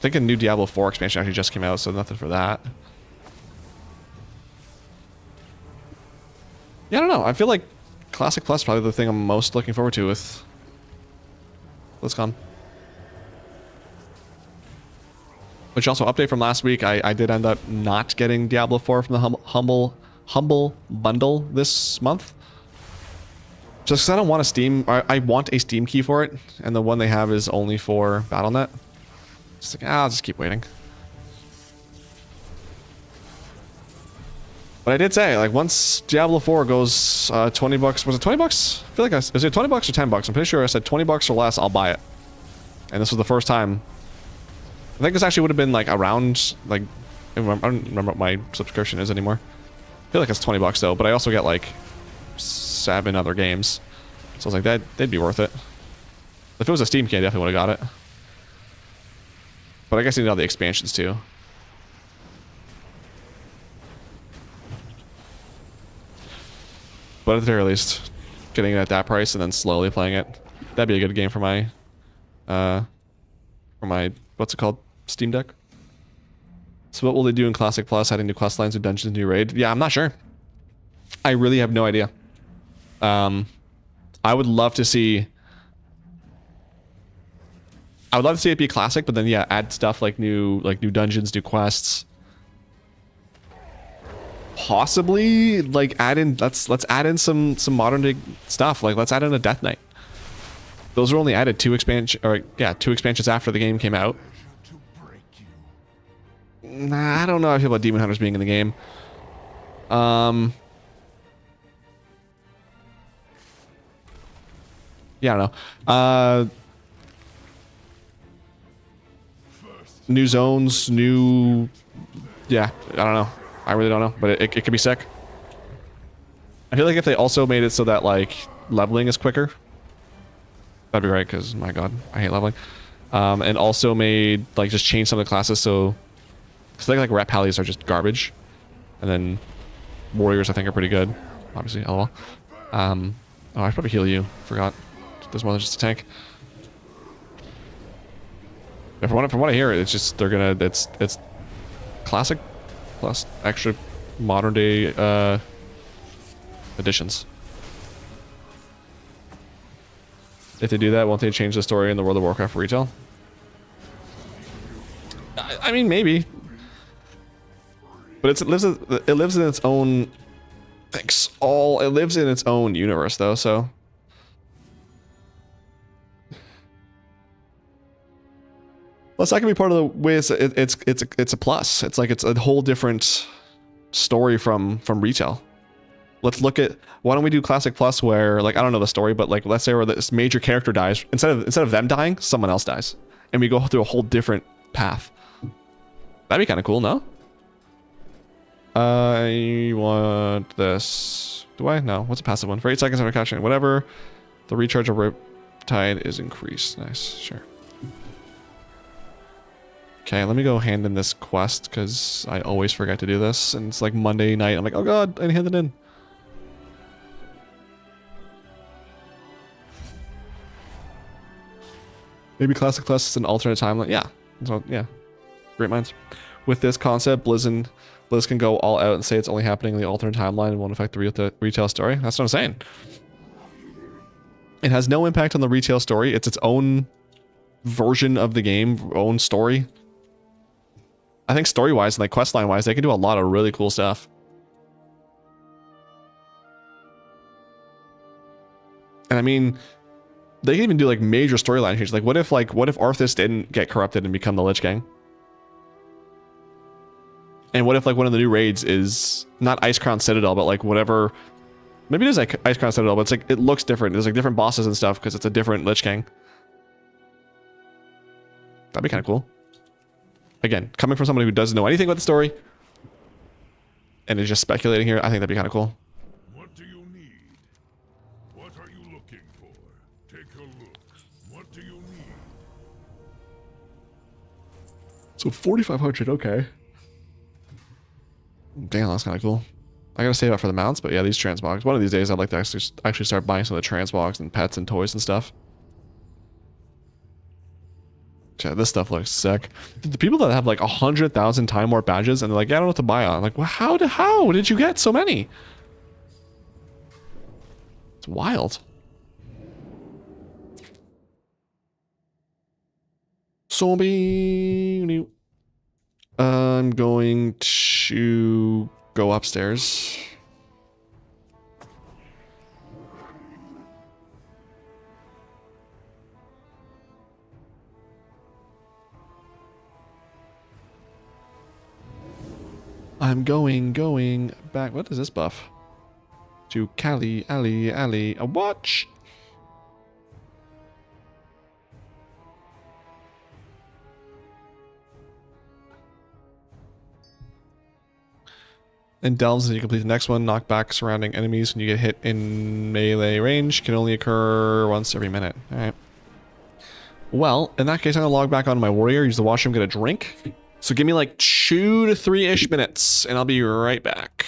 think a new Diablo 4 expansion actually just came out, so nothing for that. Yeah, I don't know. I feel like Classic Plus is probably the thing I'm most looking forward to with BlizzCon. Which also, update from last week, I did end up not getting Diablo 4 from the Humble Bundle this month. Just because I don't want a Steam, I want a Steam key for it, and the one they have is only for Battle.net. Just like, I'll just keep waiting. But I did say, like, once Diablo 4 goes 20 bucks, was it 20 bucks? I feel like was it 20 bucks or 10 bucks? I'm pretty sure I said 20 bucks or less, I'll buy it. And this was the first time. I think this actually would have been like around, like, I don't remember what my subscription is anymore. I feel like it's 20 bucks though, but I also get like 7 other games. So I was like, they'd be worth it. If it was a Steam key, I definitely would have got it. But I guess you need all the expansions too. But at the very least, getting it at that price and then slowly playing it, that'd be a good game for my, what's it called? Steam Deck. So what will they do in Classic Plus? Adding new quest lines, new dungeons, new raid? Yeah, I'm not sure. I really have no idea. I would love to see... I would love to see it be classic, but then yeah, add stuff like new dungeons, new quests. Possibly like add in let's add in some modern day stuff. Like let's add in a Death Knight. Those were only added 2 expansions after the game came out. Nah, I don't know how I feel about Demon Hunters being in the game. Yeah, I don't know. New zones, new... Yeah, I don't know. I really don't know, but it could be sick. I feel like if they also made it so that, like, leveling is quicker, that'd be right, because, my god, I hate leveling. And also made, like, just change some of the classes so... Because I think, like, Rat Pallies are just garbage. And then Warriors, I think, are pretty good. Obviously, LOL. Oh, I should probably heal you. Forgot. There's more than just a tank. Yeah, from what I hear, it's just, they're gonna... It's classic plus extra modern day, additions. If they do that, won't they change the story in the World of Warcraft retail? I mean, maybe. But it lives in its own. It lives in its own universe though, so. Plus, that can be part of the way it's a plus. It's like it's a whole different story from retail. Let's look at, why don't we do Classic Plus where, like, I don't know the story, but like let's say where this major character dies, instead of them dying, someone else dies, and we go through a whole different path. That'd be kind of cool, no? I want this. Do I? No. What's a passive one? For 8 seconds after catching whatever, the recharge of Riptide is increased. Nice. Sure. Okay, let me go hand in this quest because I always forget to do this, and it's like Monday night. I'm like, oh god, I didn't hand it in. Maybe Classic Plus is an alternate timeline. Yeah. So yeah. Great minds. With this concept, Blizz can go all out and say it's only happening in the alternate timeline and won't affect the retail story. That's what I'm saying. It has no impact on the retail story. It's its own version of the game, own story. I think story-wise and like questline-wise, they can do a lot of really cool stuff. And I mean, they can even do like major storyline changes. Like what if Arthas didn't get corrupted and become the Lich King? And what if like one of the new raids is not Ice Crown Citadel, but like whatever, maybe it is like Ice Crown Citadel, but it's like, it looks different. There's like different bosses and stuff because it's a different Lich King. That'd be kind of cool. Again, coming from somebody who doesn't know anything about the story and is just speculating here, I think that'd be kind of cool. What do you need? What are you looking for? Take a look. What do you need? So 4,500, okay. Damn, that's kind of cool. I gotta save up for the mounts, but yeah, these transmogs. One of these days, I'd like to actually start buying some of the transmogs and pets and toys and stuff. Yeah, this stuff looks sick. The people that have like 100,000 Time Warp badges and they're like, yeah, I don't know what to buy on. I'm like, well, how did you get so many? It's wild. Zombie. I'm going to go upstairs. I'm going back. What is this buff? To Cali, Ali, a watch. And delves as you complete the next one. Knock back surrounding enemies when you get hit in melee range. Can only occur once every minute. Alright. Well, in that case, I'm gonna log back onto my warrior, use the washroom, get a drink. So give me like 2 to 3-ish minutes, and I'll be right back.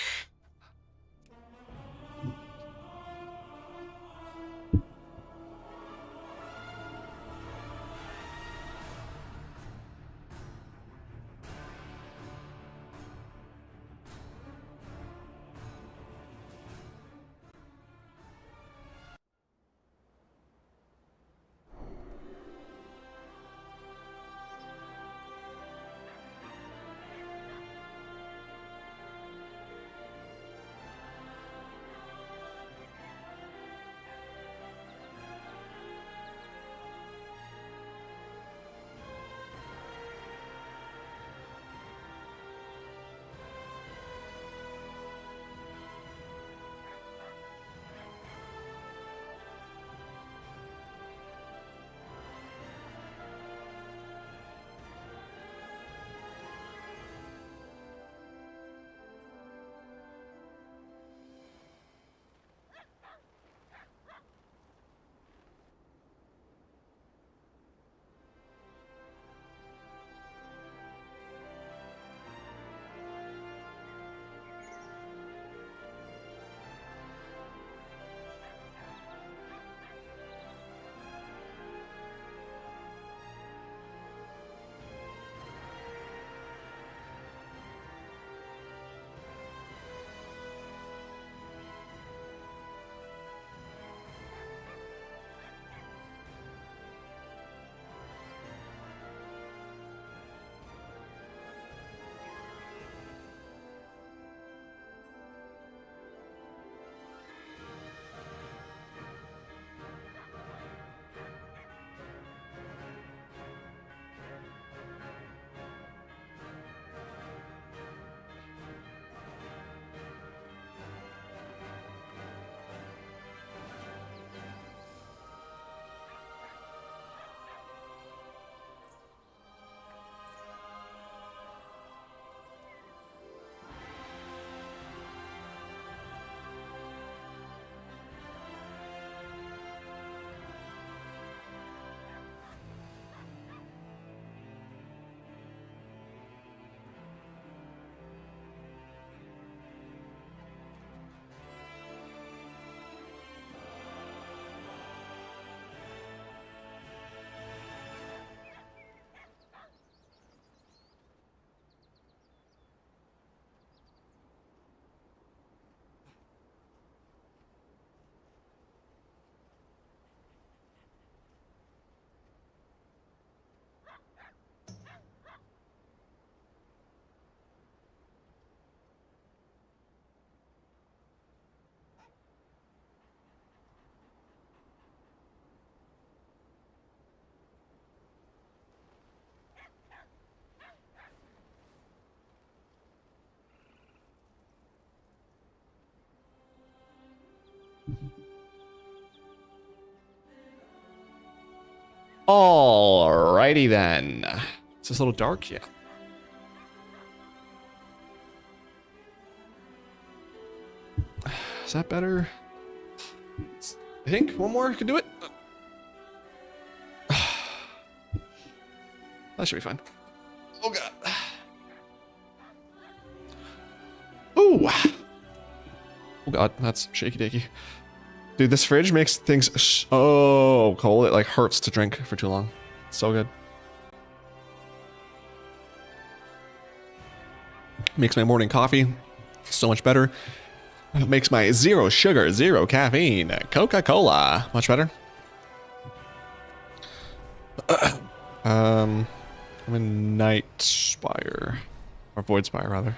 Alrighty then. Is this a little dark? Yeah. Is that better? I think one more can do it. That should be fine. Oh god. Ooh. Oh god, that's shaky dakey. Dude, this fridge makes things so cold. It like hurts to drink for too long. So good. Makes my morning coffee so much better. It makes my zero sugar, zero caffeine Coca-Cola much better. I'm in Night Spire. Or Void Spire, rather.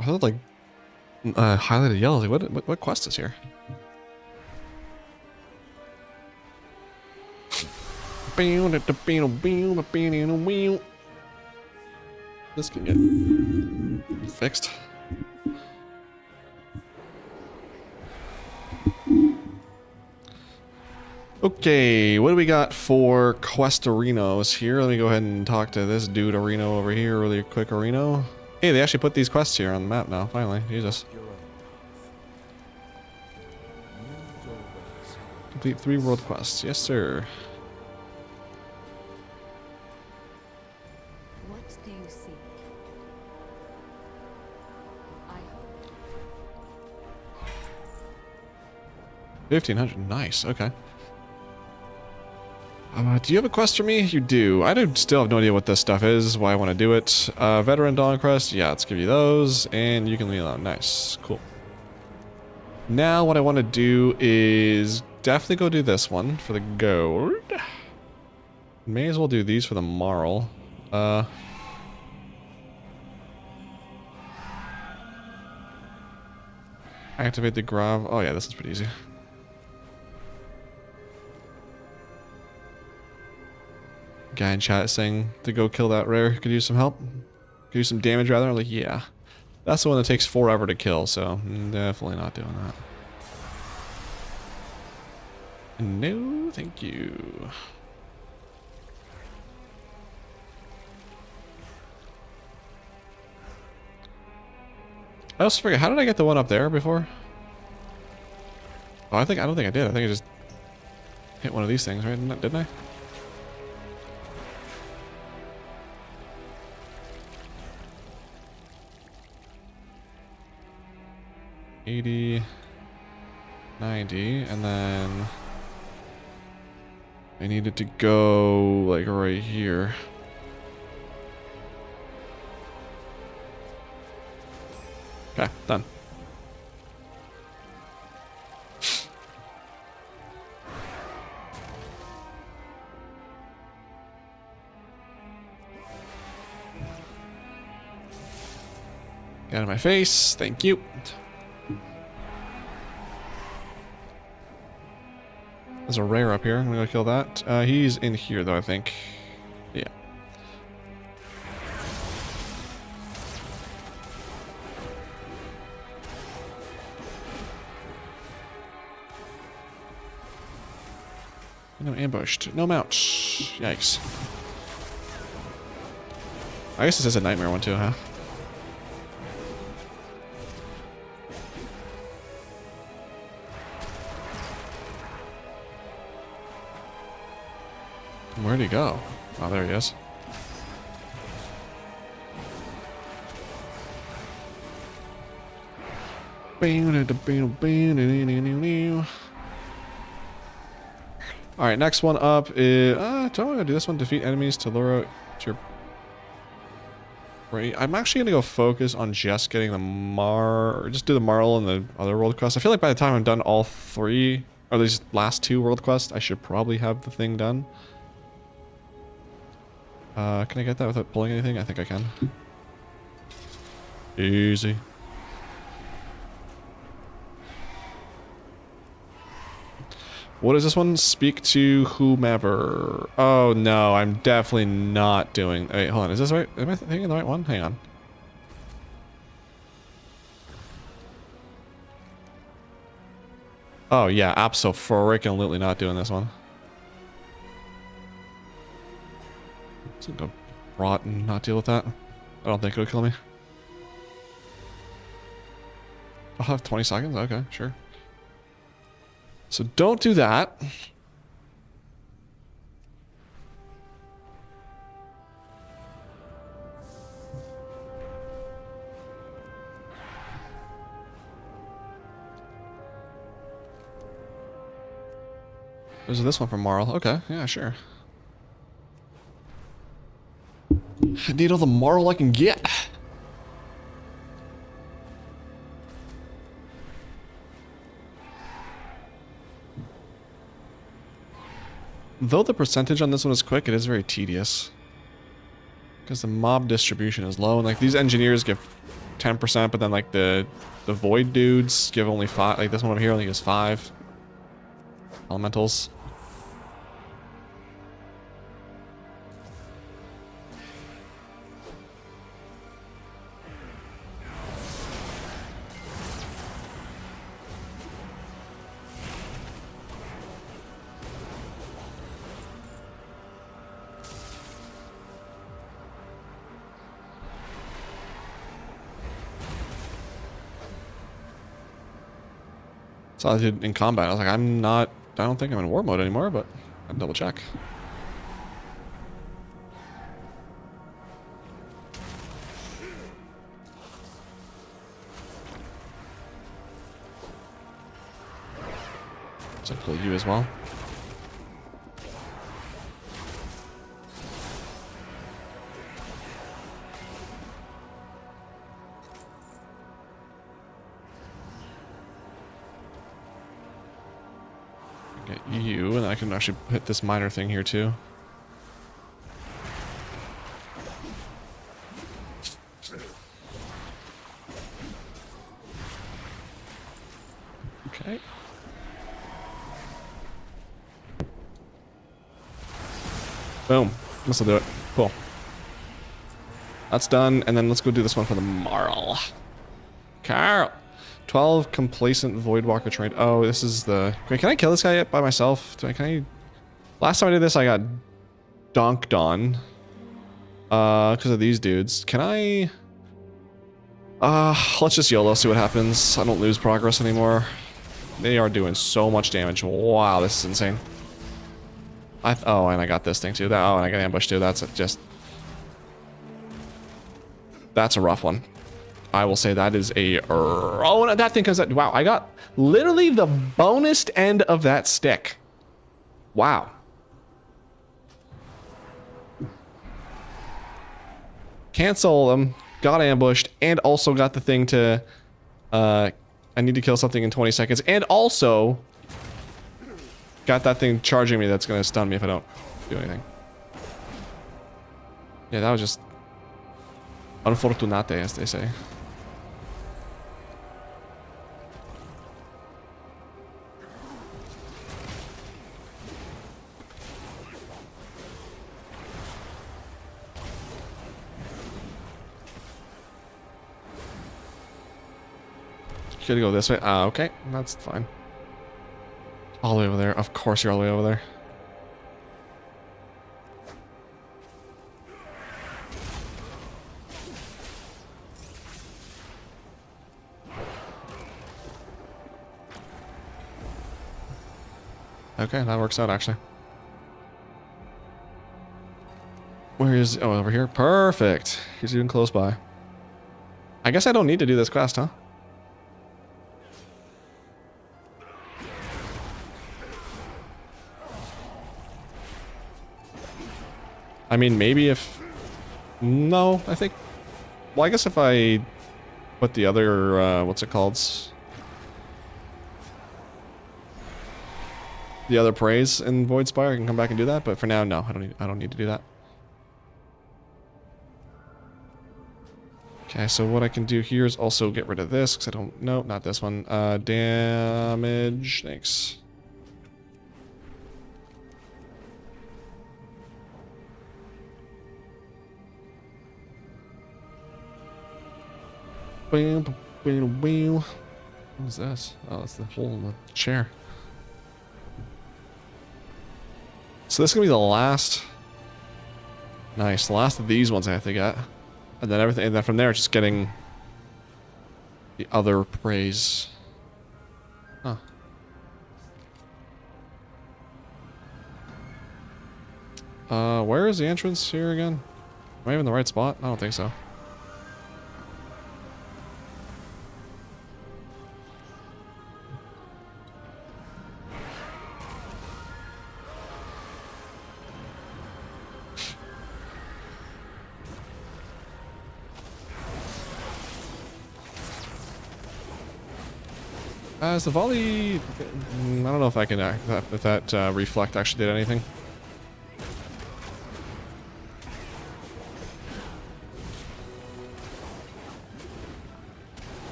I thought like highlighted yellow. Like, what quest is here? This can get fixed. Okay, what do we got for Questorinos here? Let me go ahead and talk to this dude Areno over here really quick, Areno. Hey, they actually put these quests here on the map now, finally. Jesus. Complete 3 world quests. Yes, sir. What do you seek? I hope. 1500, nice, okay. Do you have a quest for me? You do. I still have no idea what this stuff is, why I want to do it. Veteran Dawn Crest, yeah, let's give you those, and you can leave alone. Nice, cool. Now what I want to do is definitely go do this one for the gold. May as well do these for the marl. Activate the grav. Oh yeah, this is pretty easy. Guy in chat saying to go kill that rare. Could use some help. Could use some damage rather. I'm like, yeah. That's the one that takes forever to kill, so definitely not doing that. No, thank you. I also forget, how did I get the one up there before? Oh, I don't think I did. I think I just hit one of these things, right? Didn't I? $80, $90, and then I needed to go like right here. Okay, done. Get out of my face, thank you. There's a rare up here. I'm gonna go kill that. He's in here though, I think. Yeah. No, ambushed. No mount. Yikes. I guess this is a nightmare one too, huh? Where'd he go? Oh, there he is. Alright, next one up is... do I want to do this one? Defeat enemies to lure out to your... Right. I'm actually going to go focus on just getting the just do the Marl and the other world quest. I feel like by the time I'm done all 3, or these last 2 world quests, I should probably have the thing done. Can I get that without pulling anything? I think I can. Easy. What is this one? Speak to whomever. Oh no, I'm definitely not doing... Wait, hold on. Is this right? Am I thinking the right one? Hang on. Oh yeah, abso-freaking-lutely not doing this one. Let's go rot and not deal with that. I don't think it would kill me. I'll have 20 seconds? Okay, sure. So don't do that. There's this one from Marl. Okay, yeah, sure. I need all the Marl I can get. Though the percentage on this one is quick, it is very tedious. Because the mob distribution is low, and like these engineers give 10%, but then like the void dudes give only 5. Like this one over here only gives 5. Elementals. Saw that dude in combat. I was like, I don't think I'm in war mode anymore, but I'll double check. So pull you as well. Get you, and I can actually hit this minor thing here too. Okay. Boom. This will do it. Cool. That's done, and then let's go do this one for the Marl. Carl! 12 complacent Voidwalker trained. Oh, this is the... Wait, can I kill this guy yet by myself? Last time I did this, I got donked on. Because of these dudes. Can I... let's just YOLO, see what happens. I don't lose progress anymore. They are doing so much damage. Wow, this is insane. Oh, and I got this thing too. And I got ambush too. That's just... That's a rough one. I will say that is a... Oh, and that thing comes out... Wow, I got literally the bonus end of that stick. Wow. Cancel them. Got ambushed. And also got the thing to... I need to kill something in 20 seconds. And also... Got that thing charging me that's going to stun me if I don't do anything. Yeah, that was just... Unfortunate, as they say. Should go this way. Okay, that's fine. All the way over there. Of course you're all the way over there. Okay, that works out actually. Where is... Oh, over here. Perfect. He's even close by. I guess I don't need to do this quest, huh? I mean, maybe if... No, I think... Well, I guess if I put the other, what's it called? The other praise in Voidspire, I can come back and do that, but for now, no, I don't need to do that. Okay, so what I can do here is also get rid of this, because I don't... No, not this one. Damage... Thanks. What is this? Oh, it's the hole in the chair. So this is gonna be the last. Nice, the last of these ones I have to get, and then everything. And then from there, just getting the other praise. Huh. Where is the entrance here again? Am I even in the right spot? I don't think so. Is the volley... I don't know if I can... if that reflect actually did anything.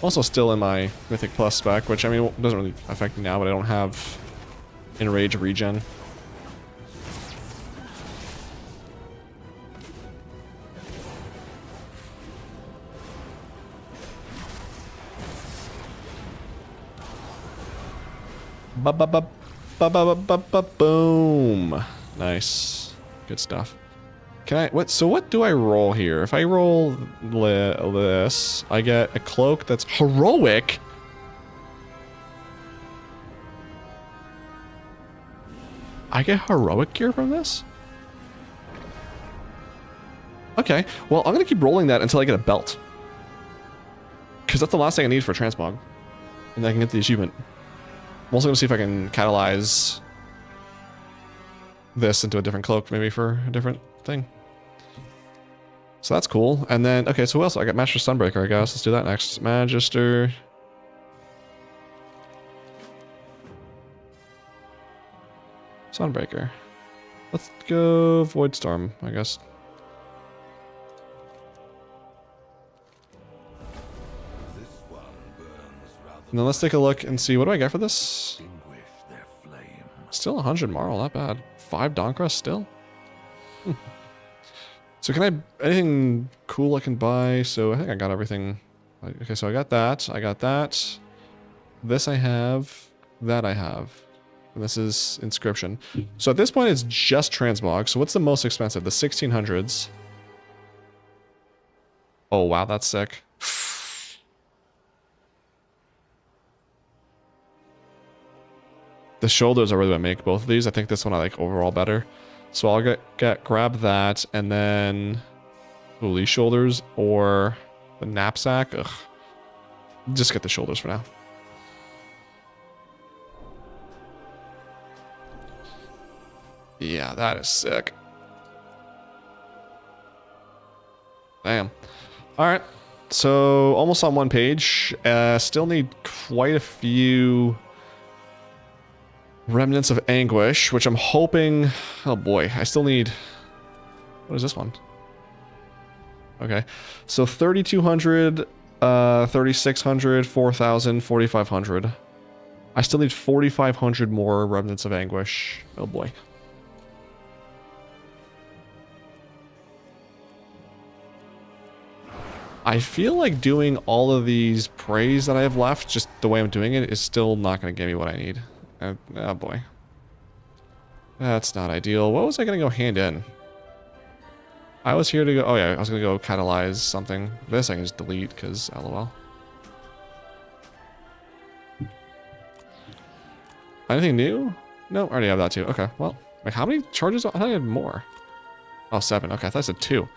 Also still in my Mythic Plus spec, which, I mean, doesn't really affect me now, but I don't have Enrage regen. Boom. Nice. Good stuff. Can I, what do I roll here? If I roll this, I get a cloak that's heroic. I get heroic gear from this? Okay, well, I'm gonna keep rolling that until I get a belt. Because that's the last thing I need for transmog. And then I can get the achievement. I'm also gonna see if I can catalyze this into a different cloak, maybe for a different thing. So that's cool. And then, okay, so who else? I got Master Sunbreaker, I guess. Let's do that next. Magister. Sunbreaker. Let's go Voidstorm, I guess. This one burns rather And then let's take a look and see, what do I get for this? extinguish their flame. Still 100 Marl, not bad. 5 Dawnkrust still? So can I, anything cool I can buy? So I think I got everything. Okay, so I got that. I got that. This I have. That I have. And this is Inscription. So at this point it's just transmog. So what's the most expensive? The 1600s. Oh wow, that's sick. The shoulders are really what make both of these. I think this one I like overall better. So I'll grab that, and then ooh, these shoulders or the knapsack. Ugh. Just get the shoulders for now. Yeah, that is sick. Damn. All right. So almost on one page. Still need quite a few remnants of anguish, which I'm hoping... Oh boy, I still need... What is this one? Okay. So 3,200, 3,600, 4,000, 4,500. I still need 4,500 more remnants of anguish. Oh boy. I feel like doing all of these praise that I have left, just the way I'm doing it, is still not going to give me what I need. Oh boy. That's not ideal. What was I going to go hand in? I was here to go... Oh yeah, I was going to go catalyze something. This I can just delete, because LOL. Anything new? No, I already have that too. Okay, well. Wait, how many charges? I thought I had more. Oh, 7. Okay, I thought I said 2.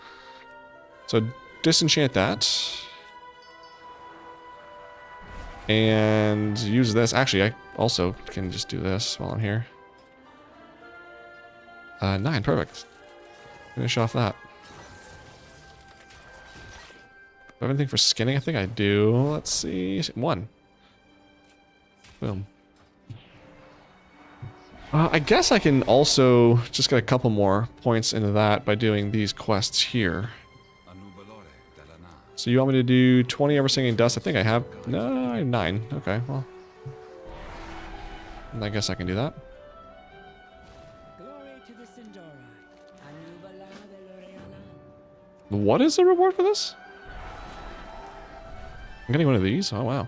So, disenchant that. And use this. Actually, I also can just do this while I'm here. 9, perfect. Finish off that. Do I have anything for skinning? I think I do. Let's see. 1. Boom. I guess I can also just get a couple more points into that by doing these quests here. So you want me to do 20 Ever Singing Dust? I think I have... No, I have 9. Okay, well. I guess I can do that. What is the reward for this? I'm getting one of these? Oh, wow.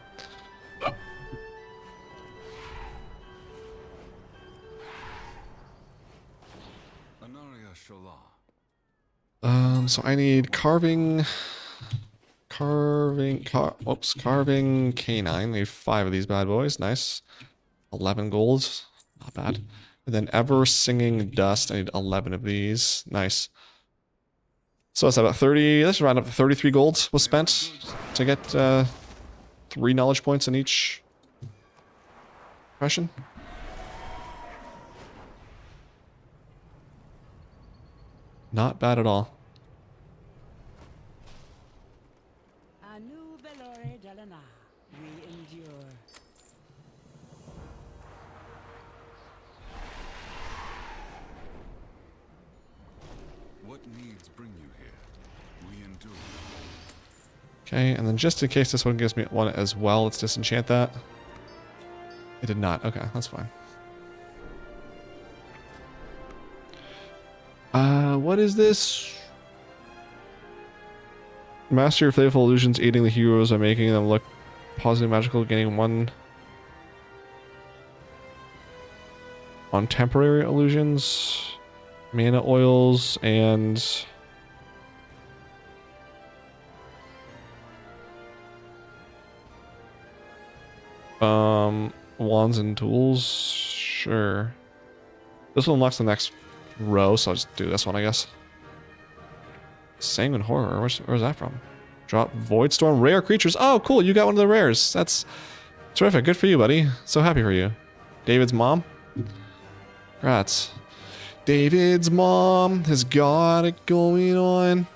Mashallah. So I need carving canine. I need 5 of these bad boys. Nice. 11 golds. Not bad. And then ever singing dust. I need 11 of these. Nice. So that's about 30. Let's round up to 33 gold was spent to get 3 knowledge points in each profession. Not bad at all. Anu Belore Dalana, we endure. What needs bring you here? We endure. Okay, and then just in case this one gives me one as well, let's disenchant that. It did not. Okay, that's fine. What is this? Master your playful illusions, aiding the heroes by making them look positive, magical, gaining 1 on temporary illusions, mana oils, and wands and tools. Sure. This one unlocks the next row, so I'll just do this one, I guess. Sanguine Horror, where's that from? Drop Void Storm, rare creatures. Oh, cool, you got one of the rares. That's terrific. Good for you, buddy. So happy for you. David's mom. Congrats. David's mom has got it going on.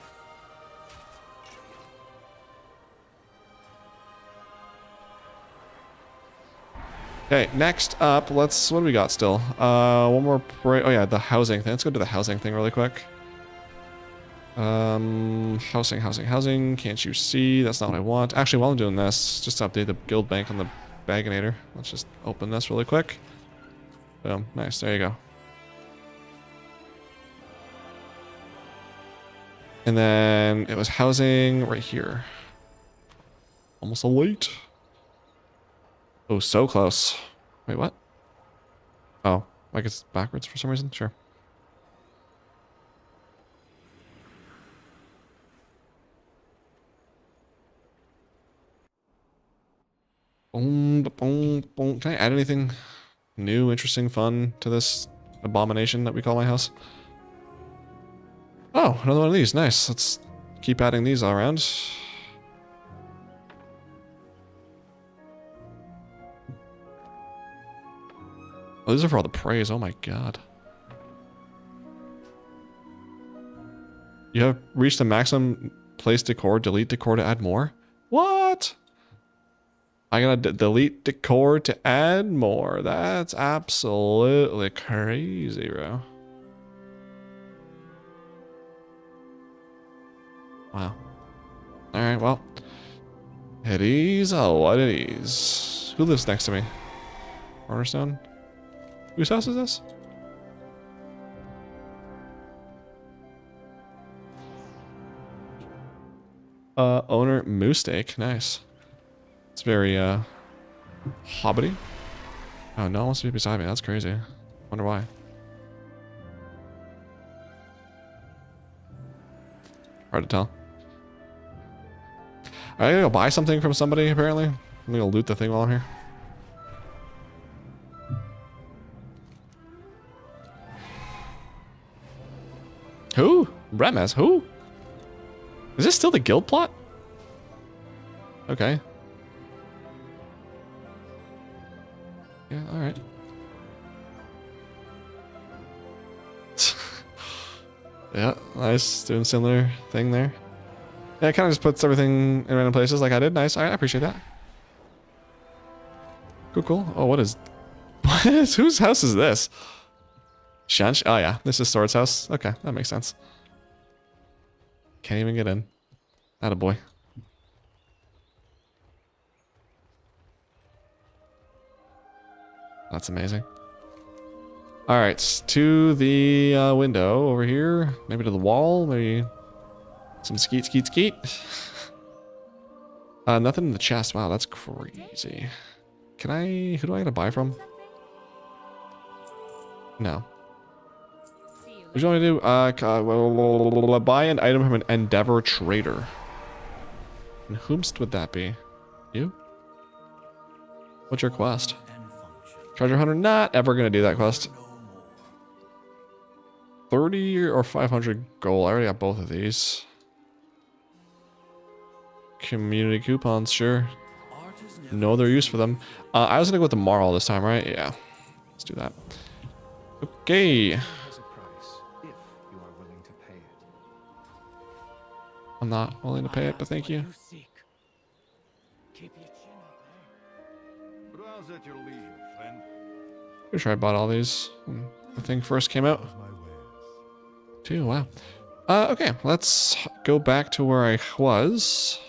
Okay, next up, what do we got still? One more oh yeah, the housing thing. Let's go to the housing thing really quick. Housing. Can't you see? That's not what I want. Actually, while I'm doing this, just to update the guild bank on the Baginator. Let's just open this really quick. Boom. Nice. There you go. And then it was housing right here. Almost a late. Oh, so close. Wait, what? Oh, like it's backwards for some reason? Sure. Boom, boom, boom. Can I add anything new, interesting, fun to this abomination that we call my house? Oh, another one of these. Nice. Let's keep adding these all around. Oh, these are for all the praise. Oh my god. You have reached the maximum place decor. Delete decor to add more? What? I gotta delete decor to add more. That's absolutely crazy, bro. Wow. Alright, well. It is what it is. Who lives next to me? Cornerstone? Whose house is this? Owner Moose Steak. Nice. It's very, hobbity. Oh, no one wants to be beside me. That's crazy. Wonder why. Hard to tell. I gotta go buy something from somebody, apparently. I'm gonna loot the thing while I'm here. Who? Remes, who? Is this still the guild plot? Okay. Yeah, alright. Yeah, nice. Doing similar thing there. Yeah, it kind of just puts everything in random places like I did. Nice. I appreciate that. Cool, cool. Oh, what is... Whose house is this? Shanch? Oh, yeah. This is Sword's house. Okay, that makes sense. Can't even get in. Attaboy. That's amazing. Alright, to the window over here. Maybe to the wall. Maybe some skeet. Nothing in the chest. Wow, that's crazy. Can I... Who do I gotta buy from? No. See you What do you want me to do? Buy an item from an Endeavor trader. And whomst would that be? You? What's your quest? Treasure hunter? Not ever gonna do that quest. 30 or 500 gold. I already got both of these. Community coupons, sure. No other use for them. I was gonna go with the Marl this time, right? Yeah. Let's do that. Okay. I'm not willing to pay it, but thank you. Browse at your leisure, friend. Pretty sure I bought all these when the thing first came out. Too, wow. Okay, let's go back to where I was.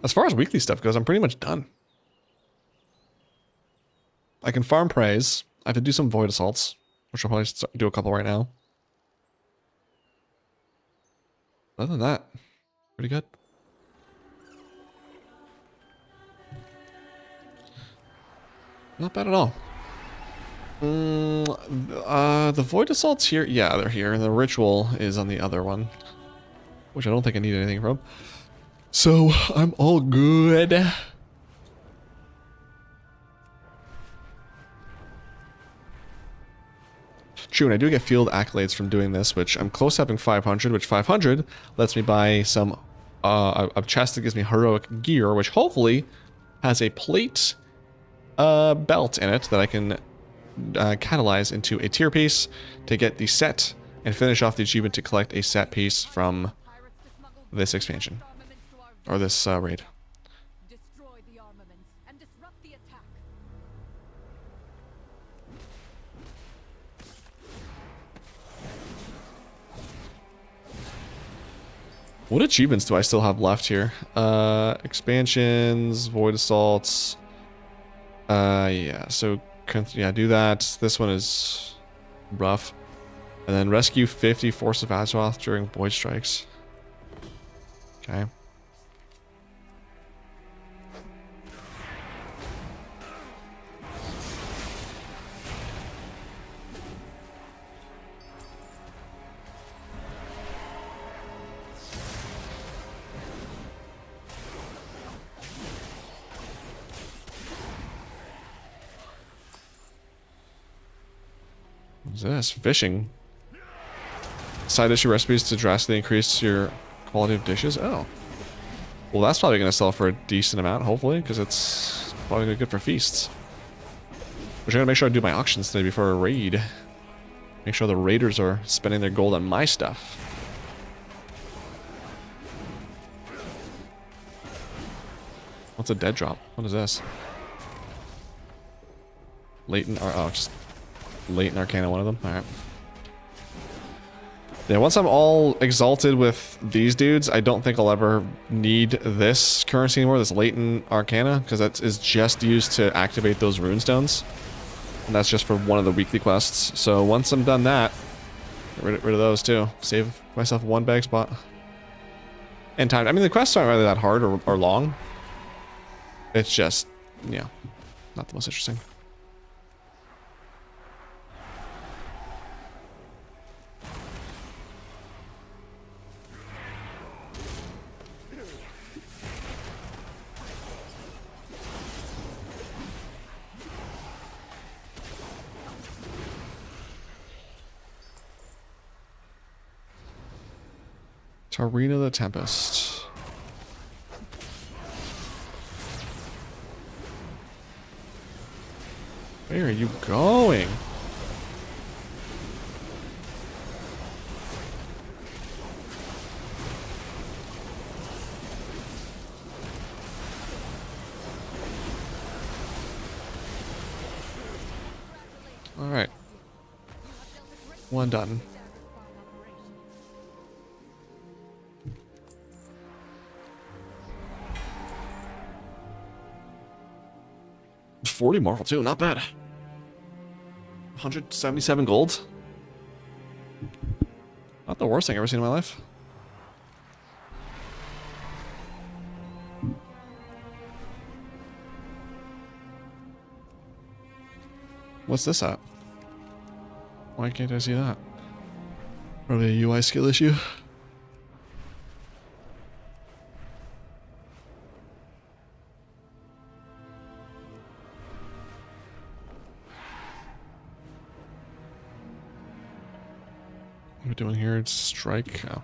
As far as weekly stuff goes, I'm pretty much done. I can farm praise. I have to do some void assaults, which I'll probably do a couple right now. Other than that, pretty good. Not bad at all. The void assaults here, yeah, they're here. The ritual is on the other one, which I don't think I need anything from. So I'm all good. True, and I do get field accolades from doing this, which I'm close to having 500, which 500 lets me buy some, a chest that gives me heroic gear, which hopefully has a plate belt in it that I can catalyze into a tier piece to get the set and finish off the achievement to collect a set piece from this expansion, or this raid. Destroy the armaments and disrupt the attack. What achievements do I still have left here? Expansions, void assaults. Yeah, so yeah, do that. This one is rough. And then rescue 50 Force of Azeroth during void strikes. Okay. What's this? Fishing. Side issue recipes to drastically increase your quality of dishes. Oh. Well, that's probably going to sell for a decent amount, hopefully, because it's probably gonna be good for feasts. Which I'm going to make sure I do my auctions today before a raid. Make sure the raiders are spending their gold on my stuff. What's a dead drop? What is this? Latent, oh, just Latent Arcana, one of them. Alright. Yeah, once I'm all exalted with these dudes, I don't think I'll ever need this currency anymore, this Latent Arcana, because that is just used to activate those runestones. And that's just for one of the weekly quests. So once I'm done that, get rid of those too. Save myself one bag spot. And time. I mean, the quests aren't really that hard or long. It's just, yeah, not the most interesting. Arena the Tempest. Where are you going? All right. One done. $40 moral too, not bad. 177 gold. Not the worst thing I've ever seen in my life. What's this at? Why can't I see that? Probably a UI skill issue. What are we doing here? It's strike. Oh.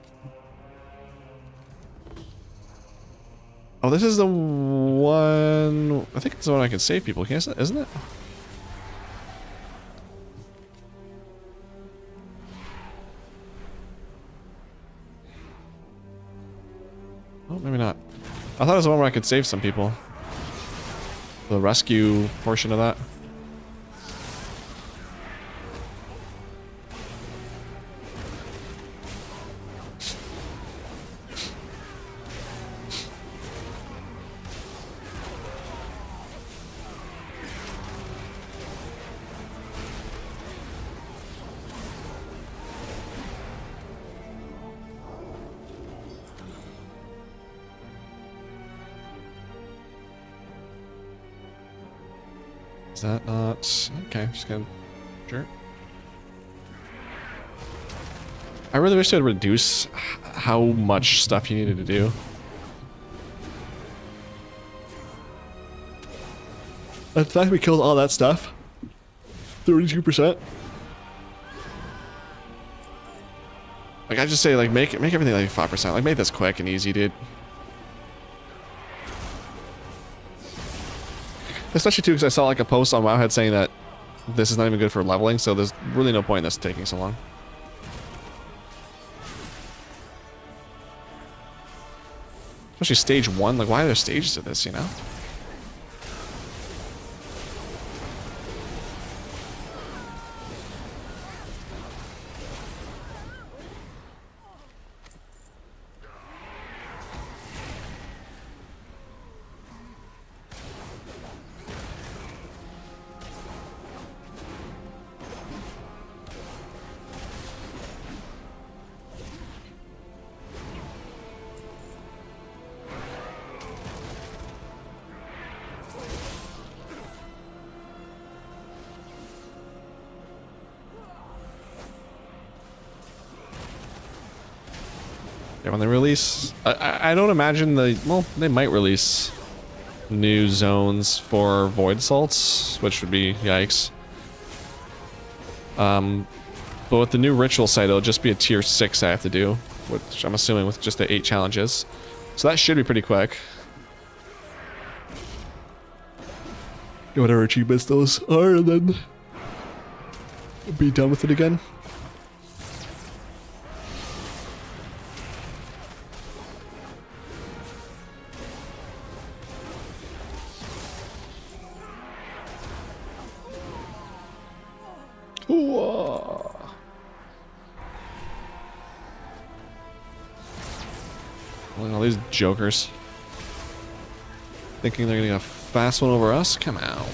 Oh, this is the one. I think it's the one I can save people, isn't it? Oh, maybe not. I thought it was the one where I could save some people. The rescue portion of that. Is that not... Okay, just gonna... Sure. I really wish they'd reduce how much stuff you needed to do. The fact we killed all that stuff. 32%. Like, I just say, like, make everything like 5%. Like, make this quick and easy, dude. Especially too, because I saw like a post on Wowhead saying that this is not even good for leveling, so there's really no point in this taking so long. Especially stage 1, like why are there stages of this, you know? Yeah, when they release... I don't imagine well, they might release new zones for Void Assaults, which would be yikes. But with the new ritual site, it'll just be a tier 6 I have to do, which I'm assuming with just the 8 challenges. So that should be pretty quick. Get whatever achievements those are, and then be done with it again. All these jokers thinking they're gonna get a fast one over us? Come on.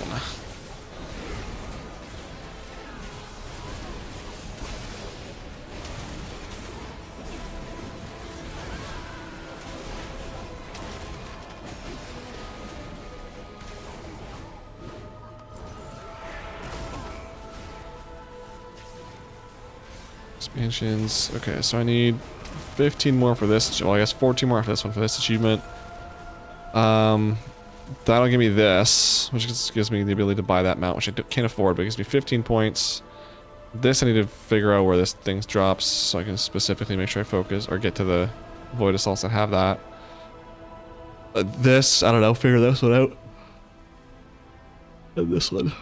Expansions. Okay, so I need 15 more for this. Well, I guess 14 more for this one for this achievement. That'll give me this, which just gives me the ability to buy that mount, which I can't afford, but it gives me 15 points. This I need to figure out where this thing drops, so I can specifically make sure I focus or get to the Void Assaults that have that. This, I don't know, figure this one out. And this one.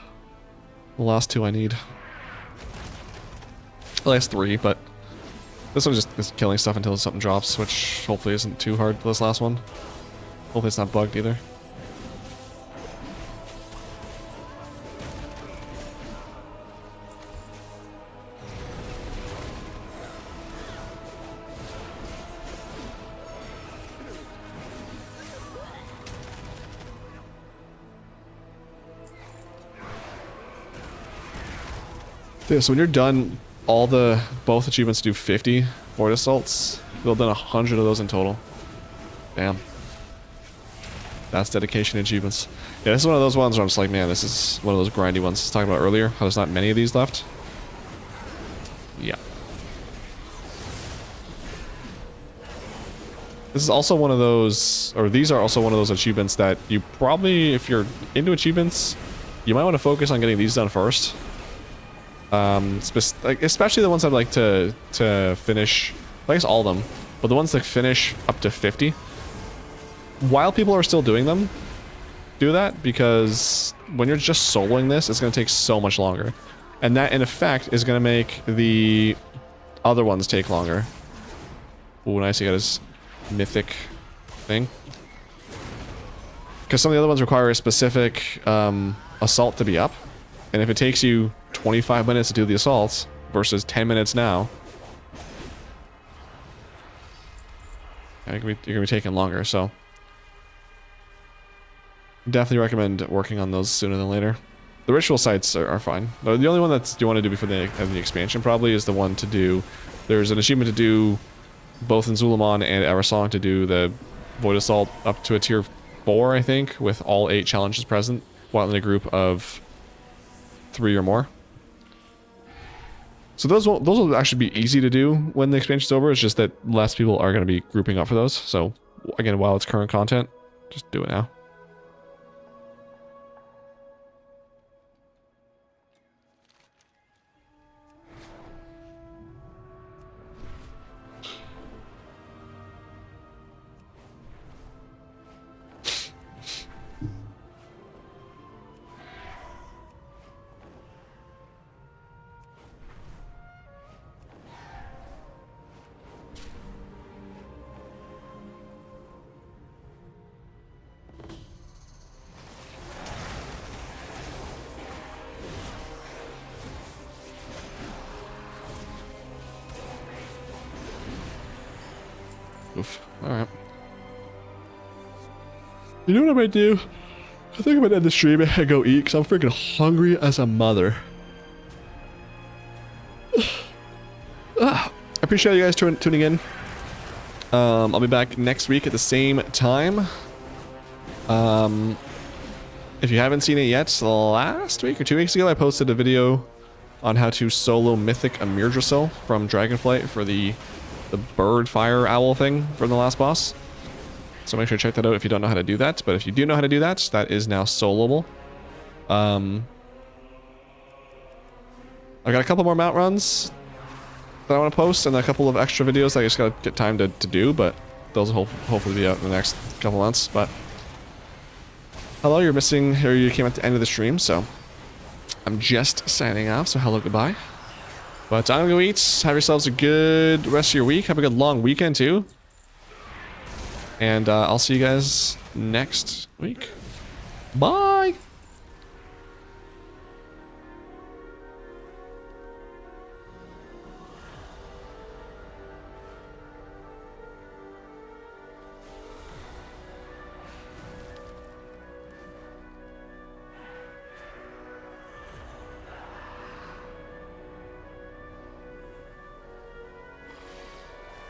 The last two I need. The last 3, but this one just is killing stuff until something drops, which hopefully isn't too hard for this last one. Hopefully it's not bugged either. Yeah, so when you're done, both achievements do 50 Void Assaults. You'll have done 100 of those in total. Damn. That's dedication achievements. Yeah, this is one of those ones where I'm just like, man, this is one of those grindy ones I was talking about earlier. How there's not many of these left. Yeah. This is also one of those, or these are also one of those achievements that you probably, if you're into achievements, you might want to focus on getting these done first. Especially the ones I'd like to finish, I guess all of them, but the ones that finish up to 50. While people are still doing them, do that, because when you're just soloing this, it's going to take so much longer. And that, in effect, is going to make the other ones take longer. Ooh, nice, he got his mythic thing. Because some of the other ones require a specific assault to be up. And if it takes you 25 minutes to do the assaults versus 10 minutes now, you're going to be taking longer, so definitely recommend working on those sooner than later. The ritual sites are fine. The only one that you want to do before the expansion probably is the one to do. There's an achievement to do both in Zulamon and Erisong to do the Void Assault up to a tier 4, I think, with all 8 challenges present, while in a group of 3 or more. So those will actually be easy to do when the expansion's over. It's just that less people are going to be grouping up for those. So again, while it's current content, just do it now. Oof. Alright. You know what I might do? I think I might end the stream and go eat, because I'm freaking hungry as a mother. I appreciate you guys tuning in. I'll be back next week at the same time. If you haven't seen it yet, last week or 2 weeks ago, I posted a video on how to solo Mythic Amirdrasil from Dragonflight for the bird fire owl thing from the last boss. So make sure to check that out if you don't know how to do that. But if you do know how to do that, that is now soloable. I've got a couple more mount runs that I want to post, and a couple of extra videos that I just gotta get time to do, but those will hopefully be out in the next couple months. But hello, you're missing, or you came at the end of the stream, so I'm just signing off, so hello, goodbye. But I'm gonna go eat. Have yourselves a good rest of your week. Have a good long weekend too. And I'll see you guys next week. Bye!